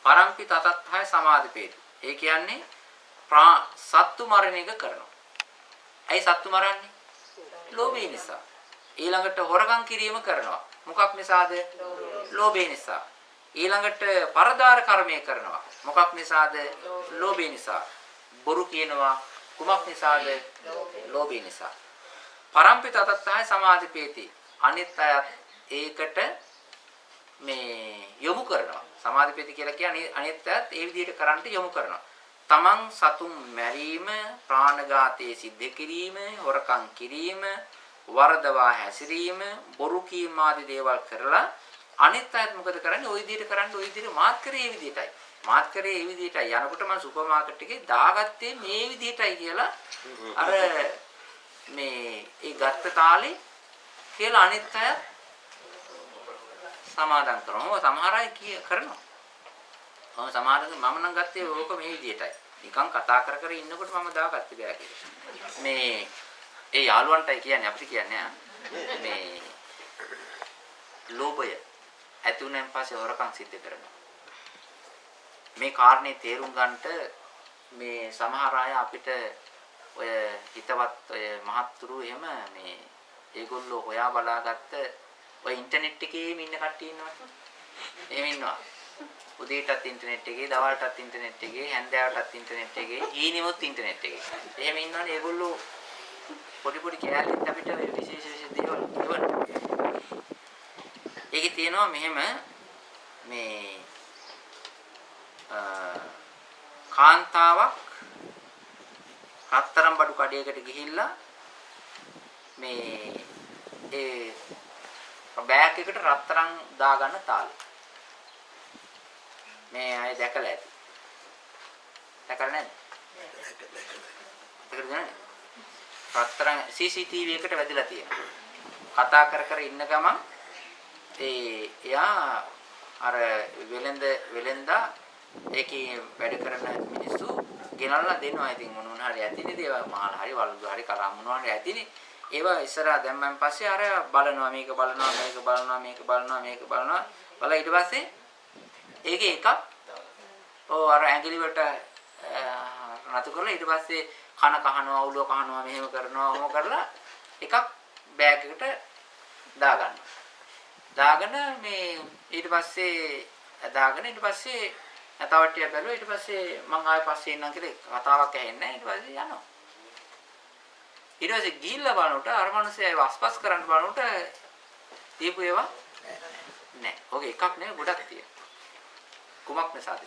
පරම්පි තතත්හය සමාදිපේති. ඒ කියන්නේ සත්තු මරණ එක කරනවා. ඇයි සත්තු මරන්නේ? ලෝභය නිසා. ඊළඟට හොරකම් කිරීම කරනවා. මොකක් නිසාද? ලෝභය නිසා. ඊළඟට පරදාර කර්මය කරනවා. මොකක් නිසාද? ලෝභය නිසා. බොරු කියනවා. කුමක් නිසාද? ලෝභය නිසා. පරම්පි තතත්හය සමාදිපේති. අනිත් අයත් ඒකට මේ යොමු කරනවා. සමාධිපති කියලා කියන්නේ අනිත් අයත් ඒ විදිහට කරන්න යොමු කරනවා. තමන් සතුන් මැරීම, ප්‍රාණඝාතයේ සිද්ධ කිරීම, හොරකම් කිරීම, වරදවා හැසිරීම, බොරු කීම ආදී දේවල් කරලා අනිත් අයත් මොකද කරන්නේ? ওই විදිහට කරන්නේ ওই විදිහට මාත් කරේ ඒ විදිහටයි. මාත් කරේ ඒ විදිහටයි. යනකොට මම සුපර් මාකට් එකේ දාගත්තේ මේ විදිහටයි කියලා අර මේ ඒ ගත්ත තාලේ කියලා අනිත් අයත් සමාදම් කරනවා. සමහර අය කරනවා. සමහරවිට මම නම් ගත්තේ ඕක මේ විදිහටයි. නිකන් කතා කර කර ඉන්නකොට මම දාගත්තේ බෑ කියලා. මේ ඒ යාළුවන්ටයි කියන්නේ අපිට කියන්නේ මේ ලෝභය ඇති වුණාන් පස්සේ හොරකම් සිද්ධ කරනවා. මේ කාරණේ තේරුම් ගන්නට මේ සමහර අය අපිට ඔය හිතවත් ඔය මහත්තුරු එහෙම මේ ඒගොල්ලෝ හොයා බලාගත්ත ඔය ඉන්ටර්නෙට් එකේ ඉන්න කට්ටිය ඉන්නවා. එහෙම ඉන්නවා. උදේටත් ඉන්ටර්නෙට් එකේ, දවල්ටත් ඉන්ටර්නෙට් එකේ, හැන්දෑවටත් ඉන්ටර්නෙට් එකේ, ඊනිමුත් ඉන්ටර්නෙට් එකේ. එහෙම ඉන්නවනේ ඒගොල්ලෝ පොඩි පොඩි කැලෙත් අපිට විශේෂ දේවල් කියවන. ඒකේ තියෙනවා මෙහෙම මේ කාන්තාවක් රත්තරන් බඩු කඩේකට ගිහිල්ලා මේ ඒ බෑග් එකට රත්තරන් දාගන්න තාලේ. මේ අය දැකලා ඇති. දැකලා නැද්ද? දැකලා නැහැ. රත්තරන් CCTV එකට වැදිලා තියෙනවා. කතා කර කර ඉන්න ගමන් එයා අර වෙලෙන්දා ඒකේ වැඩ කරන මිනිස්සු ගෙනල්ලා දෙනවා. ඉතින් මොන හරි ඇතිනේ දේවල් මහල හරි වලු හරි කරා මොනවා හරි ඇතිනේ. ඒවා ඉස්සරහා දැම්මන් පස්සේ අර බලනවා මේක බලනවා මේක බලනවා මේක බලනවා මේක බලනවා. බලලා ඊට පස්සේ ඒකේ එකක් අර ඇඟිලි වලට නතු කරලා ඊට පස්සේ කන කහනවා ඔළුව කහනවා මෙහෙම කරනවා ඔහොම කරලා එකක් බෑග් එකට දාගන්නවා. දාගෙන මේ ඊට පස්සේ තව ටිකක් බැලුවා. ඊට පස්සේ මං ආයෙ පස්සේ ඉන්නම් කියලා කතාවක් ඇහෙන්නේ නැහැ. ඊට පස්සේ යනවා. ඊට පස්සේ ගිහිල්ලා බලනකොට අර මිනිස්සයා වස්පස් කරන්න බලනකොට දීපු ඒවා නැහැ. ඔගේ එකක් නෙවෙයි ගොඩක් තියෙනවා. කුමක් නිසාද?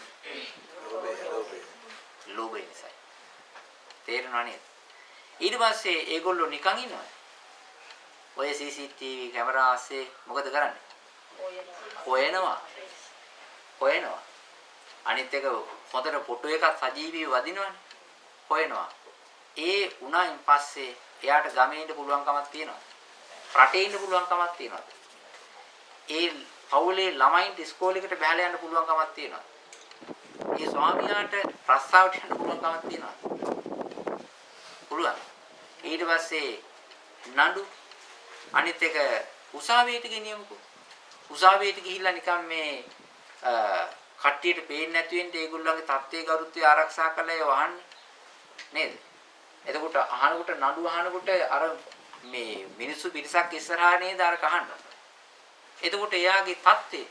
ලෝභය නිසා. තේරෙනව නේද? ඊට පස්සේ ඒගොල්ලෝ නිකන් ඉන්නවා. ඔය CCTV කැමරා ආසේ මොකද කරන්නේ? හොයනවා. අනිත් එක හොඳට ෆොටෝ එකක් සජීවීව වදිනවනේ. හොයනවා. ඒ උනායින් පස්සේ එයාට ගමේ ඉන්න පුළුවන් කමක් තියෙනවා. රටේ ඉන්න පුළුවන් කමක් තියෙනවා. ඒ පවුලේ ළමයින්ට ඉස්කෝලේකට බහලා යන්න පුළුවන් කමක් තියෙනවා. ඒ ස්වාමියාට ප්‍රස්තාවට යන්න පුළුවන් කමක් තියෙනවා. පුළුවන්. ඊට පස්සේ නඩු අනිත් එක උසාවියට ගෙනියමුකෝ. උසාවියට ගිහිල්ලා නිකන් මේ කට්ටියට පේන්නේ නැති වෙන්න ඒගොල්ලන්ගේ තත්ත්වයේ ගරුත්වය ආරක්ෂා කරලා ඒ වහන්න නේද? එතකොට අහනකොට නඩු අහනකොට අර මේ මිනිස්සු පිරිසක් ඉස්සරහා නේද අර කහන්න. එතකොට එයාගේ தත්ත්වය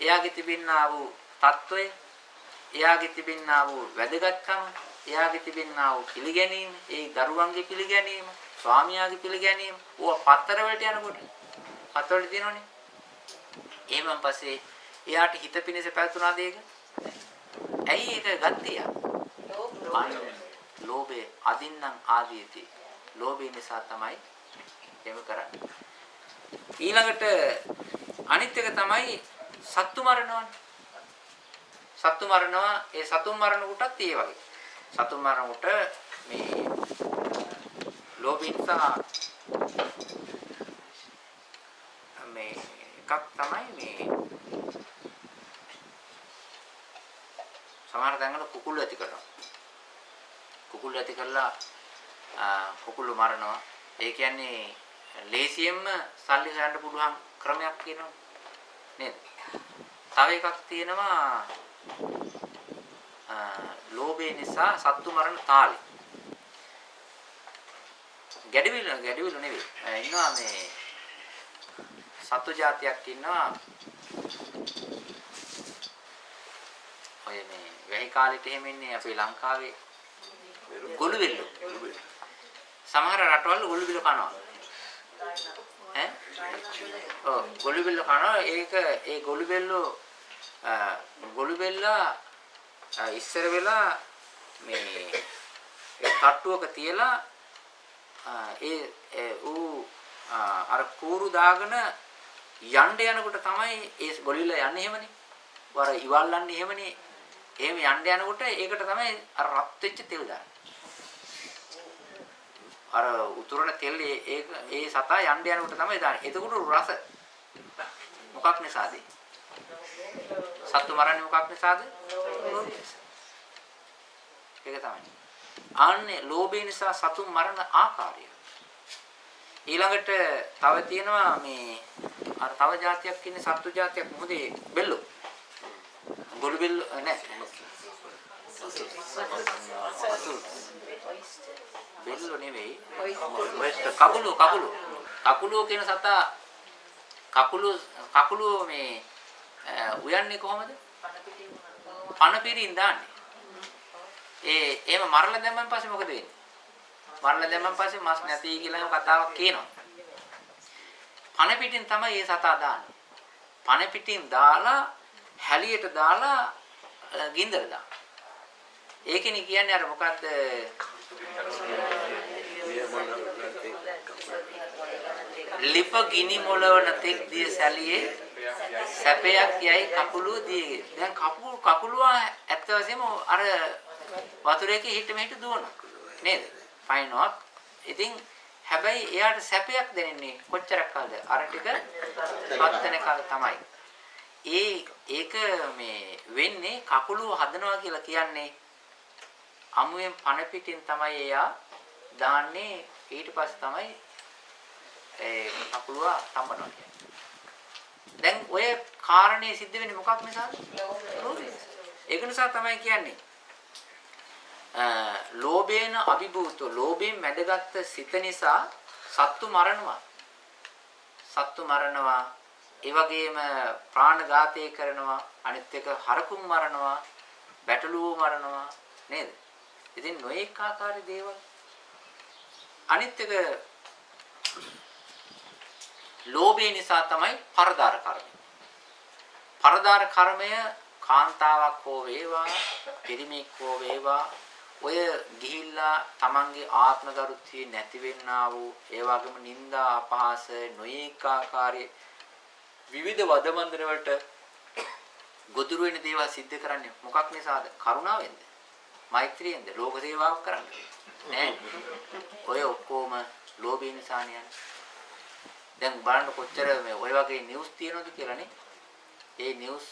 එයාගේ තිබෙනා වූ தত্ত্বය එයාගේ තිබෙනා වූ වැදගත්කම එයාගේ තිබෙනා වූ පිළිගැනීම ඒ දරුවන්ගේ පිළිගැනීම ස්වාමියාගේ පිළිගැනීම ඕවා පත්තර වලට යනකොට පත්තර වල තියෙනවනේ එහෙමන් පස්සේ එයාට හිත පිණිස පැවතුනාද ඒක ඇයි ඒක ගත්තිය ලෝභය අදින්නම් ආදීති ලෝභය නිසා තමයි එහෙම කරන්නේ ඊළඟට අනිත් එක තමයි සත්තු මරණවනේ සත්තු මරනවා ඒ සතුන් මරණ කොටත් ඒ වගේ සතුන් මරණ කොට මේ ලෝභයෙන් සහ මේ එකක් තමයි මේ සමහර තැන්වල කුකුළු ඇති කරනවා කුකුළු ඇති කරලා කුකුළු මරනවා ඒ කියන්නේ ලේසියෙන්ම සල්ලි හොයන්න පුළුවන් ක්‍රමයක් කියනවා නේද තව එකක් තියෙනවා ලෝභය නිසා සත්තු මරණ තාලේ ගැඩවිල නෙවෙයි ඉන්නවා මේ සත්තු జాතියක් ඉන්නවා ඔය මේ වැහි කාලෙට එහෙම ඉන්නේ අපේ ලංකාවේ ගොළුබෙල්ල සමහර රටවල් ගොළුබෙල්ල කනවා ඈ ඔව් ගොළුබෙල්ල කනවා ඒක ඒ ගොළුබෙල්ලා ඉස්සර වෙලා මේ ඒ තට්ටුවක තියලා අර කූරු දාගෙන යන්න යනකොට තමයි ඒ ගොළුබෙල්ල යන්නේ එහෙමනේ. වර ඉවල්ලන්නේ එහෙමනේ. එහෙම යන්න යනකොට ඒකට තමයි අර රත් වෙච්ච තෙල් දාන්නේ. අර උතුරන තෙල් ඒ සතා යන්න යනකොට තමයි දාන්නේ. එතකොට රස මොකක් නිසාද? සත්තු මරන්නේ මොකක් නිසාද? ඒක තමයි. ආන්නේ ලෝභය නිසා සතුන් මරණ ආකාරය. ඊළඟට තව තියෙනවා මේ අර තව జాතියක් ඉන්නේ සත්තු జాතියක් මොකද බෙල්ලෝ. ගොළු බෙල්ලෝ නෑ. බෙල්ලෝ නෙවෙයි. කකුලෝ කියන සතා කකුලෝ මේ උයන්නේ කොහමද? පන පිටින් දාන්නේ. එහෙම මරලා දැම්මන් පස්සේ මොකද වෙන්නේ? මරලා දැම්මන් පස්සේ මස් නැති කියලා කතාවක් කියනවා. පන පිටින් තමයි මේ සතා දාන්නේ. පන පිටින් දාලා හැලියට දාලා ගින්දර දාන. ඒකනේ කියන්නේ අර මොකද්ද? ලිප ගිනි මොළවන තෙක් දිය සැලියේ සැපයක් යයි කකුලුව දියේ. දැන් කකුලුව ඇත්ත වශයෙන්ම අර වතුරේක හිට මෙහෙට දුවනවා. නේද? පයින්නවා. ඉතින් හැබැයි එයාට සැපයක් දැනෙන්නේ කොච්චරක් කාලද? අර ටික හත් වෙනකල් තමයි. ඒක මේ වෙන්නේ කකුලුව හදනවා කියලා කියන්නේ අමුයෙන් පන පිටින් තමයි එයා දාන්නේ ඊට පස්සේ තමයි ඒ කකුලුව තඹනවා කියන්නේ. දැන් ඔය කාරණේ සිද්ධ වෙන්නේ මොකක් නිසාද? ලෝභය. ඒක නිසා තමයි කියන්නේ ලෝභේන අභිභූතෝ ලෝභයෙන් මැදගත් සිත නිසා සත්තු මරනවා. ඒ වගේම ප්‍රාණඝාතය කරනවා. අනිත් එක හරකුන් මරනවා. බැටළුවෝ මරනවා නේද? ඉතින් නොඑක ආකාරي දේවල්. අනිත් එක ලෝභය නිසා තමයි පරදාර කර්මය. පරදාර කර්මය කාන්තාවක් හෝ වේවා, පිරිමික් හෝ වේවා ඔය ගිහිල්ලා තමන්ගේ ආත්ම ගරුත්වය නැති වෙන්නා වූ ඒ වගේම නිന്ദා අපහාස නොඑක ආකාරයේ විවිධ වදමන්දන වලට ගොදුරු වෙන දේවල් සිද්ධ කරන්නේ මොකක් නිසාද? කරුණාවෙන්ද? මෛත්‍රියෙන්ද? ලෝක සේවාවක් කරන්නේ නෑ. ඔය ඔක්කොම ලෝභය නිසා නේද? දැන් බලන්න කොච්චර මේ ඔය වගේ නිවුස් තියෙනවද කියලානේ. ඒ නිවුස්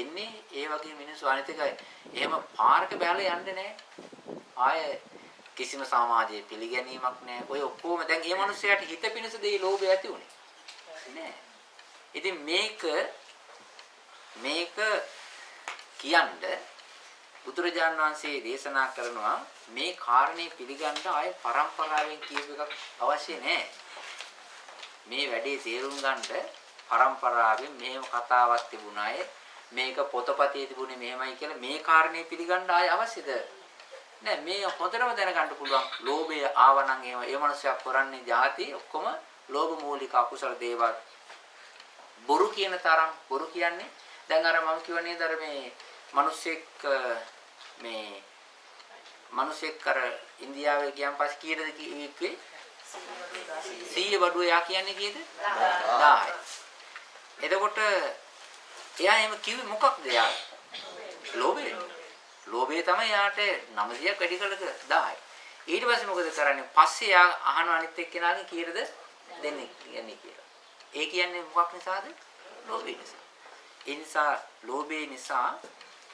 එන්නේ ඒ වගේ මිනිස්සු අනිත් එකයි. එහෙම පාරක බැලලා යන්නේ නැහැ. ආයේ කිසිම සමාජයේ පිළිගැනීමක් නැහැ. ඔය ඔක්කොම දැන් මේ මිනිස්සයාට හිත පිණිස දෙයි ලෝභය ඇති උනේ. නෑ. ඉතින් මේක කියන්නේ බුදුරජාණන් වහන්සේ දේශනා කරනවා මේ කාරණේ පිළිගන්න ආයේ පරම්පරාවෙන් කියපු එකක් අවශ්‍ය නැහැ. මේ වැඩේ තේරුම් ගන්න පරම්පරාවෙන් මෙහෙම කතාවක් තිබුණායේ මේක පොතපතේ තිබුණේ මෙහෙමයි කියලා මේ කාරණේ පිළිගන්න ආයේ අවශ්‍යද නෑ. මේ හොඳටම දැනගන්න පුළුවන් ලෝභය ආවනම් ඒ මනුස්සයා කරන්නේ ಜಾති ඔක්කොම ලෝභ මූලික අකුසල දේවල්. බොරු කියන තරම් බොරු කියන්නේ දැන් අර මම කියව නේද අර මේ මිනිස්සෙක් කර ඉන්දියාවේ ගියන් පස්සේ කීයද කිව්වේ 100 බඩුව යා කියන්නේ කීයද 1000. එතකොට එයා එහෙම කිව්වේ මොකක්ද යා? ලෝභය. ලෝභය තමයි යාට 900ක් වැඩි කළක 1000. ඊට පස්සේ මොකද කරන්නේ? පස්සේ යා අහන අනිත් එක්කෙනාගෙන් කීයද දෙන්නේ කියන්නේ කියලා. ඒ කියන්නේ මොකක් නිසාද? ලෝභය නිසා. ඒ නිසා ලෝභය නිසා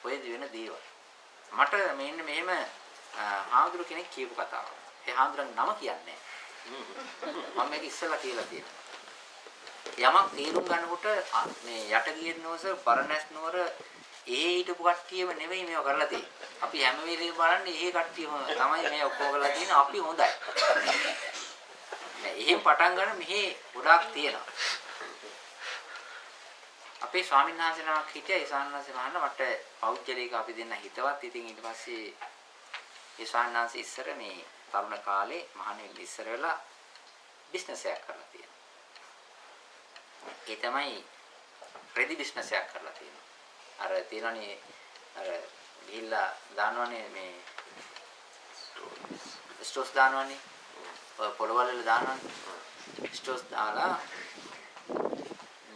ඔය වෙන දේවල්. මට මෙන්න මෙහෙම හාමුදුරු කෙනෙක් කියපු කතාවක්. ඒ හාමුදුරන්ගේ නම කියන්නේ මම මේක ඉස්සෙල්ලා කියලා තියෙනවා. යමක් තේරුම් ගන්නකොට මේ යට ගියේ නෝස පරණැස් නුවර හිටපු කට්ටියම නෙවෙයි මේව කරලා තියෙන්නේ. අපි හැම වෙලේම බලන්නේ ඒ කට්ටියම තමයි මේ ඔක්කොම කරලා තියෙන්නේ. අපි හොඳයි. නෑ එහෙම පටන් ගන්න මෙහි ගොඩාක් තියෙනවා. අපේ ස්වාමීන් වහන්සේ නමක් හිටියා. ඒ ස්වාමීන් වහන්සේ මහන්න මට පෞද්ගලික අපි දෙන්න හිතවත්. ඉතින් ඊට පස්සේ ඒ ස්වාමීන් වහන්සේ ඉස්සර මේ තරුණ කාලේ මහණෙනි ඉස්සර වෙලා බිස්නස් එකක් කරලා තියෙනවා. ඒ තමයි රෙදි බිස්නස් එකක් කරලා තියෙනවා. අර තියෙනනේ අර ගිහිල්ලා දානවනේ මේ ස්ටෝස් දානවනේ පොළවල් වල දානවනේ ස්ටෝස් දාලා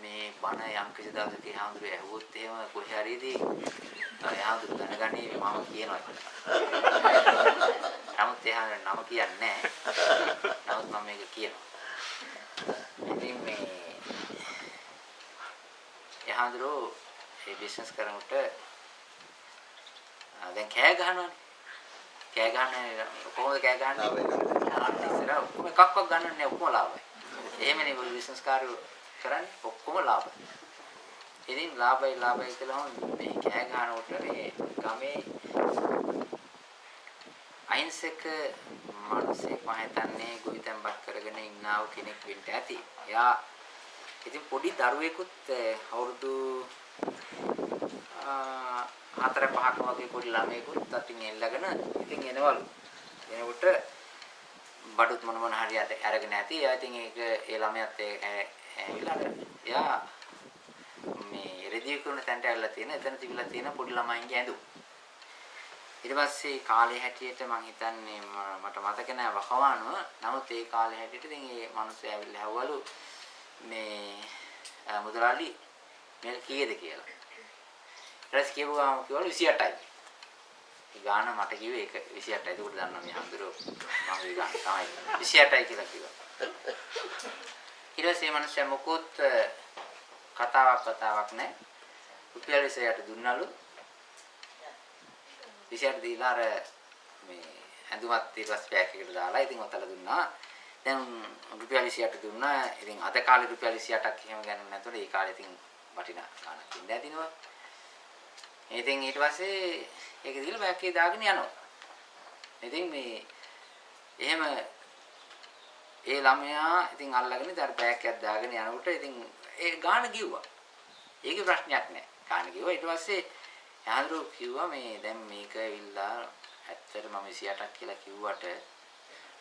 මේ බණ යම් කිසි දවසක හාමුදුරුවෝ ඇහුවොත් එහෙම කොහේ හරිදී හාමුදුරුවෝ දැනගන්නේ මම කියනවා. නමුත් එහා නම කියන්නේ නැහැ. නමුත් මම මේක කියනවා. ඉතින් මේ හාමුදුරුවෝ මේ බිස්නස් කරනකොට දැන් කෑ ගහනවනේ. කෑ ගහන්නේ කොහොමද කෑ ගහන්නේ? ඉස්සර ඔක්කොම එකක්වත් ගන්නන්නේ නැහැ ඔක්කොම ලාභයි. එහෙමනේ ඔය බිස්නස් කාර්යෝ කරන්නේ ඔක්කොම ලාභයි. ඉතින් ලාභයි කියලා මේ කෑ ගහනකොට මේ ගමේ අහිංසක මිනිස්සෙක් මම හිතන්නේ ගොවිතැන්පත් කරගෙන ඉන්නා වූ කෙනෙක් වෙන්න ඇති. එයා ඉතින් පොඩි දරුවෙකුත් අවුරුදු 4-5ක වගේ පොඩි ළමයෙකුත් අතින් එල්ලගෙන ඉතින් එනවලු. එනකොට බඩුත් මොන හරි අරගෙන ඇති. එයා ඉතින් ඒක ඒ ළමයාත් ඇවිල්ලා එයා මේ රෙදි කරන තැනට ඇවිල්ලා තියෙන. එතන තිබිලා තියෙන පොඩි ළමයින්ගේ ඇඳුම්. ඊට පස්සේ කාලේ හැටියට මම හිතන්නේ මට මතක නෑ වකවානුව. නමුත් ඒ කාලේ හැටියට ඉතින් මේ මිනිස්සු ඇවිල්ලා හැවවලු මේ මුදලාලි මේක කීයද කියලා. ඊට කියවුවාම කිව්වලු 28යි. ඒ ගාන මට කිව්වේ ඒක 28යි. ඒකට දන්නවා මේ හඳුරෝ මම ඒ ගාන තමයි 28යි කියලා කිව්වා. ඊට පස්සේ මිනිස්සු මොකොත් කතාවක් නැහැ. රුපියල් 20ට දුන්නලු. 20ට දීලා අර මේ ඇඳුමත් ඊට පස්සේ බෑග් එකට දාලා ඉතින් ඔතල දුන්නා. දැන් රුපියල් 20ට දුන්නා. ඉතින් අද කාලේ රුපියල් 28ක් එහෙම ගන්න නැතුව ඒ කාලේ ඉතින් වටිනා ගාණක් ඉඳ ඇතිනවා. ඉතින් ඊට පස්සේ ඒක දීලා බෑග් එකේ දාගෙන යනවා. ඉතින් මේ එහෙම ඒ ළමයා ඉතින් අල්ලගෙන ඉතින් අර බෑග් එකක් දාගෙන යනකොට ඉතින් ඒ ගාණ ගිව්වා. ඒකේ ප්‍රශ්නයක් නැහැ. ගාණ ගිව්වා. ඊට පස්සේ යාළුවෝ කිව්වා මේ දැන් මේක ඇවිල්ලා ඇත්තට මම 28ක් කියලා කිව්වට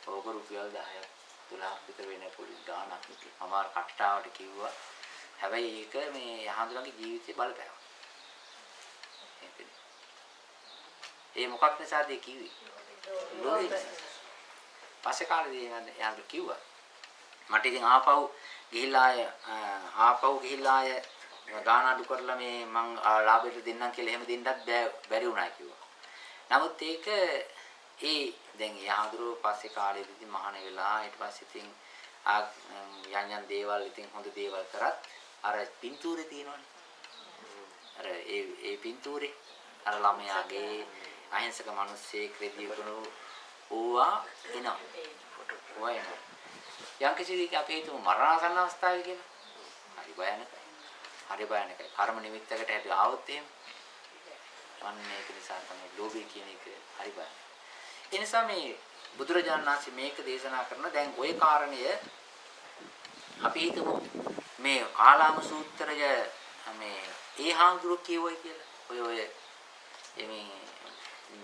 ඕක රුපියල් 10ක් 12ක් විතර වෙන පොඩි ගාණක්. අමාර කට්ටාවට කිව්වා. හැබැයි ඒක මේ යාළුවන්ගේ ජීවිතේ බලපෑවා. ඒ මොකක් නිසාද ඒ කිව්වේ? ලෝභය නිසා. පස්සේ කාලේදී යාළුවෝ කිව්වා මට ඉතින් ආපහු ගිහිල්ලා ආය ගාන අඩු කරලා මේ මං ලාභයට දෙන්නම් කියලා එහෙම දෙන්නත් බැරි වුණා කිව්වා. නමුත් ඒක දැන් යාඳුරෝ පස්සේ කාලෙදී මහාන වෙලා ඊට පස්සේ ඉතින් යම් යම් දේවල් ඉතින් හොඳ දේවල් කරත් අර පින්තූරේ තියෙනවනේ. අර ඒ පින්තූරේ අර ළමයාගේ අහිංසක මිනිස්සෙක් රෙදි උතුණු ඕවා එනවා. ඕවා එනවා. යම් කිසි දෙයක අපි හිතමු මරණාසන්න අවස්ථාවේ කියලා. හරි භයානකයි. හරි භයානකයි. කර්ම නිමිත්තකට ඇති ආවොත් එහෙම. අන්න ඒක නිසා තමයි ලෝභය කියන එක හරි භයානකයි. ඒ නිසා මේ බුදුරජාණන් වහන්සේ මේක දේශනා කරන දැන් ওই කාරණය අපි හිතමු මේ කාලාම සූත්‍රය මේ ඒ හාමුදුරුවෝ කියවයි කියලා. ඔය මේ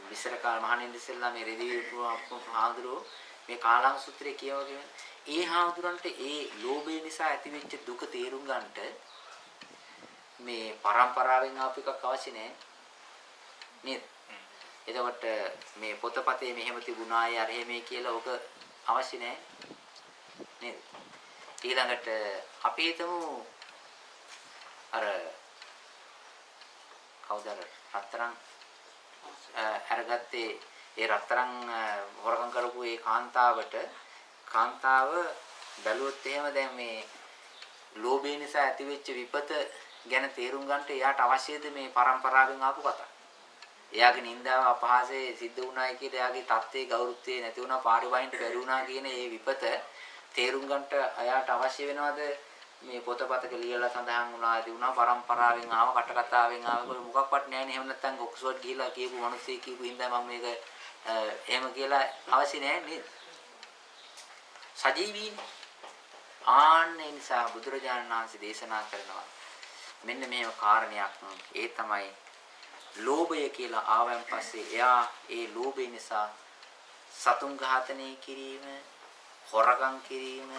විසර කාල මහණෙනි ඉස්සෙල්ලා මේ රෙදි හාමුදුරුවෝ මේ කාලාම සූත්‍රය කියවගෙන ඒ හාමුදුරන්ට ඒ ලෝභය නිසා ඇතිවෙච්ච දුක තේරුම් ගන්නට මේ පරම්පරාවෙන් ආපු එකක් අවශ්‍ය නැහැ නේද? එතකොට මේ පොතපතේ මෙහෙම තිබුණායි අර එහෙමයි කියලා ඔක අවශ්‍ය නැහැ නේද? ඊළඟට අපි හිතමු අර කවුද රත්තරන් අරගත්තේ ඒ රත්තරන් හොරකම් කරපු ඒ කාන්තාව බැලුවොත් එහෙම දැන් මේ ලෝභය නිසා ඇතිවෙච්ච විපත ගැන තේරුම් ගන්නට එයාට අවශ්‍යද මේ පරම්පරාවෙන් ආපු කතා. එයාගේ නින්දාව අපහාසය සිද්ධ වුණායි කියලා එයාගේ තත්ත්වේ ගෞරවත්වයේ නැති වුණා පාරිවාහින්ට බැරි වුණා කියන ඒ විපත තේරුම් ගන්නට එයාට අවශ්‍ය වෙනවද මේ පොතපතක ලියලා සඳහන් වුණාදී වුණා පරම්පරාවෙන් ආව කටකතාවෙන් ආව මොකක්වත් නැහැනේ. එහෙම නැත්නම් ඔක්ස්ෆර්ඩ් ගිහිලා කියපු මිනිස්සෙක් කියපු හින්දා මම මේක එහෙම කියලා අවශ්‍ය නැහැ නේද? සජීවීනේ. ආන්නේ නිසා බුදුරජාණන් වහන්සේ දේශනා කරනවා මෙන්න මේව කාරණයක්. ඒ තමයි ලෝභය කියලා ආවන් පස්සේ එයා ඒ ලෝභය නිසා සතුන් ඝාතනය කිරීම, හොරකම් කිරීම,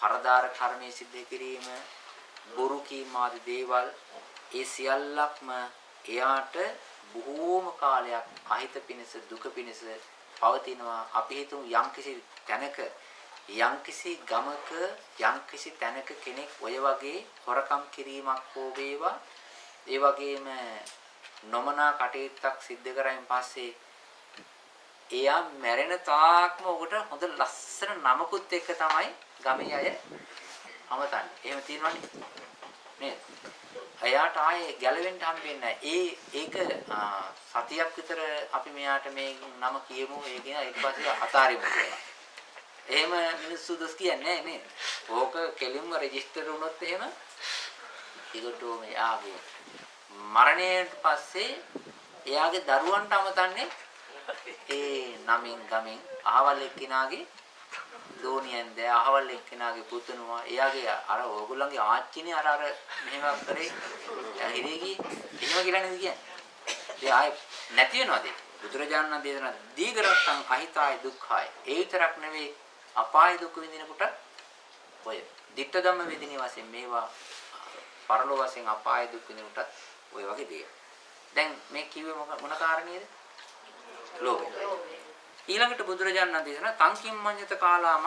පරදාර කර්මයේ සිද්ධ කිරීම, බොරු කීම ආදී දේවල් ඒ සියල්ලක්ම එයාට බොහෝම කාලයක් අහිත පිණිස දුක පිණිස පවතිනවා. අපි හිතමු යම්කිසි තැනක යම්කිසි ගමක යම්කිසි තැනක කෙනෙක් ඔය වගේ හොරකම් කිරීමක් හෝ වේවා ඒ වගේම නොමනා කටයුත්තක් සිද්ධ කරායින් පස්සේ එයා මැරෙන තාක්ම උකට හොඳ ලස්සන නමකුත් එක්ක තමයි ගමේ අය අමතන්නේ. එහෙම තියෙනවනේ නේද? එයාට ආයේ ගැලවෙන්න හම්බෙන්නේ නැහැ. ඒක සතියක් විතර අපි මෙයාට මේ නම කියමු. ඒ කියන ඊට පස්සේ අතාරිමු කියලා. එහෙම මිනිස්සු දොස් කියන්නේ නැහැ නේද? ඕක කෙලින්ම රෙජිස්ටර් වුණොත් එහෙම ඊගොටෝ මෙයාගේ මරණයට පස්සේ එයාගේ දරුවන්ට අමතන්නේ ඒ නමින් ගමින් අහවල් එක්කිනාගේ දෝනියෙන්ද අහවල් එක්කිනාගේ පුතුණුවා එයාගේ අර ඕගොල්ලන්ගේ ආච්චිනේ අර මෙහෙම කරේ හිරේගී එහෙම කියලා නේද කියන්නේ. ඒ ආයේ නැති වෙනවද? බුදුරජාණන් දේශනා දීගරත්තං අහිතාය දුක්ඛාය. ඒ විතරක් නෙවෙයි අපාය දුක් විඳිනකොට ඔය ditta ධම්ම වේදිනේ වශයෙන් මේවා පරලෝ වශයෙන් අපාය දුක් විඳිනකොටත් ඔය වගේ දේ. දැන් මේ කිව්වේ මොන කාරණේද? ලෝභය. ඊළඟට බුදුරජාණන් දේශනා තංකින් මඤ්ඤත කාලාම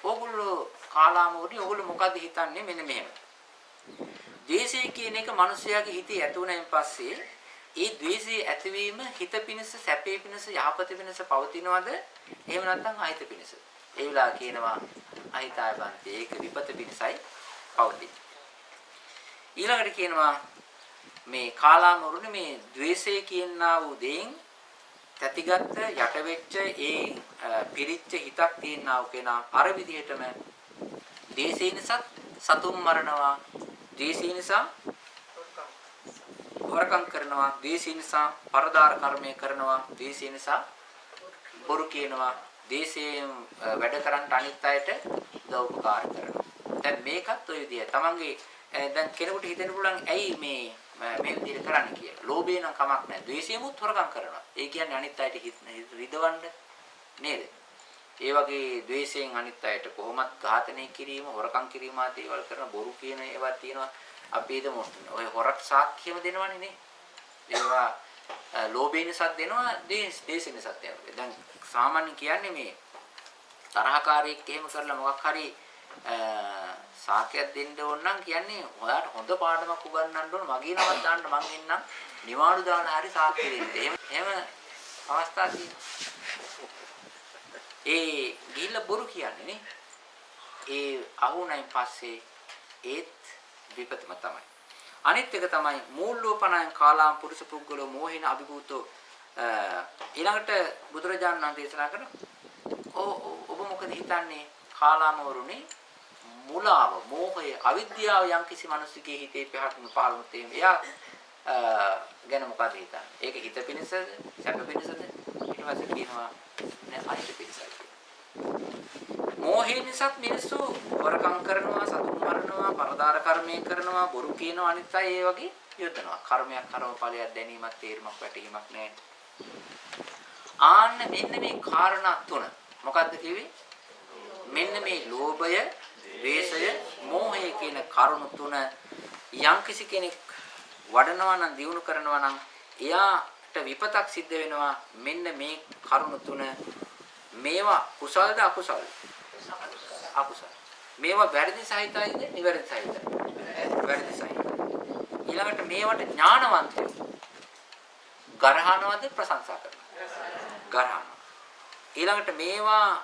ඕගොල්ලෝ කාලාම උඩි ඕගොල්ලෝ මොකද හිතන්නේ මෙන්න මෙහෙම. ද්වේෂය කියන එක මිනිස්යාගේ හිතේ ඇති වුණායින් පස්සේ ඒ ද්වේෂයේ ඇතිවීම හිත පිණිස සැපේ පිණිස යහපත පිණිස පවතිනවද? එහෙම නැත්නම් අහිත පිණිස? ඒ විලා කියනවා අහිතාය බන්ති. ඒක විපත පිණිසයි පවතින්නේ. ඊළඟට කියනවා මේ කාලාමරුනේ මේ ද්වේෂය කියනා වූ දෙයින් තැතිගත් යට වෙච්ච ඒ පිරිච්ච හිතක් තියෙනා වූ කෙනා අර විදිහටම ද්වේෂය නිසා සතුන් මරනවා, ද්වේෂය නිසා හොරකම් කරනවා, ද්වේෂය නිසා පරදාර කර්මය කරනවා, ද්වේෂය නිසා බොරු කියනවා, ද්වේෂයෙන් වැඩ කරන් අනිත් අයට උදව්පකාර කරනවා. දැන් මේකත් ඔය විදිය. තමන්ගේ දැන් කෙනෙකුට හිතෙන්න පුළුවන් ඇයි මේ විදිහට කරන්නේ කියලා. ලෝභය නම් කමක් නැහැ. ද්වේෂයමුත් හොරකම් කරනවා. ඒ කියන්නේ අනිත් අයට රිදවන්න නේද? ඒ වගේ ද්වේෂයෙන් අනිත් අයට කොහොමත් ඝාතනය කිරීම, හොරකම් කිරීම ආදී දේවල් කරන බොරු කියන ඒවා තියෙනවා. අපි හිතමු ඔය හොරක් සාක්ෂියම දෙනවනේ නේ. ඒවා ලෝභය නිසා දෙනවා, ද්වේෂය නිසා දෙනවා. දැන් සාමාන්‍යයෙන් කියන්නේ මේ තරහකාරයෙක් එහෙම කරලා මොකක් හරි සාක්‍යයක් දෙන්න ඕන නම් කියන්නේ ඔයාට හොඳ පාඩමක් උගන්වන්න ඕන, මගේ නමක් දාන්න මං එන්නම්, නිවාඩු දාන හරි සාක්‍ය දෙන්න. එහෙම අවස්ථා තියෙනවා. ඒ ගිහිල්ලා බොරු කියන්නේ නේ. ඒ අහුණයින් පස්සේ ඒත් විපතම තමයි. අනිත් එක තමයි මූල්‍යෝපනයන් කාලාම් පුරුෂ පුද්ගලෝ මෝහින අභිභූතෝ ඊළඟට බුදුරජාණන් වහන්සේ දේශනා කරන ඔබ මොකද හිතන්නේ කාලාමවරුනේ මුලාව මෝහය අවිද්‍යාව යම් කිසි මිනිසෙකුගේ හිතේ පහළුනොත් එහෙම එයා ගැන මොකද හිතන්නේ? ඒක හිත පිණිසද සැප පිණිසද? ඊට පස්සේ කියනවා නෑ අහිත පිණිසයි. මෝහයෙන් නිසා මිනිස්සු වරකම් කරනවා, සතුන් මරනවා, පරදාර කර්මයෙන් කරනවා, බොරු කියනවා, අනිත් අය ඒ වගේ යොදනවා. කර්මයක් කර්මඵලයක් දැනීමක් තේරුමක් වැටහීමක් නැහැ. ආන්න මෙන්න මේ කාරණා තුන. මොකද්ද කිව්වේ? මෙන්න මේ ලෝභය, ද්වේෂය, මෝහය කියන කරුණු තුන යම්කිසි කෙනෙක් වඩනවා නම් දියුණු කරනවා නම් එයාට විපතක් සිද්ධ වෙනවා. මෙන්න මේ කරුණු තුන මේවා කුසල්ද අකුසල්ද? අකුසල. මේවා වැරදි සහිතයිද නිවැරදි සහිතයිද? වැරදි සහිතයි. ඊළඟට මේවට ඥානවන්තයෝ ගරහනවද ප්‍රශංසා කරනවා? ගරහනවා. ඊළඟට මේවා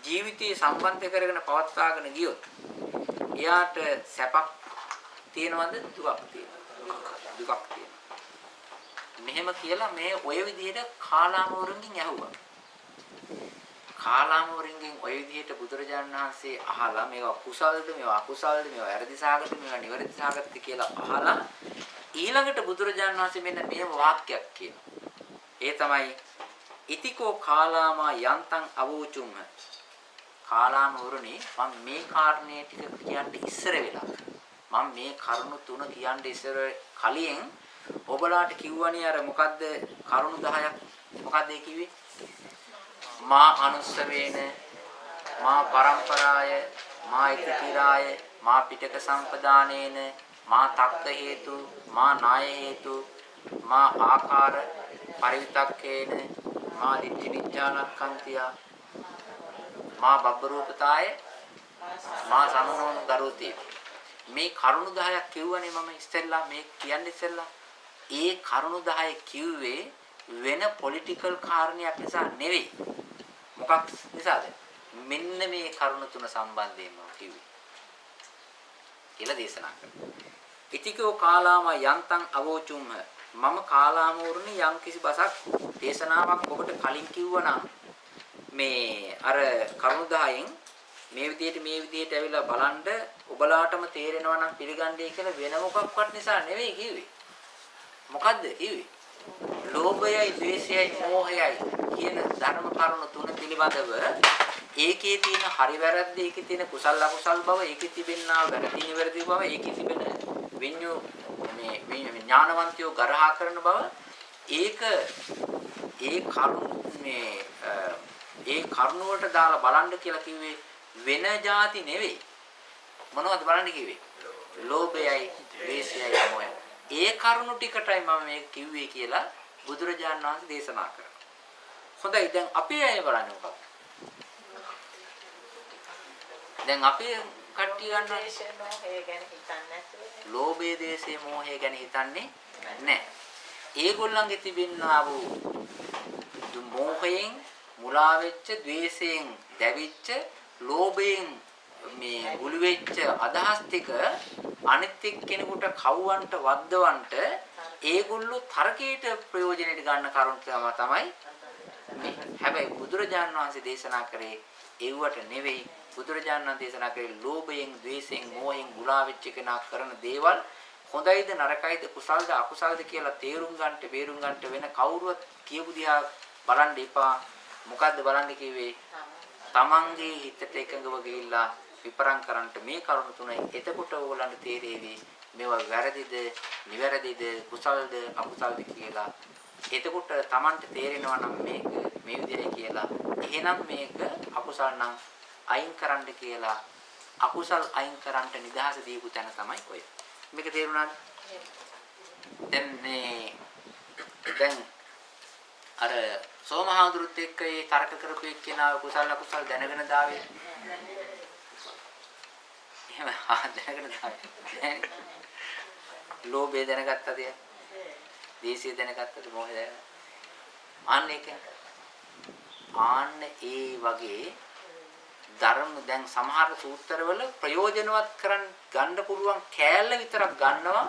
ජීවිතේ සම්බන්ධ කරගෙන පවත්වාගෙන ගියොත් එයාට සැපක් තියෙනවද දුකක් තියෙනවද? දුකක් තියෙනවා. මෙහෙම කියලා මේ ඔය විදිහට කාලාමවරුන්ගෙන් ඇහුවා. කාලාමවරුන්ගෙන් ඔය විදිහට බුදුරජාණන් වහන්සේ අහලා මේවා කුසල්ද මේවා අකුසල්ද මේවා වැරදි සාගත මේවා නිවැරදි සාගත කියලා අහලා ඊළඟට බුදුරජාණන් වහන්සේ මෙන්න මේ වාක්‍යයක් කියනවා. ඒ තමයි ඉතිකෝ කාලාමා යන්තං අවෝචුම්හ. කාලාමවරුනි මම මේ කාරණේ ටික කියන්න ඉස්සර වෙලා මම මේ කරුණු තුන කියන්න ඉස්සර කලින් ඔබලාට කිව්වනේ අර මොකද්ද කරුණු 10ක් මොකද්ද ඒ කිව්වේ? මා අනුස්සවේන මා පරම්පරාය මා ඉතිතිරාය මා පිටක සම්පදානේන මා තක්ක හේතු මා නාය හේතු මා ආකාර පරිවිතක්කේන මා දිට්ඨි නිච්ඡානක්ඛන්තිය මා බබ්බරූපතාය මා සම්නෝන දරෝති. මේ කරුණු 10ක් කිව්වනේ මම ඉස්සෙල්ලා මේ කියන්නේ ඉස්සෙල්ලා ඒ කරුණු 10 කිව්වේ වෙන පොලිටිකල් කාරණයක් නිසා නෙවෙයි. මොකක් නිසාද? මෙන්න මේ කරුණු තුන සම්බන්ධයෙන්ම කිව්වේ කියලා දේශනා කරනවා. ඉතිකෝ කාලාම යන්තං අවෝචුම්හ. මම කාලාමෝරුනි යම් කිසි බසක් දේශනාවක් ඔබට කලින් කිව්වනම් මේ අර කරුණු 10න් මේ විදිහට ඇවිල්ලා බලන්න ඔබලාටම තේරෙනවා නම් පිළිගන්නේ කියලා වෙන මොකක්වත් නිසා නෙවෙයි කිව්වේ. මොකද්ද කිව්වේ? ලෝභයයි, ද්වේෂයයි, මෝහයයි කියන ධර්ම කරුණු තුන පිළිබඳව ඒකේ තියෙන හරි වැරද්ද, ඒකේ තියෙන කුසල අකුසල් බව, ඒකේ තිබෙනා වැරදි නිවැරදි බව, ඒකේ තිබෙන විඤ්ඤෝ මේ ඥානවන්තයෝ ගරහා කරන බව ඒක ඒ කරුණ වලට දාලා බලන්න කියලා කිව්වේ වෙන જાති නෙවෙයි. මොනවද බලන්න කිව්වේ? ලෝභයයි, ද්වේෂයයි, මොහයයි. ඒ කරුණු ටිකටයි මම මේක කිව්වේ කියලා බුදුරජාණන් වහන්සේ දේශනා කරනවා. හොඳයි දැන් අපේ අය බලන්න මොකක්ද? දැන් අපේ කට්ටිය ගන්නවා ලෝභය, ද්වේෂය, මෝහය ගැන හිතන්නේ නැහැ. ඒගොල්ලන්ගේ තිබෙනා වූ මෝහයෙන් මුලා වෙච්ච, ද්වේෂයෙන් දැවිච්ච, ලෝභයෙන් මේ ගුළු වෙච්ච අදහස් ටික අනිත් එක්කෙනෙකුට කවුවන්ට වද්දවන්ට ඒගොල්ලෝ තර්කයට ප්‍රයෝජනෙට ගන්න කරුණ තමයි මේ. හැබැයි බුදුරජාණන් වහන්සේ දේශනා කරේ ඒවට නෙවෙයි. බුදුරජාණන් වහන්සේ දේශනා කරේ ලෝභයෙන්, ද්වේෂයෙන්, මෝහයෙන් ගුලා වෙච්ච කෙනා කරන දේවල් හොඳයිද නරකයිද කුසල්ද අකුසල්ද කියලා තේරුම් ගන්නට බේරුම් ගන්නට වෙන කවුරුවත් කියපු දිහා බලන්න එපා. මොකද්ද බලන්න කිව්වේ? තමන්ගේ හිතට එකඟව ගිහිල්ලා විපරම් කරන්නට මේ කරුණු තුනයි. එතකොට ඕගොල්ලන්ට තේරෙවි මේවා වැරදිද නිවැරදිද කුසල්ද අකුසල්ද කියලා. එතකොට තමන්ට තේරෙනවා නම් මේක මේ විදිහයි කියලා. එහෙනම් මේක අකුසල් නම් අයින් කරන්න කියලා අකුසල් අයින් කරන්නට නිදහස දීපු තැන තමයි ඔය. මේක තේරුණාද? දැන් අර සෝමහාඳුරුත් එක්ක ඒ තර්ක කරපු එක්කෙනා කුසල අකුසල් දැනගෙන දාවේ. එහෙම දැනගෙන දාවේ. ලෝභය දැනගත්තද? දේශය දැනගත්තද? මොහොත දැනගත්තද? ආන්න ඒ වගේ ධර්ම දැන් සමහර සූත්‍රවල ප්‍රයෝජනවත් කරන් ගන්න පුළුවන් කෑල්ල විතරක් ගන්නවා.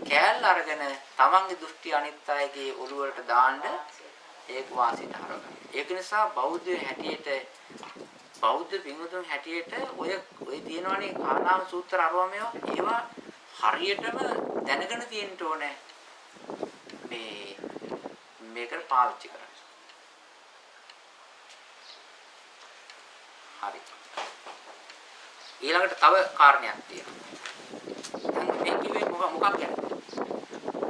කෑල්ල අරගෙන තමන්ගේ දෘෂ්ටි අනිත් අයගේ ඔළුව වලට දාන්න ඒක වාසියට හරවගන්න. ඒක නිසා බෞද්ධ හැටියට බෞද්ධ පින්වතුන් හැටියට ඔය තියෙනවනේ කානාම සූත්‍ර අරවමේව ඒවා හරියටම දැනගෙන තියෙන්න ඕනේ. මේකට පාවිච්චි කරන්න. හරි. ඊළඟට තව කාරණයක් තියෙනවා. මේ කිව්වේ මොකක් ගැනද?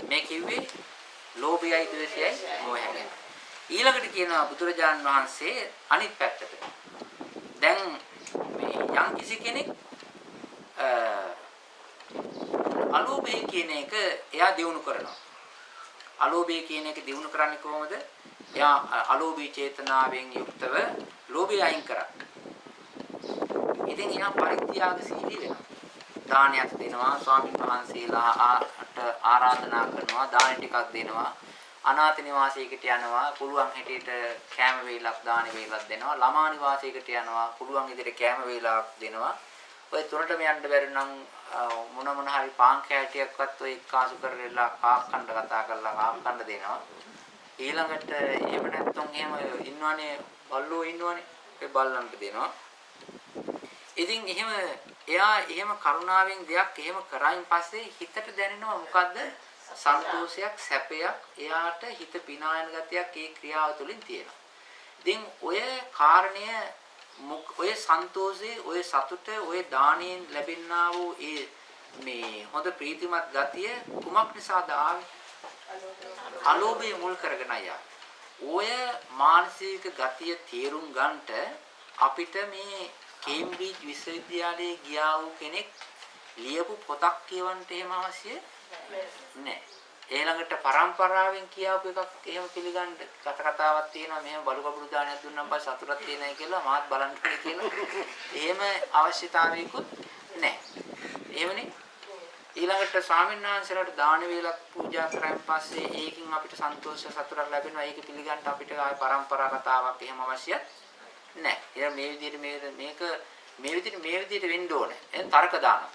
මේ කිව්වේ ලෝභයයි ද්වේෂයයි මොහයයි ගැන. ඊළඟට කියනවා බුදුරජාණන් වහන්සේ අනිත් පැත්තට. දැන් මේ යම් කිසි කෙනෙක් අලෝභය කියන එක එයා දියුණු කරනවා. අලෝභය කියන එක දියුණු කරන්නේ කොහොමද? එයා අලෝභී චේතනාවෙන් යුක්තව ලෝභය අයින් කරා. ඉතින් එයා පරිත්‍යාගශීලී වෙනවා. දානයක් දෙනවා, ස්වාමීන් වහන්සේලාට ආරාධනා කරනවා, දාන ටිකක් දෙනවා, අනාථ නිවාසයකට යනවා, පුළුවන් හැටියට කැම වේලක් දාන වේලක් දෙනවා, ළමා නිවාසයකට යනවා, පුළුවන් විදිහට කැම වේලක් දෙනවා. ඔය තුනටම යන්න බැරි නම් මොන හරි පාන් කෑටියක්වත් ඔය එක්කාසු කරලා කාක්කණ්ඩ කතා කරලා කාක්කණ්ඩ දෙනවා. ඊළඟට එහෙම නැත්නම් එහෙම ඉන්නවනේ බල්ලෝ ඉන්නවනේ. ඒ බල්ලන්ට දෙනවා. ඉතින් එයා එහෙම කරුණාවෙන් දෙයක් එහෙම කරායින් පස්සේ හිතට දැනෙනවා මොකද්ද? සන්තෝෂයක්, සැපයක්. එයාට හිත පිනායන ගතියක් ඒ ක්‍රියාව තුළින් තියෙනවා. ඉතින් ඔය කාරණය ඔය සන්තෝෂේ, ඔය සතුට, ඔය දාණයෙන් ලැබෙනා වූ මේ හොඳ ප්‍රීතිමත් ගතිය කුමක් නිසාද ආවේ? අලෝභය මුල් කරගෙන අය. ඔය මානසික ගතිය තේරුම් ගන්නට අපිට මේ කේම්බ්‍රිජ් විශ්වවිද්‍යාලයේ ගියා වූ කෙනෙක් ලියපු පොතක් කියවන්න එහෙම අවශ්‍ය නැහැ. ඊළඟට පරම්පරාවෙන් කියවපු එකක් එහෙම පිළිගන්න කතාවක් තියෙනවා. මෙහෙම බලු කපුරු දානයක් දුන්නාම පස්සේ සතුටක් තියෙනයි කියලා මාත් බලන්න කියලා. එහෙම අවශ්‍යතාවයකුත් නැහැ. එහෙමනේ. ඊළඟට ස්වාමීන් වහන්සේලාට දාන වේලක් පූජා කරාන් පස්සේ ඒකින් අපිට සන්තෝෂ සතුටක් ලැබෙනවා. ඒක පිළිගන්න අපිට ආය පරම්පරා කතාවක් එහෙම අවශ්‍ය නැහැ. එහෙනම් මේ විදිහට වෙන්න ඕනේ. එහෙනම් තර්ක දානවා.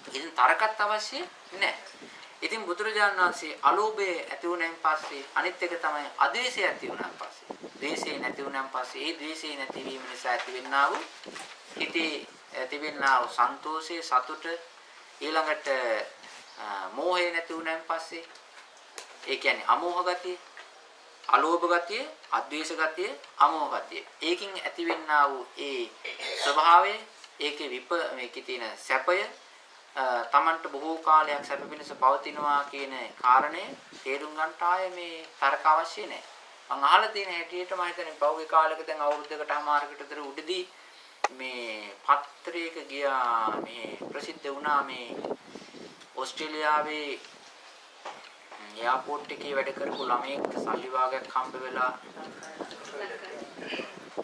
ඉතින් තර්කත් අවශ්‍ය නැහැ. ඉතින් බුදුරජාණන් වහන්සේ අලෝභය ඇති වුණාන් පස්සේ අනිත් එක තමයි අද්වේෂය ඇති වුණාන් පස්සේ. ද්වේෂය නැති වුණාන් පස්සේ ඒ ද්වේෂය නැතිවීම නිසා ඇතිවෙනා වූ හිතේ ඇතිවෙනා වූ සන්තෝෂයේ සතුට ඊළඟට මෝහය නැති වුණාන් පස්සේ ඒ කියන්නේ අමෝහ ගතිය, අලෝභ ගතිය, අද්වේෂ ගතිය, අමෝහ ගතිය. ඒකින් ඇතිවෙනා වූ ඒ ස්වභාවය, ඒකේ මේකේ තියෙන සැපය තමන්ට බොහෝ කාලයක් සැප පිණිස පවතිනවා කියන කාරණය තේරුම් ගන්නට ආයේ මේ තර්ක අවශ්‍ය නැහැ. මම අහලා තියෙන හැටියට මම හිතන්නේ පෞගේ කාලෙක දැන් අවුරුද්දකටමාරකට විතර උඩදී මේ පත්‍රයක ගියා මේ ප්‍රසිද්ධ වුණා මේ ඕස්ට්‍රේලියාවේ එයාපෝට් එකේ වැඩ කරපු ළමයෙක් සල්ලි වාගයක් හම්බ වෙලා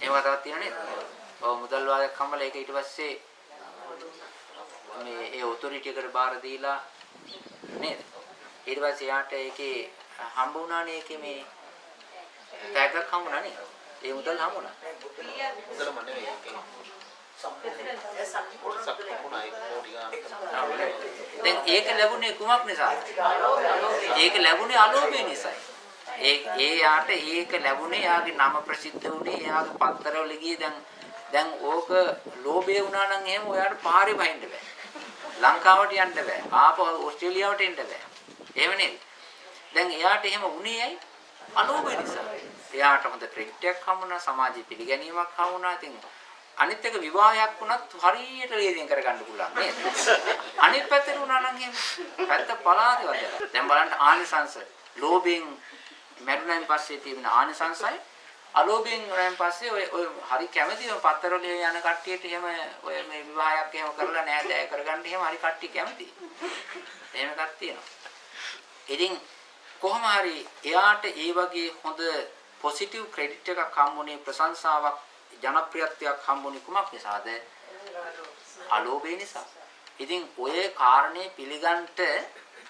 ඒවා තවත් තියෙන නේද? ඔව් මුදල් වාගයක් හම්බලා ඒක ඊට පස්සේ මේ ඒ ඔතොරිටි එකට බාර දීලා නේද? ඊට පස්සේ යාට ඒකේ හම්බ වුණානේ ඒකේ මේ ටැග්ගක් හම්බුණා නේද? ඒ මුදල් හම්බුණා. මුදල්ම නෙවෙයි ඒකේ. දැන් ඒක ලැබුණේ කුමක් නිසාද? ඒක ලැබුණේ අලෝභය නිසායි. ඒ යාට ඒක ලැබුණේ යාගේ නම ප්‍රසිද්ධ වුණේ යාගේ පත්තරවල ගියේ දැන් ඕක ලෝභය වුණා නම් එහෙම ඔයාට පාරේ බහින්න බෑ. ලංකාවට යන්න බෑ. ආපහු ඕස්ට්‍රේලියාවට එන්න බෑ. එහෙම නේද? දැන් එයාට එහෙම වුණේ ඇයි? අලෝභය නිසා. එයාට හොඳ ක්‍රෙඩිට් එකක් හම්බුණා, සමාජීය පිළිගැනීමක් හම්බුණා. ඉතින් අනිත් එක විවාහයක් වුණත් හරියට ලේසියෙන් කරගන්න පුළුවන් නේද? අනිත් පැත්තට වුණා නම් එහෙම පැත්ත පලාතේ වදලා. දැන් බලන්න ආනිසංස. ලෝභයෙන් මරුණාන් පස්සේ තියෙන ආනිසංසයි අලෝභයෙන් වරන් පස්සේ ඔය හරි කැමතිව පත්තරවල යන කට්ටියට එහෙම ඔය මේ විවාහයක් එහෙම කරලා නෑදෑය කරගන්න එහෙම හරි කට්ටිය කැමතියි. එහෙම එකක් තියෙනවා. ඉතින් කොහොම හරි එයාට ඒ වගේ හොඳ පොසිටිව් ක්‍රෙඩිට් එකක් හම්බුනේ ප්‍රශංසාවක් ජනප්‍රියත්වයක් හම්බුනේ කුමක් නිසාද? අලෝභය නිසා. ඉතින් ඔය කාරණේ පිළිගන්නට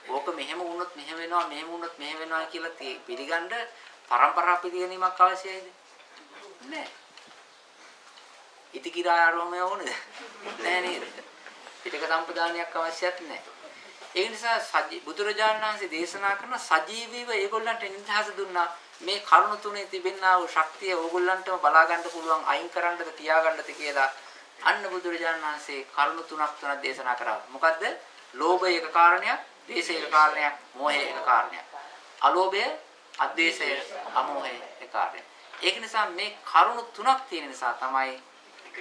ඕක මෙහෙම වුණොත් මෙහෙම වෙනවා මෙහෙම වුණොත් මෙහෙම වෙනවා කියලා පිළිගන්න පරම්පරා පිළිගැනීමක් අවශ්‍යයිද? නැහැ. ඉතිකිරා ආරෝමය ඕනද? නෑ නේද? පිටක සම්පදානයක් අවශ්‍යත් නෑ. ඒ නිසා බුදුරජාණන් වහන්සේ දේශනා කරන සජීවීව ඒගොල්ලන්ට නිදහස දුන්නා. මේ කරුණ තුනේ තිබෙනා වූ ශක්තිය ඕගොල්ලන්ටම බලා ගන්න පුළුවන් අයින් කරන්නද තියාගන්නද කියලා අන්න බුදුරජාණන් වහන්සේ කරුණ තුනක් දේශනා කරා. මොකද්ද? ලෝභය එක කාරණයක්, ද්වේෂය එක කාරණයක්, මෝහය එක කාරණයක්. අලෝභය, අද්වේෂය, අමෝහය එක කාරණයක්. ඒක නිසා මේ කරුණ තුනක් තියෙන නිසා තමයි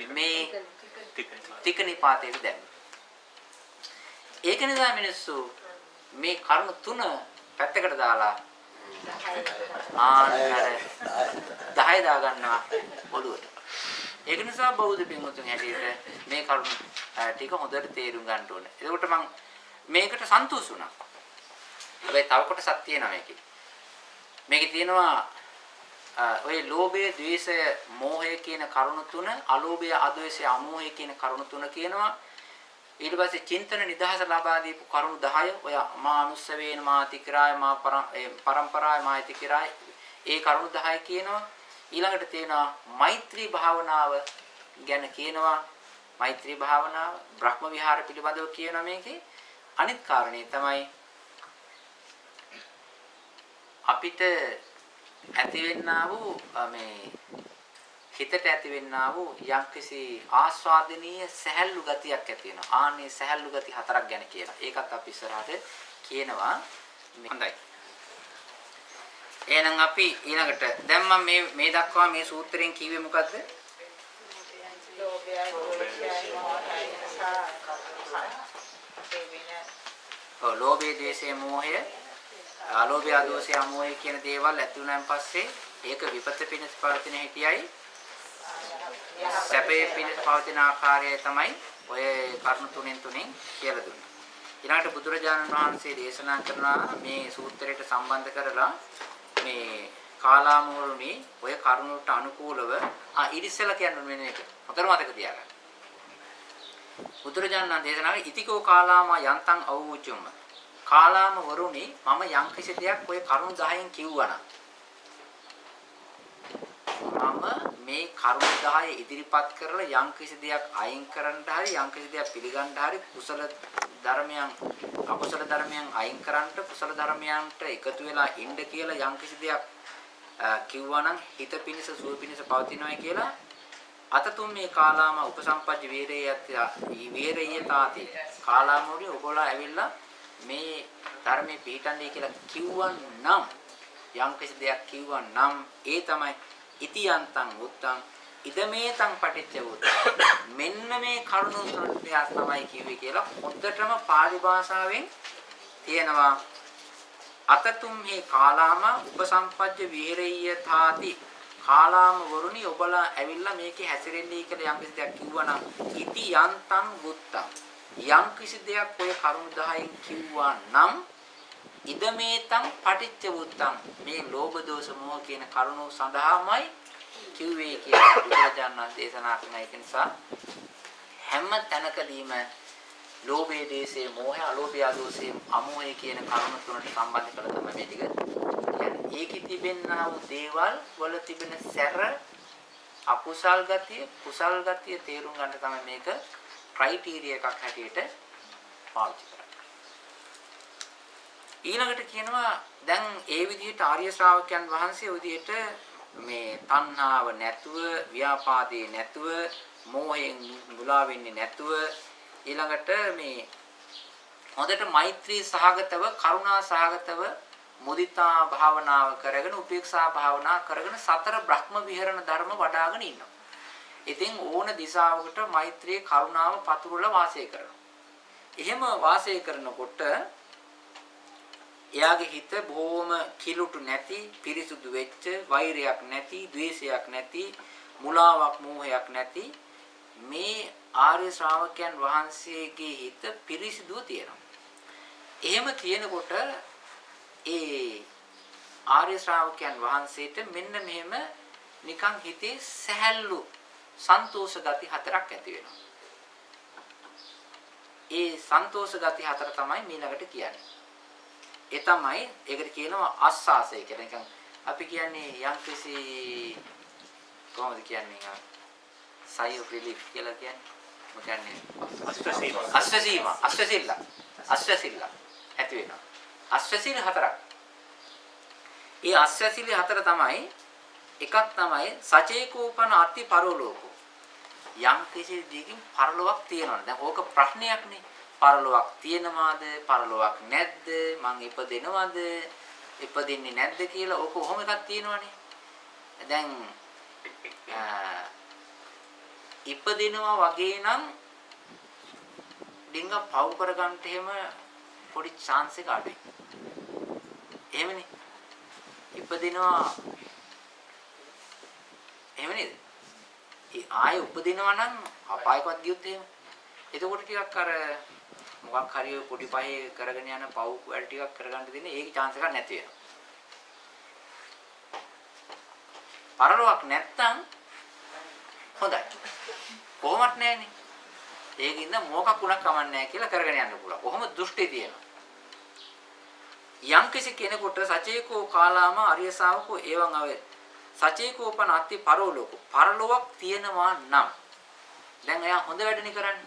මේ තිකනිපාතේ දැම්මේ. ඒක නිසා මිනිස්සු මේ කරුණ තුන පැත්තකට දාලා ආන්නර 10 දා ගන්නවා ඔළුවට. ඒක නිසා බෞද්ධ පින්වතුන් හැටියට මේ කරුණ ටික හොඳට තේරුම් ගන්න ඕනේ. එතකොට මම මේකට සන්තෝෂ වුණා. හැබැයි තව කොටසක් තියෙනවා මේකේ. මේකේ තියෙනවා ඔය ලෝභය, ද්වේෂය, මෝහය කියන කරුණු තුන, අලෝභය, අද්වේෂය, අමෝහය කියන කරුණු තුන කියනවා. ඊට පස්සේ චින්තන නිදහස ලබා දීපු කරුණු 10 ඔය මානුස්ස වේන මාතිකරාය මා පරම්පරාය මාතිකරාය ඒ කරුණු 10 කියනවා. ඊළඟට තියෙනවා මෛත්‍රී භාවනාව ගැන කියනවා. මෛත්‍රී භාවනාව බ්‍රහ්ම විහාර පිළිබඳව කියනවා මේකේ. අනිත් කාරණේ තමයි අපිට ඇතිවෙන්නා වූ මේ හිතට ඇතිවෙන්නා වූ යම්කිසි ආස්වාදනීය සැහැල්ලු ගතියක් ඇති වෙනවා. ආන්නේ සැහැල්ලු ගති 4ක් ගැන කියලා. ඒකත් අපි ඉස්සරහට කියනවා. හොඳයි. එහෙනම් අපි ඊළඟට දැන් මම මේ දක්වා මේ සූත්‍රයෙන් කිව්වේ මොකද්ද? ලෝභය, ද්වේෂය, මෝහය, අලෝභය, අදෝෂය, අමෝහය කියන දේවල් ඇති වුණාන් පස්සේ ඒක විපත පිණිස පවතින හැටියයි සැපේ පිණිස පවතින ආකාරයයි තමයි ඔය කරුණු තුනෙන් කියලා දුන්නේ. ඊළඟට බුදුරජාණන් වහන්සේ දේශනා කරනවා මේ සූත්‍රයට සම්බන්ධ කරලා මේ කාලාමෝරුනි ඔය කරුණුට අනුකූලව ඉරිස්සලා කියන්නේ මෙන්න මේක. හතර මතක තියාගන්න. බුදුරජාණන් දේශනාවේ ඉතිකෝ කාලාමා යන්තං අවූචුම් කාලාම වරුනි මම යම් කිසි දෙයක් ඔය කරුණු 10න් කිව්වනම් මම මේ කරුණු 10 ඉදිරිපත් කරලා යම් කිසි දෙයක් අයින් කරන්න හරි යම් කිසි දෙයක් පිළිගන්න හරි කුසල ධර්මයන් අකුසල ධර්මයන් අයින් කරන්න කුසල ධර්මයන්ට එකතු වෙලා ඉන්න කියලා යම් කිසි දෙයක් කිව්වනම් හිත පිනිස සුව පිනිස පවතිනවායි කියලා අතතුම් මේ කාලාම උපසම්පජ්ජ වීරයතාති කාලාමෝරි ඔබලා ඇවිල්ලා මේ ධර්මයේ පිළිටන්නේ කියලා කිව්වනම් යම් කිසි දෙයක් කිව්වනම් ඒ තමයි ඉතියන්තං උත්තං ඉදමේතං පටිච්ච වූත මෙන්න මේ කරුණු තුනක් තමයි කිව්වේ කියලා හොඳටම පාලි භාෂාවෙන් තියෙනවා අතතුම් මේ කාලාම උපසම්පජ්ජ වීරයතාති කාලාම වරුනි ඔබලා ඇවිල්ලා මේකේ හැසිරෙන්නේ කියලා යම් කිසි දෙයක් කිව්වනම් ඉතියන්තං උත්තං යම් කිසි දෙයක් ඔය කරුණු 10න් කිව්වා නම් ඉදමේතං පටිච්ච වූතං මේ ලෝභ දෝෂ මොහ කියන කරුණු සඳහාමයි කිව්වේ කියලා බුදුරජාණන් දේශනා කරන එක නිසා හැම තැනකදීම ලෝභය, දේශය, මෝහය, අලෝභය, දෝෂය, අමෝහය කියන කරුණු තුනට සම්බන්ධ කරලා තමයි මේ ටික කියන්නේ. ඒකෙ තිබෙනා වූ දේවල් වල තිබෙන සැර අකුසල් ගතිය, කුසල් ගතිය තේරුම් ගන්න තමයි මේක ක්‍රයිටීරියා එකක් හැටියට පාවිච්චි කරන්නේ. ඊළඟට කියනවා දැන් ඒ විදිහට ආර්ය ශ්‍රාවකයන් වහන්සේ ඔය විදිහට මේ තණ්හාව නැතුව, ව්‍යාපාදේ නැතුව, මෝහයෙන් මුලා වෙන්නේ නැතුව ඊළඟට මේ හොඳට මෛත්‍රී සහගතව, කරුණා සහගතව මුදිතා භාවනාව කරගෙන, උපේක්ෂා භාවනා කරගෙන සතර බ්‍රහ්ම විහරණ ධර්ම වඩ아가න ඉන්නවා. ඉතින් ඕන දිශාවකට මෛත්‍රී කරුණාව පතුරලා වාසය කරනවා. එහෙම වාසය කරනකොට එයාගේ හිත බොහොම කිලුටු නැති, පිරිසුදු වෙච්ච, වෛරයක් නැති, ද්වේෂයක් නැති, මුලාවක්, මෝහයක් නැති මේ ආර්ය ශ්‍රාවකයන් වහන්සේගේ හිත පිරිසිදුව තියෙනවා. එහෙම තියෙනකොට ඒ ආර්ය ශ්‍රාවකයන් වහන්සේට මෙන්න මෙහෙම නිකන් හිතේ සැහැල්ලු සන්තෝෂ ගති 4ක් ඇති වෙනවා. ඒ සන්තෝෂ ගති 4 තමයි ඊළඟට කියන්නේ. ඒ තමයි ඒකට කියනවා ආස්වාසය කියලා. නිකන් අපි කියන්නේ යම්කිසි කොහොමද කියන්නේ sigh of relief කියලා කියන්නේ. මොකන්නේ? අෂ්ටසීල ඇති වෙනවා. අෂ්ටසීල හතරක්. ඒ අෂ්ටසීල හතර තමයි එකක් තමයි සචේකෝපන අති පරලෝකෝ. යම් කිසි දෙයකින් පරලොවක් තියෙනවනේ. දැන් ඕක ප්‍රශ්නයක්නේ. පරලොවක් තියෙනවාද? පරලොවක් නැද්ද? මං ඉපදෙනවද? ඉපදින්නේ නැද්ද කියලා ඕක කොහොම එකක් තියෙනවනේ. දැන් ඉපදිනවා වගේ නම් ඩිංග පව් කරගන්න එහෙම පොඩි chance එක අඩුයි. එහෙමනේ. ඉපදිනවා එහෙම නේද? ඒ ආයෙ උපදිනවා නම් අපායකවත් ගියොත් එහෙම. එතකොට ටිකක් අර මොකක් හරි පොඩි පහේ කරගෙන යන පව් වැඩ ටිකක් කරගන්න දෙන්නේ ඒකේ chance එකක් නැති වෙනවා. පරලොවක් නැත්තම් හොඳයි. කොහොමත් නැහැනේ. ඒකින්ද මොකක්ුණක් කමන්නේ නැහැ කියලා කරගෙන යන්න පුළුවන්. කොහොම දෘෂ්ටි තියෙනවා. යම් කිසි කෙනෙකුට සචේකෝ කාලාම අරිය ශාවකෝ එවං අවේ සචේකෝපන අති පරලෝකෝ පරලොවක් තියෙනවා නම් දැන් එයා හොඳ වැඩනේ කරන්නේ.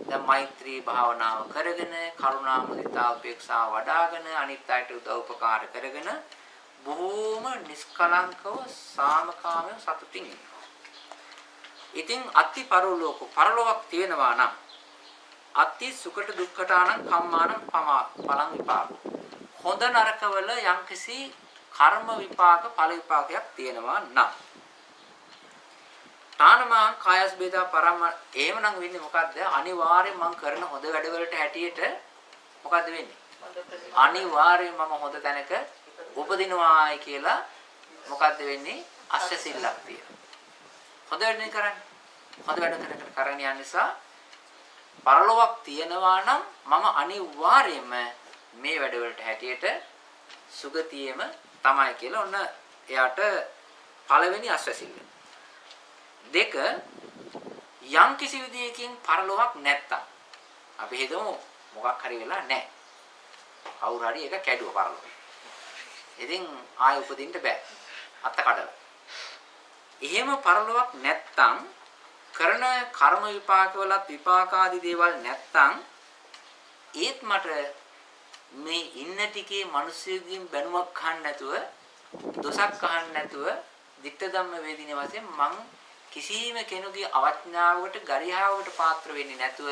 දැන් මෛත්‍රී භාවනාව කරගෙන කරුණා මුදිතා උපේක්ෂා වඩ아가න අනිත් අයට උදව් උපකාර කරගෙන බොහෝම නිෂ්කලංකව සාමකාමීව සතුටින් ඉන්නවා. ඉතින් අති පරලෝකෝ පරලොවක් තියෙනවා නම් අති සුකට දුක්ඛටානං කම්මානං පලං විපාකෝ හොඳ නරකවල යම්කිසි කර්ම විපාක ඵල විපාකයක් තියෙනවා නම් තානමං කායස් බේදා පරම එහෙමනම් වෙන්නේ මොකද්ද අනිවාර්යෙන් මම කරන හොඳ වැඩවලට හැටියට මොකද්ද වෙන්නේ අනිවාර්යෙන් මම හොඳ තැනක උපදිනවායි කියලා මොකද්ද වෙන්නේ අෂ්ටසිල්ලක් තියෙනවා හොඳ වැඩනේ කරන්නේ හොඳ වැඩ කරගෙන යන නිසා පරලොවක් තියෙනවා නම් මම අනිවාර්යයෙන්ම මේ වැඩවලට හැටියට සුගතියෙම තමයි කියලා ඔන්න එයාට පළවෙනි අස්වැසිල්ල. දෙක යම් කිසි විදියකින් පරලොවක් නැත්තම් අපි හිතමු මොකක් හරි වෙලා නැහැ. කවුරු හරි එක කැඩුව පරලොව. ඉතින් ආයෙ උපදින්න බෑ. අත්ත කඩලා. එහෙම පරලොවක් නැත්තම් කරන කර්ම විපාකවලත් විපාකාදී දේවල් නැත්තම් ඒත් මට මේ ඉන්න ටිකේ මිනිස්සුන්ගෙන් බැනුමක් අහන්න නැතුව දොසක් අහන්න නැතුව ditta dhamma වේදිනේ වශයෙන් මං කිසිම කෙනෙකුගේ අවඥාවකට ගරිහාවකට පාත්‍ර වෙන්නේ නැතුව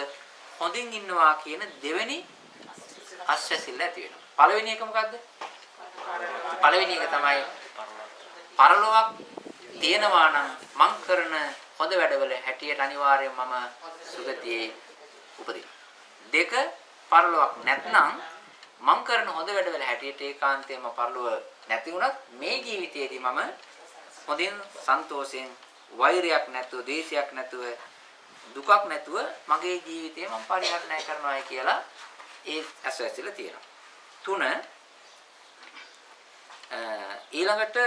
හොඳින් ඉන්නවා කියන දෙවෙනි අස්වැසිල්ල ඇති වෙනවා. පළවෙනි එක මොකද්ද? පළවෙනි එක තමයි පරලොවක් තියෙනවා නම් මං කරන හොඳ වැඩවල හැටියට අනිවාර්යයෙන් මම සුගතියේ උපදිනවා. දෙක පරලොවක් නැත්නම් මං කරන හොඳ වැඩවල හැටියට ඒකාන්තයෙන්ම පරලොව නැති වුණත් මේ ජීවිතයේදී මම හොඳින් සන්තෝෂයෙන් වෛරයක් නැතුව ද්වේෂයක් නැතුව දුකක් නැතුව මගේ ජීවිතේ මම පරිහරණය කරනවායි කියලා ඒ අස්වැසිල තියෙනවා. 3 ඊළඟට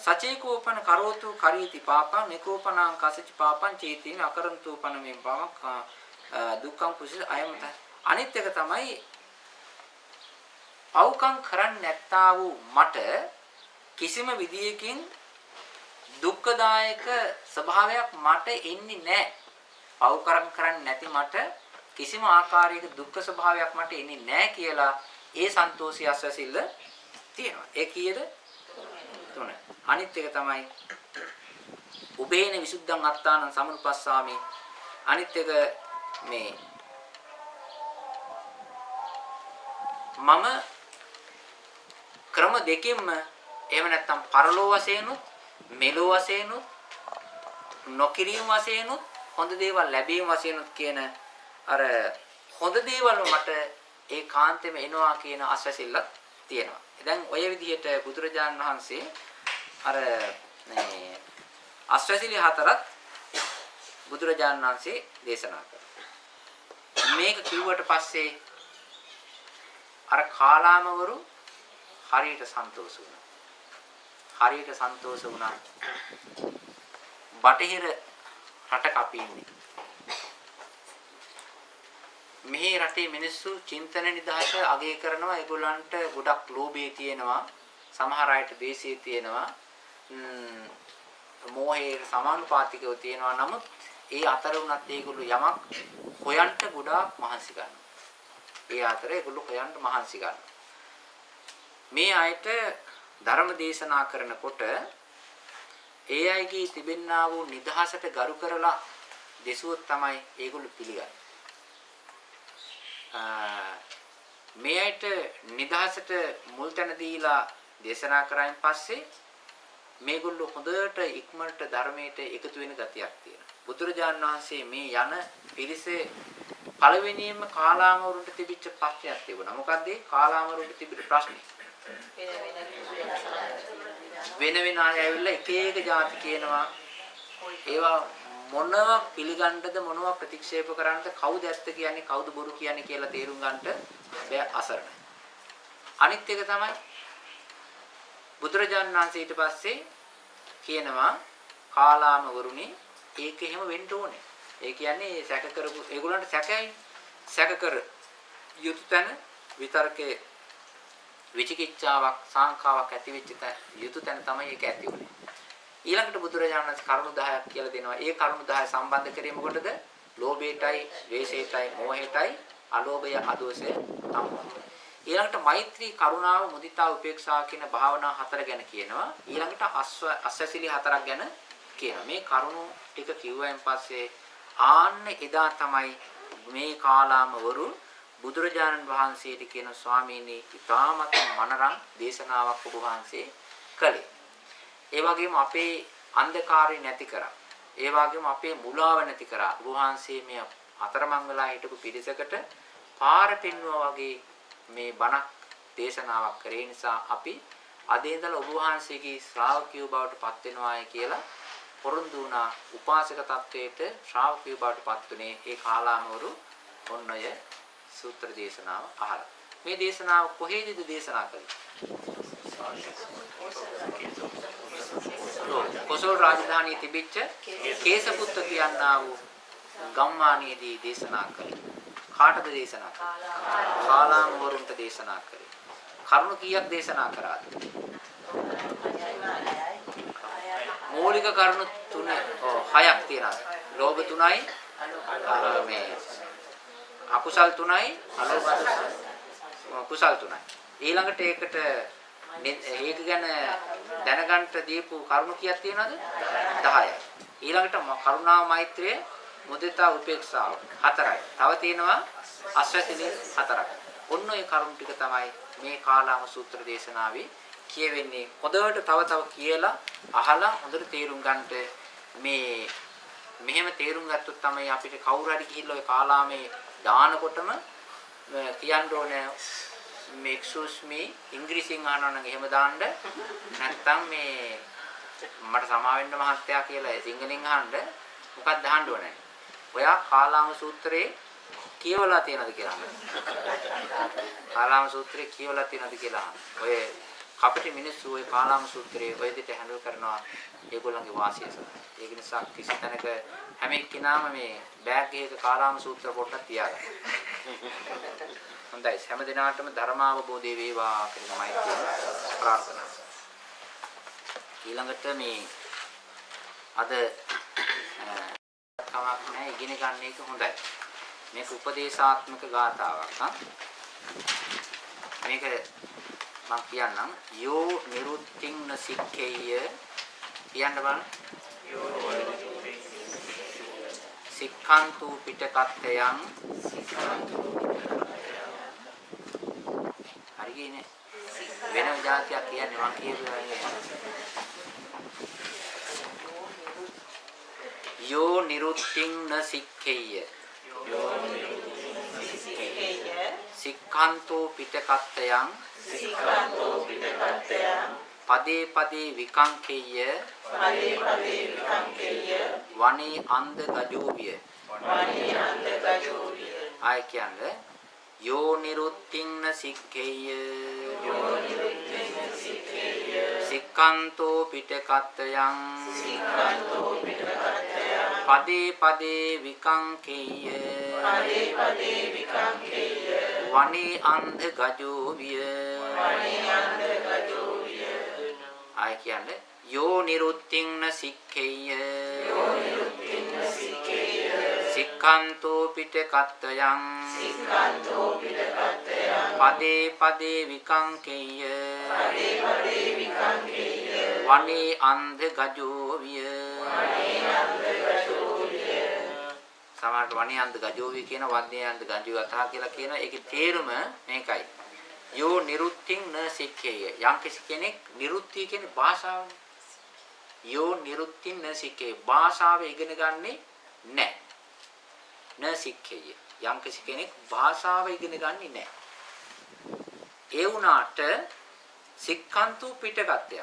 සචේකෝපන කරෝතු කරීති පාපං නිකෝපනං කසච පාපං චේතින අකරන්තෝපන මේ පාමක් දුක්ඛං කුසල අයමත අනිත් එක තමයි පව්කම් කරන්නේ නැත්තා වූ මට කිසිම විදියකින් දුක්ඛදායක ස්වභාවයක් මට එන්නේ නැහැ. පව්කම් කරන්නේ නැති මට කිසිම ආකාරයක දුක්ඛ ස්වභාවයක් මට එන්නේ නැහැ කියලා ඒ සන්තෝෂය අස්වැසිල්ල තියෙනවා. ඒ කීයද? 3. අනිත් එක තමයි උබේන විසුද්ධං අත්තානං සමනුපස්සාමි. අනිත් එක මේ මම ක්‍රම දෙකෙන්ම එහෙම නැත්නම් පරලෝ වශයෙන්ුත් මෙලෝ වශයෙන්ුත් නොකිරීම වශයෙන්ුත් හොඳ දේවල් ලැබීම වශයෙන්ුත් කියන අර හොඳ දේවල් මට ඒකාන්තෙම එනවා කියන අස්වැසිල්ලක් තියෙනවා. දැන් ඔය විදිහට බුදුරජාණන් වහන්සේ අර මේ අස්වැසිලි හතරක් බුදුරජාණන් වහන්සේ දේශනා කළා. මේක කිව්වට පස්සේ අර කාලාමවරු හරියට සන්තෝෂ වුණා. හරියට සන්තෝෂ වුණා. බටහිර රටක අපි ඉන්නේ. මේ රටේ මිනිස්සු චින්තන නිදහස අගය කරනවා. ඒගොල්ලන්ට ගොඩක් ලෝභය තියෙනවා. සමහර අයට ද්වේෂය තියෙනවා. මෝහයේ සමානුපාතිකව තියෙනවා. නමුත් ඒ අතර උනත් ඒගොල්ලෝ යමක් හොයන්න ගොඩාක් මහන්සි ගන්නවා. ඒ අතර ඒගොල්ලෝ හොයන්න මහන්සි ගන්නවා. මේ අයට ධර්ම දේශනා කරනකොට ඒ අයගේ තිබෙන්නා වූ නිදහසට ගරු කරලා දෙසුවොත් තමයි ඒගොල්ලෝ පිළිගන්නේ. මේ අයට නිදහසට මුල් තැන දීලා දේශනා කරායින් පස්සේ මේගොල්ලෝ හොඳට ඉක්මනට ධර්මයට එකතු වෙන ගතියක් තියෙනවා. බුදුරජාණන් වහන්සේ මේ යන පිරිසේ පළවෙනියෙන්ම කාලාමවරුන්ට තිබිච්ච ප්‍රශ්නයක් තිබුණා. මොකද්ද ඒ කාලාමවරුන්ට තිබිච්ච ප්‍රශ්නේ? වෙන වෙන අය ඇවිල්ලා එක එක જાති කියනවා. ඒවා මොනවා පිළිගන්නද මොනවා ප්‍රතික්ෂේප කරන්නද කවුද ඇත්ත කියන්නේ කවුද බොරු කියන්නේ කියලා තේරුම් ගන්නට බෑ අසරණයි. අනිත් එක තමයි බුදුරජාණන් වහන්සේ ඊට පස්සේ කියනවා කාලාම වරුනි ඒක එහෙම වෙන්න ඕනේ. ඒ කියන්නේ සැක කරපු ඒගොල්ලන්ට සැකයි. සැක කර යුතු තැන විතරකේ විචිකිච්ඡාවක් සංඛාවක් ඇති වෙච්ච යුතු තැන තමයි ඒක ඇති උනේ. ඊළඟට බුදුරජාණන් වහන්සේ කරුණු 10ක් කියලා දෙනවා. ඒ කරුණු 10 සම්බන්ධ කරේ මොකටද? ලෝභයටයි, ද්වේෂයටයි, මෝහයටයි, අලෝභය, අදෝෂය තමයි. ඊළඟට මෛත්‍රී, කරුණාව, මුදිතා, උපේක්ෂා කියන භාවනා හතර ගැන කියනවා. ඊළඟට අස්සසිලි හතරක් ගැන කියනවා. මේ කරුණු ටික කිව්වයින් පස්සේ ආන්න එදා තමයි මේ කාලාමවරු බුදුරජාණන් වහන්සේට කියන ස්වාමීනි ඊ타මත් මනරම් දේශනාවක් ඔබ වහන්සේ කළේ. ඒ වගේම අපේ අන්ධකාරය නැති කරා. ඒ වගේම අපේ මුලාව නැති කරා. ඔබ වහන්සේ මේ අතරමං වෙලා හිටපු පිරිසකට පාර පෙන්වුවා වගේ මේ බණක් දේශනාවක් කරේ නිසා අපි අද ඉඳලා ඔබ වහන්සේගේ ශ්‍රාවකයෝ බවට පත් වෙනවායි කියලා පොරොන්දු වුණා. උපාසක තත්වයට ශ්‍රාවකයෝ බවට පත් වුණේ ඒ කාලාමවරු ඔන්නය සූත්‍ර දේශනාව අහලා. මේ දේශනාව කොහේද දේශනා කළේ? කොසල් රාජධානියේ තිබිච්ච කේසපුත්ත කියනා වූ ගම්මානයේදී දේශනා කළේ. කාටද දේශනා කළේ? කාලාමවරුන්ට දේශනා කළේ. කරුණු කීයක් දේශනා කරාද? මූලික කරුණු 6ක් තියෙනවා. ලෝභ 3යි, මේ අකුසල් 3යි, අලෝභ කුසල් 3යි. ඊළඟට ඒකට ඒක ගැන දැනගන්න දීපු කරුණු කීයක් තියෙනවද? 10යි. ඊළඟට කරුණා, මෛත්‍රිය, මුදිතා, උපේක්ෂාව 4යි. තව තියෙනවා අස්වැසිලි 4ක්. ඔන්න ඔය කරුණු ටික තමයි මේ කාලාම සූත්‍ර දේශනාවේ කියවෙන්නේ. හොඳට තව කියලා අහලා හොඳට තේරුම් ගන්නට මේ මෙහෙම තේරුම් ගත්තොත් තමයි අපිට කවුරු හරි ගිහිල්ලා ඔය කාලාමේ දානකොටම කියන්න ඕනේ මේ excuse me ඉංග්‍රීසියෙන් අහනවා නම් එහෙම දාන්න. නැත්නම් මේ මට සමා වෙන්න මහත්තයා කියලා සිංහලෙන් අහන්න මොකක්ද අහන්න ඕනේ? ඔයා කාලාම සූත්‍රයේ කියවලා තියෙනවද කියලා අහන්න. කාලාම සූත්‍රයේ කියවලා තියෙනවද කියලා අහන්න. ඔය අපිට මිනිස්සු ওই කාලාම සූත්‍රයේ ඔය දෙට හැන්ඩල් කරනවා ඒගොල්ලන්ගේ වාසිය සඳහා. ඒක නිසා කිසි තැනක හැම එක්කිනාම මේ බෑග් එකක කාලාම සූත්‍ර පොට්ටක් තියාගන්න. හොඳයි. හැම දිනාටම ධර්මාවබෝධය වේවා කියලා මෛත්‍රිය ප්‍රාර්ථනා. ඊළඟට මේ අද කමක් නැහැ ඉගෙන ගන්න එක හොඳයි. මේක උපදේශාත්මක ගාථාවක්. මේක මම කියන්නම් යෝ නිරුත්තිං න සික්ඛේය කියන්න බලන්න. සික්ඛන්තු පිටකත්තයන් හරියනේ වෙන જાතියක් කියන්නේ මම කියපුවා යෝ නිරුත්තිං න සික්ඛේය සික්ඛන්තෝ පිටකත්තයන් පදේ පදේ විකංකේය වනේ අන්ධ ගජෝවිය ආය කියන්නේ යෝ නිරුත්තිං න සික්ඛේය සික්ඛන්තෝ පිටකත්තයන් පදේ පදේ විකංකේය වනේ අන්ධ ගජෝවිය ආය කියන්නේ යෝ නිරුත්තිං සික්ඛේය සික්ඛන්තෝ පිටකත්තයන් පදේ පදේ විකංකේය වනේ අන්ධ ගජෝ විය සමහරට වනේ අන්ධ ගජෝ විය කියන වන්නේ අන්ධ ගජෝ යථා කියලා කියන ඒකේ තේරුම මේකයි යෝ නිරුත්තිං න සික්ඛේය යම් කෙනෙක් නිරුත්ති කියන්නේ භාෂාවනේ යෝ නිරුත්තිං න සික්ඛේය භාෂාව ඉගෙන ගන්නේ නැහැ න සික්ඛේය යම් කෙනෙක් භාෂාව ඉගෙන ගන්නේ නැහැ ඒ වුණාට සික්ඛන්තු පිටකත්වය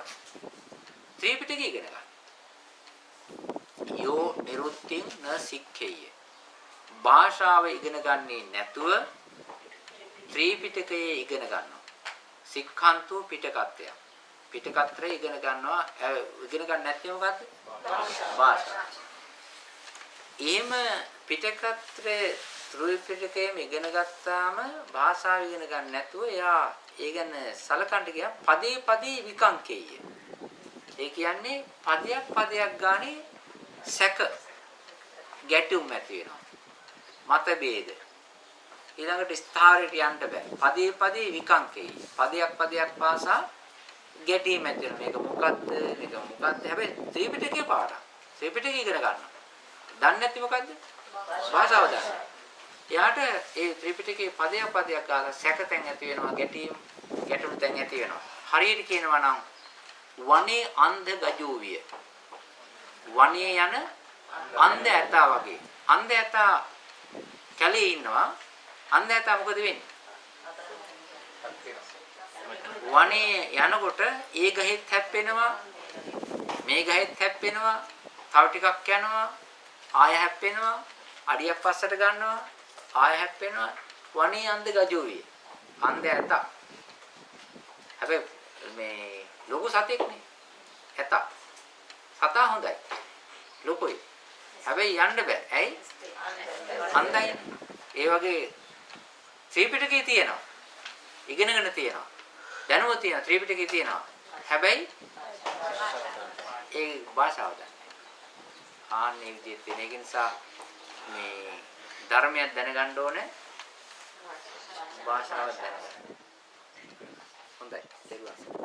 ත්‍රිපිටකය ඉගෙන ගන්න යෝ නිරුත්තිං න සික්ඛේය භාෂාව ඉගෙන ගන්නේ නැතුව ත්‍රිපිටකයේ ඉගෙන ගන්නවා සික්ඛන්තු පිටකත්වය පිටකත්‍රය ඉගෙන ගන්නවා ඉගෙන ගන්න නැත්නම් මොකද්ද භාෂාව එහෙම පිටකත්‍රයේ ත්‍රිපිටකයේම ඉගෙන ගත්තාම භාෂාව ඉගෙන ගන්න නැතුව එයා ඒ ගැන සලකන්න ගියා පදේ පදේ විකංකේය ඒ කියන්නේ පදයක් පදයක් ගානේ සැක ගැටුම් ඇති වෙනවා මතභේද ඊළඟට ස්ථාවරයට යන්න බෑ පදේ පදේ විකංකේය පදයක් පදයක් පාසා ගැටීම් ඇති වෙනවා මේක මොකක්ද හැබැයි ත්‍රිපිටකේ පාඩම් ත්‍රිපිටකය ඉගෙන ගන්නවා දන්නේ නැති මොකද්ද භාෂාව දන්න එයාට ඒ ත්‍රිපිටකයේ පදයක් පදයක් ගාලා සැකතෙන් ඇති වෙනවා ගැටුම් තෙන් ඇති වෙනවා හරියට කියනවා නම් වනේ අන්ධ ගජෝ විය වනේ යන අන්ධ ඇතා වගේ අන්ධ ඇතා කැලේ ඉන්නවා අන්ධ ඇතා මොකද වෙන්නේ වනේ යනකොට ඒ ගහෙත් හැප්පෙනවා මේ ගහෙත් හැප්පෙනවා තව ටිකක් යනවා ආය හැප්පෙනවා අඩියක් පස්සට ගන්නවා ආය හැප්පෙනවා වනේ අන්ධ ගජෝ විය අන්ධ ඇතා හැබැයි මේ ලොකු සතෙක් නේ ඇතා සතා හොඳයි ලොකුයි හැබැයි යන්න බෑ ඇයි අන්ධයි ඒ වගේ ත්‍රිපිටකේ තියෙනවා ඉගෙනගෙන තියෙනවා දැනුම තියෙනවා ත්‍රිපිටකේ තියෙනවා හැබැයි ඒ භාෂාව දන්නේ ආන්නේ විදිහට තියෙන ඒ නිසා මේ ධර්මයක් දැනගන්න ඕනේ භාෂාව දැනගන්න හොඳයි